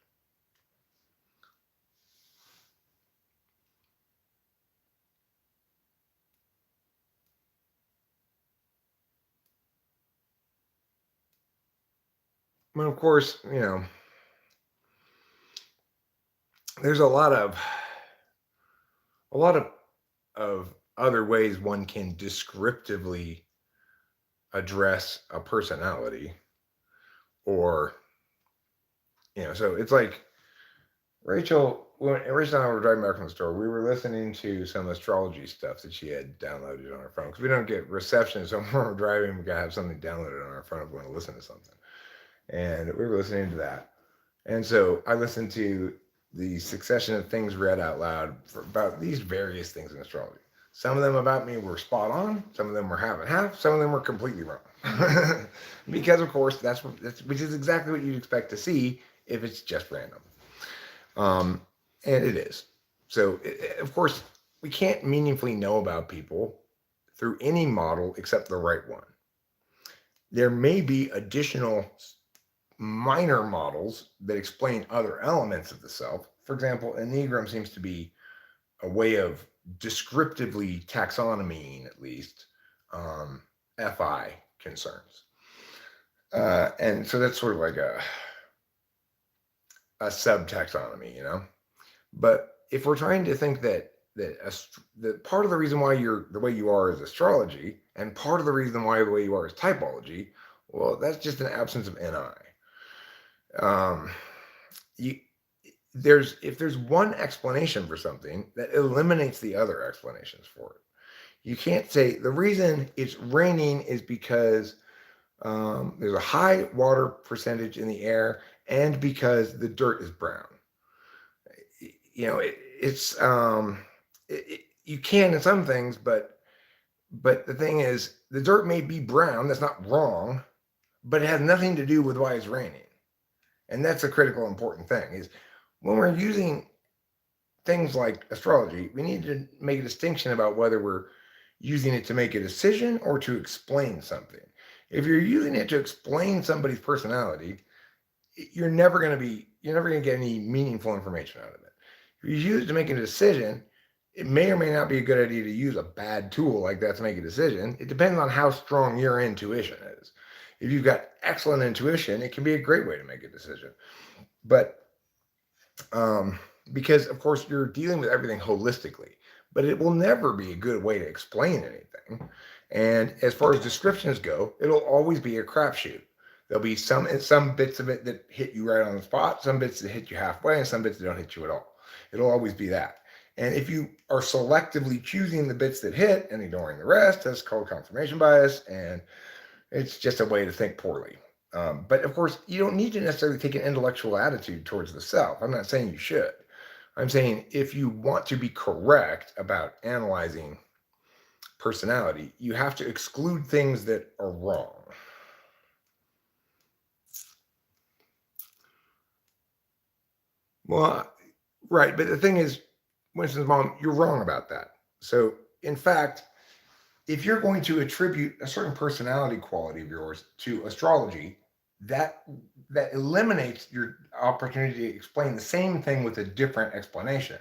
I mean, of course, there's a lot of other ways one can descriptively address a personality, or so it's like when Rachel and I were driving back from the store, we were listening to some astrology stuff that she had downloaded on her phone, because we don't get reception, so when we're driving, we gotta have something downloaded on our phone if we want to listen to something. And we were listening to that, and so I listened to the succession of things read out loud about these various things in astrology. Some of them about me were spot on. Some of them were half and half. Some of them were completely wrong. Because, of course, which is exactly what you'd expect to see if it's just random. And it is. So, of course, we can't meaningfully know about people through any model except the right one. There may be additional minor models that explain other elements of the self. For example, Enneagram seems to be a way of descriptively taxonomying, at least, FI concerns. And so that's sort of like a sub-taxonomy, But if we're trying to think that part of the reason why you're the way you are is astrology, and part of the reason why the way you are is typology, well, that's just an absence of NI. If there's one explanation for something, that eliminates the other explanations for it. You can't say the reason it's raining is because there's a high water percentage in the air and because the dirt is brown. You can in some things, but the thing is, the dirt may be brown. That's not wrong, but it has nothing to do with why it's raining. And that's a critical important thing, is when we're using things like astrology, we need to make a distinction about whether we're using it to make a decision or to explain something. If you're using it to explain somebody's personality, you're never going to get any meaningful information out of it. If you use it to make a decision, it may or may not be a good idea to use a bad tool like that to make a decision. It depends on how strong your intuition is. If you've got excellent intuition, it can be a great way to make a decision. But because, of course, you're dealing with everything holistically, but it will never be a good way to explain anything. And as far as descriptions go, it'll always be a crapshoot. There'll be some bits of it that hit you right on the spot, some bits that hit you halfway, and some bits that don't hit you at all. It'll always be that. And if you are selectively choosing the bits that hit and ignoring the rest, that's called confirmation bias, and it's just a way to think poorly. But of course, you don't need to necessarily take an intellectual attitude towards the self. I'm not saying you should. I'm saying if you want to be correct about analyzing personality, you have to exclude things that are wrong. Well, right. But the thing is, Winston's mom, you're wrong about that. So, in fact, if you're going to attribute a certain personality quality of yours to astrology, that eliminates your opportunity to explain the same thing with a different explanation.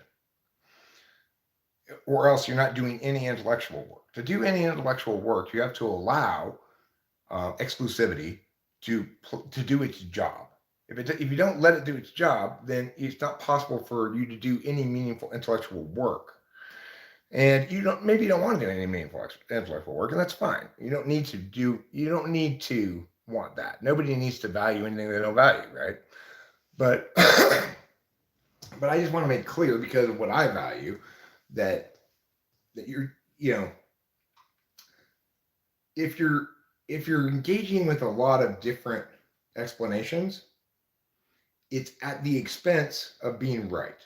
Or else you're not doing any intellectual work. To do any intellectual work, you have to allow exclusivity to do its job. If you don't let it do its job, then it's not possible for you to do any meaningful intellectual work. And maybe you don't want to do any meaningful intellectual work, and that's fine. You don't need to want that. Nobody needs to value anything they don't value, right? But but I just want to make clear, because of what I value, that you're, if you're engaging with a lot of different explanations, it's at the expense of being right.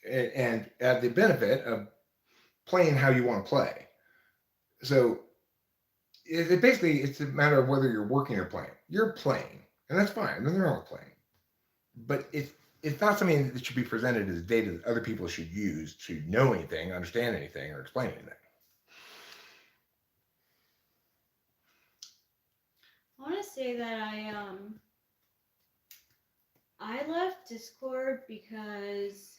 And at the benefit of playing how you want to play. So it's a matter of whether you're working or playing. You're playing, and that's fine. Nothing wrong with playing. But it's not something that should be presented as data that other people should use to know anything, understand anything, or explain anything. I want to say that I left Discord because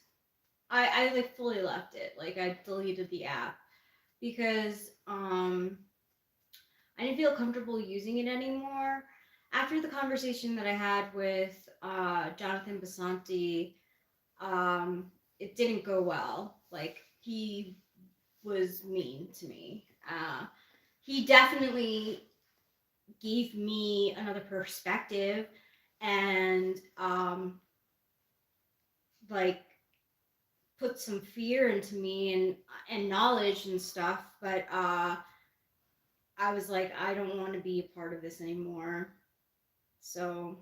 I like fully left it. Like I deleted the app because I didn't feel comfortable using it anymore. After the conversation that I had with Jonathan Basanti, it didn't go well. Like he was mean to me. He definitely gave me another perspective and like put some fear into me and knowledge and stuff, but I was like, I don't want to be a part of this anymore, so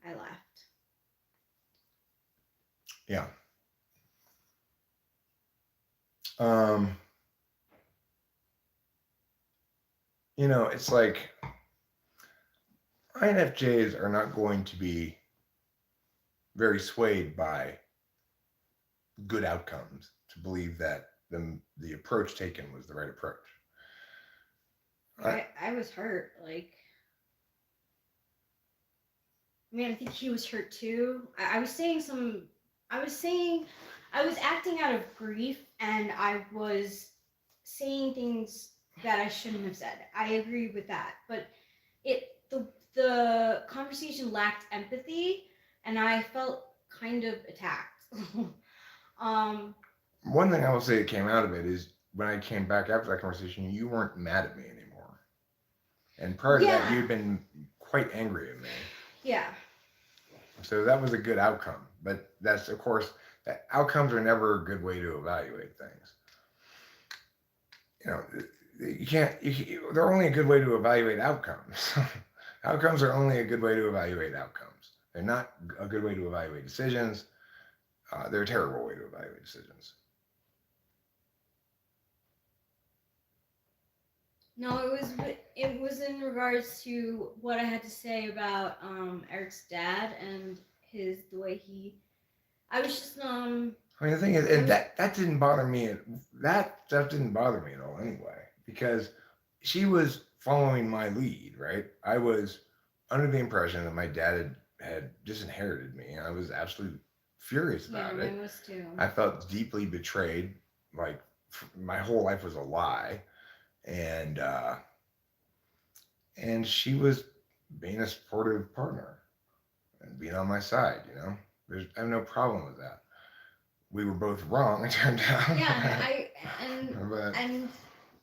I left. Yeah. Um, it's like INFJs are not going to be very swayed by good outcomes to believe that the approach taken was the right approach. I was hurt. Like, I mean, I think he was hurt too. I was saying I was acting out of grief and I was saying things that I shouldn't have said. I agree with that. But the conversation lacked empathy and I felt kind of attacked. um, One thing I will say that came out of it is when I came back after that conversation, you weren't mad at me anymore. And prior to that, Yeah. you'd been quite angry at me. yeah. So that was a good outcome. But that's, of course, outcomes are never a good way to evaluate things. You can't, they're only a good way to evaluate outcomes. Outcomes are only a good way to evaluate outcomes. They're not a good way to evaluate decisions. They're a terrible way to evaluate decisions. No, it was in regards to what I had to say about Eric's dad and the way he. I was just I mean, the thing is, and that didn't bother me. That stuff didn't bother me at all, anyway, because she was following my lead, right? I was under the impression that my dad had disinherited me. I was absolutely furious about it. mine was too. I felt deeply betrayed. Like my whole life was a lie, and she was being a supportive partner and being on my side. I have no problem with that. We were both wrong, it turned out. Yeah, But and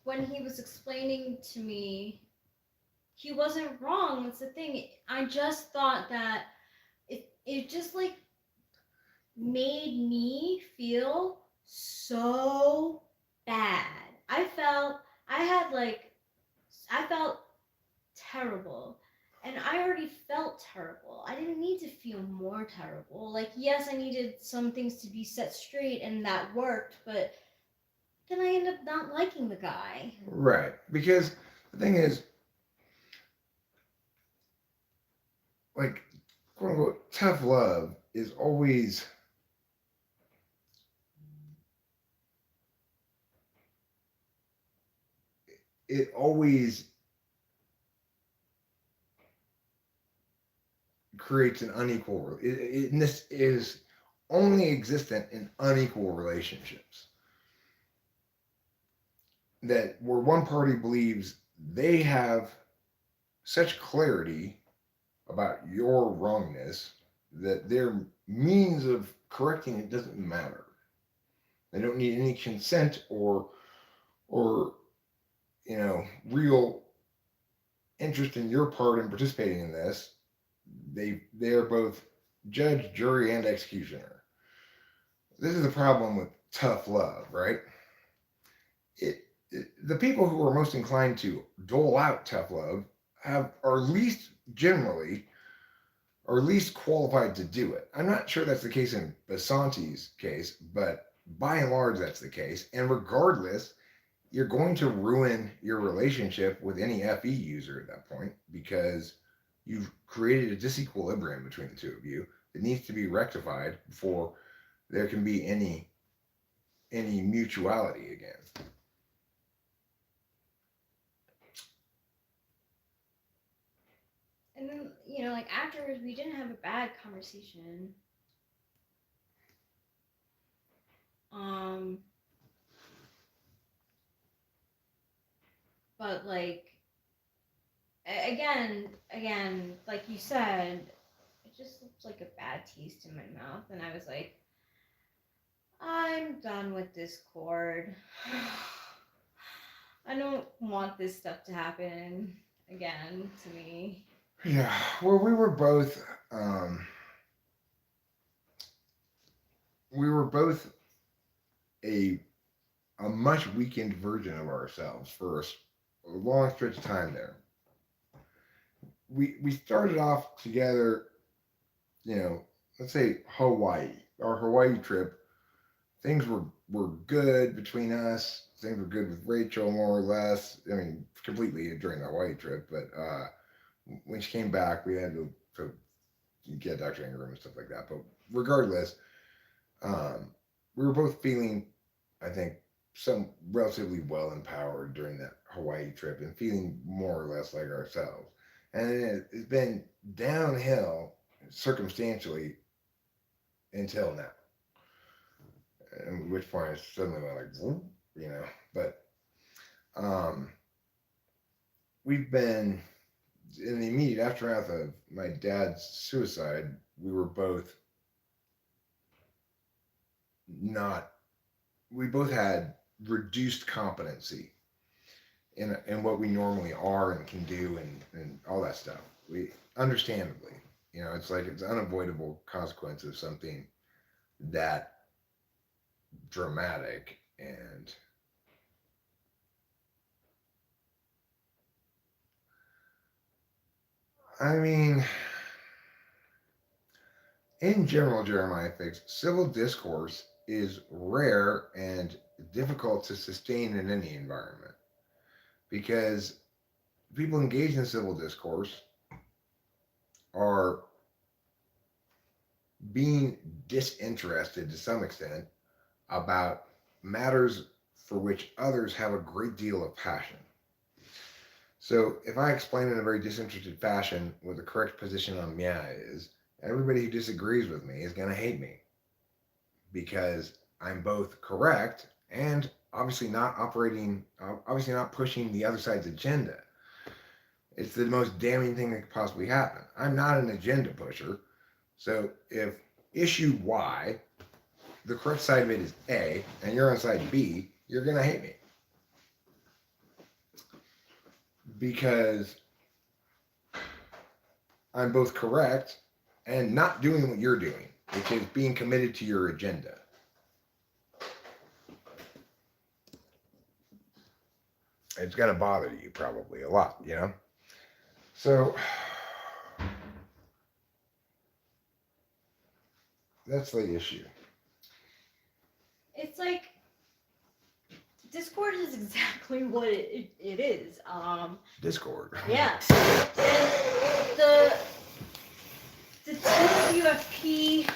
when he was explaining to me, he wasn't wrong. That's the thing. I just thought that it just like made me feel so bad. I felt terrible. And I already felt terrible. I didn't need to feel more terrible. Like, yes, I needed some things to be set straight, and that worked, but then I ended up not liking the guy. right, because the thing is, like, quote unquote, tough love is always it always creates an unequal. This is only existent in unequal relationships. That where one party believes they have such clarity about your wrongness that their means of correcting it doesn't matter. They don't need any consent or real interest in your part in participating in this. They are both judge, jury, and executioner. This is the problem with tough love, right? The people who are most inclined to dole out tough love are least qualified to do it. I'm not sure that's the case in Basanti's case, but by and large that's the case. And regardless, you're going to ruin your relationship with any FE user at that point because you've created a disequilibrium between the two of you that needs to be rectified before there can be any mutuality again. afterwards, we didn't have a bad conversation. But like again, like you said, it just looks like a bad taste in my mouth, and I was like, I'm done with Discord. I don't want this stuff to happen again to me. Yeah. Well, we were both a much weakened version of ourselves for a long stretch of time there. We started off together, you know, let's say Hawaii, our Hawaii trip. Things were good between us. Things were good with Rachel, more or less. I mean, completely during the Hawaii trip, but when she came back, we had to get Dr. Ingram and stuff like that. But regardless, we were both feeling, I think, some relatively well empowered during that Hawaii trip and feeling more or less like ourselves. And it's been downhill circumstantially until now. At which point it suddenly went like, whoop, you know. But we've been in the immediate aftermath of my dad's suicide. We were both not. We both had reduced competency in what we normally are and can do and all that stuff. We understandably, you know, it's like it's unavoidable consequence of something that dramatic. And I mean, in general, Jeremiah thinks civil discourse is rare and difficult to sustain in any environment because people engaged in civil discourse are being disinterested to some extent about matters for which others have a great deal of passion. So if I explain in a very disinterested fashion what the correct position on Mia is, everybody who disagrees with me is going to hate me because I'm both correct and obviously not pushing the other side's agenda. It's the most damning thing that could possibly happen. I'm not an agenda pusher. So if issue Y, the correct side of it is A, and you're on side B, you're going to hate me. Because I'm both correct and not doing what you're doing, which is being committed to your agenda. It's going to bother you probably a lot, you know? So that's the issue. It's like Discord is exactly what it is. Discord. Yeah. And the TWFP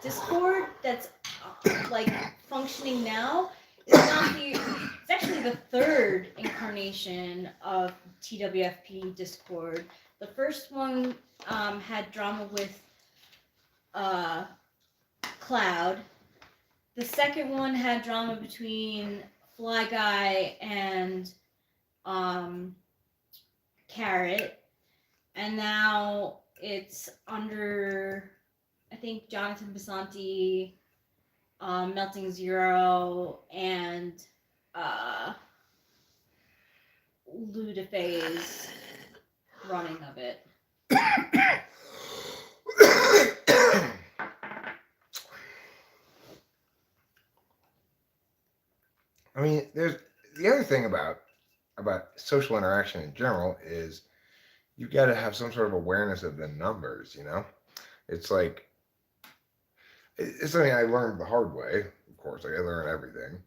Discord that's like functioning now is not the. It's actually the third incarnation of TWFP Discord. The first one had drama with Cloud. The second one had drama between Fly Guy and Carrot, and now it's under, I think, Jonathan Basanti, Melting Zero, and Ludafay's running of it. I mean, there's the other thing about social interaction in general is you've got to have some sort of awareness of the numbers, you know? It's like, it's something I learned the hard way, of course, like I learn everything.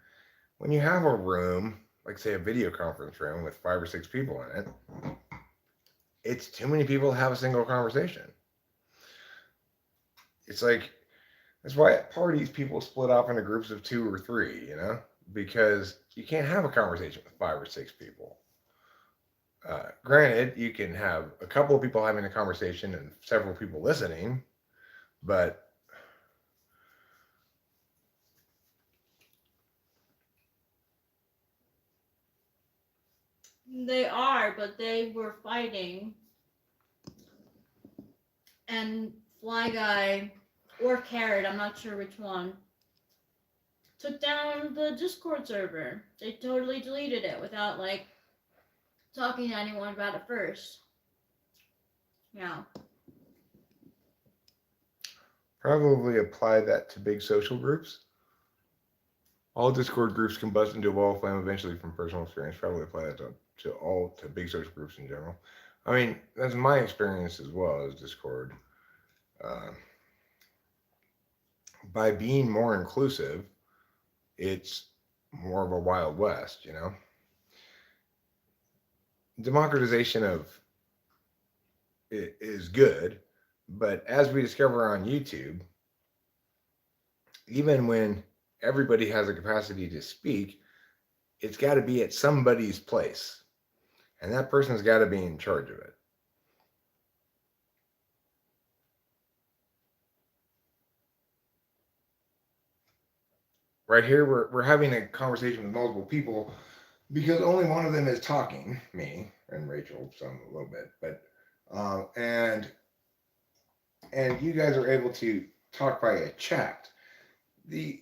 When you have a room, like say a video conference room with 5 or 6 people in it, it's too many people to have a single conversation. It's like, that's why at parties people split off into groups of 2 or 3, you know? Because you can't have a conversation with 5 or 6 people. Granted, you can have a couple of people having a conversation and several people listening, but They are, but they were fighting, and Fly Guy or Carrot, I'm not sure which one, took down the Discord server. They totally deleted it without like talking to anyone about it first. Yeah. probably apply that to big social groups. All Discord groups combust into a ball of flame eventually from personal experience. Probably apply that to big social groups in general. I mean, that's my experience as well as Discord. Uh, by being more inclusive, it's more of a wild west, you know. Democratization of it is good, but as we discover on YouTube, even when everybody has a capacity to speak, it's got to be at somebody's place, and that person's got to be in charge of it. Right here, we're having a conversation with multiple people because only one of them is talking, me and Rachel, some a little bit, but um, and and you guys are able to talk via chat. The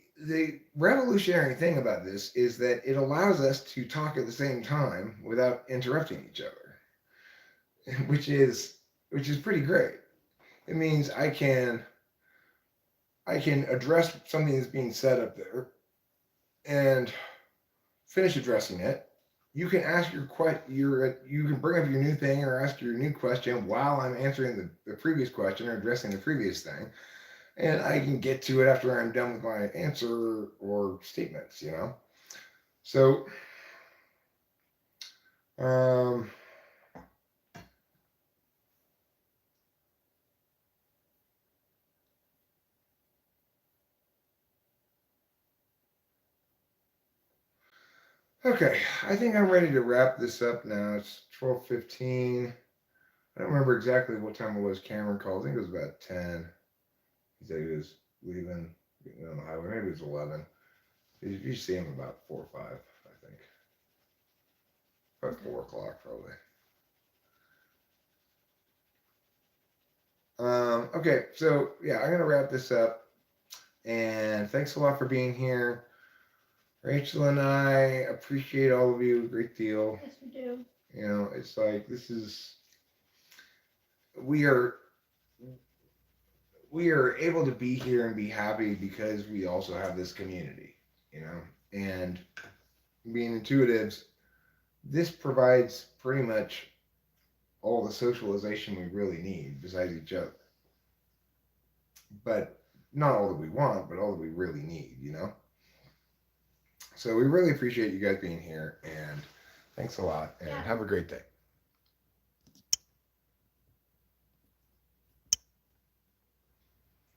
revolutionary thing about this is that it allows us to talk at the same time without interrupting each other, which is pretty great. It means I can address something that's being said up there and finish addressing it. You can ask you can bring up your new thing or ask your new question while I'm answering the previous question or addressing the previous thing, and I can get to it after I'm done with my answer or statements. You know, so um, okay, I think I'm ready to wrap this up now. It's 12:15. I don't remember exactly what time it was. Cameron called. I think it was about 10. He said he was leaving, getting on the highway. Maybe it was 11. You see him about 4 or 5, I think. About 4 o'clock, probably. Okay, so yeah, I'm gonna wrap this up. And thanks a lot for being here. Rachel and I appreciate all of you a great deal. Yes, we do. You know, it's like we are we are able to be here and be happy because we also have this community, you know. And being intuitives, this provides pretty much all the socialization we really need besides each other. But not all that we want, but all that we really need, you know? So we really appreciate you guys being here, and thanks a lot, and Yeah. have a great day.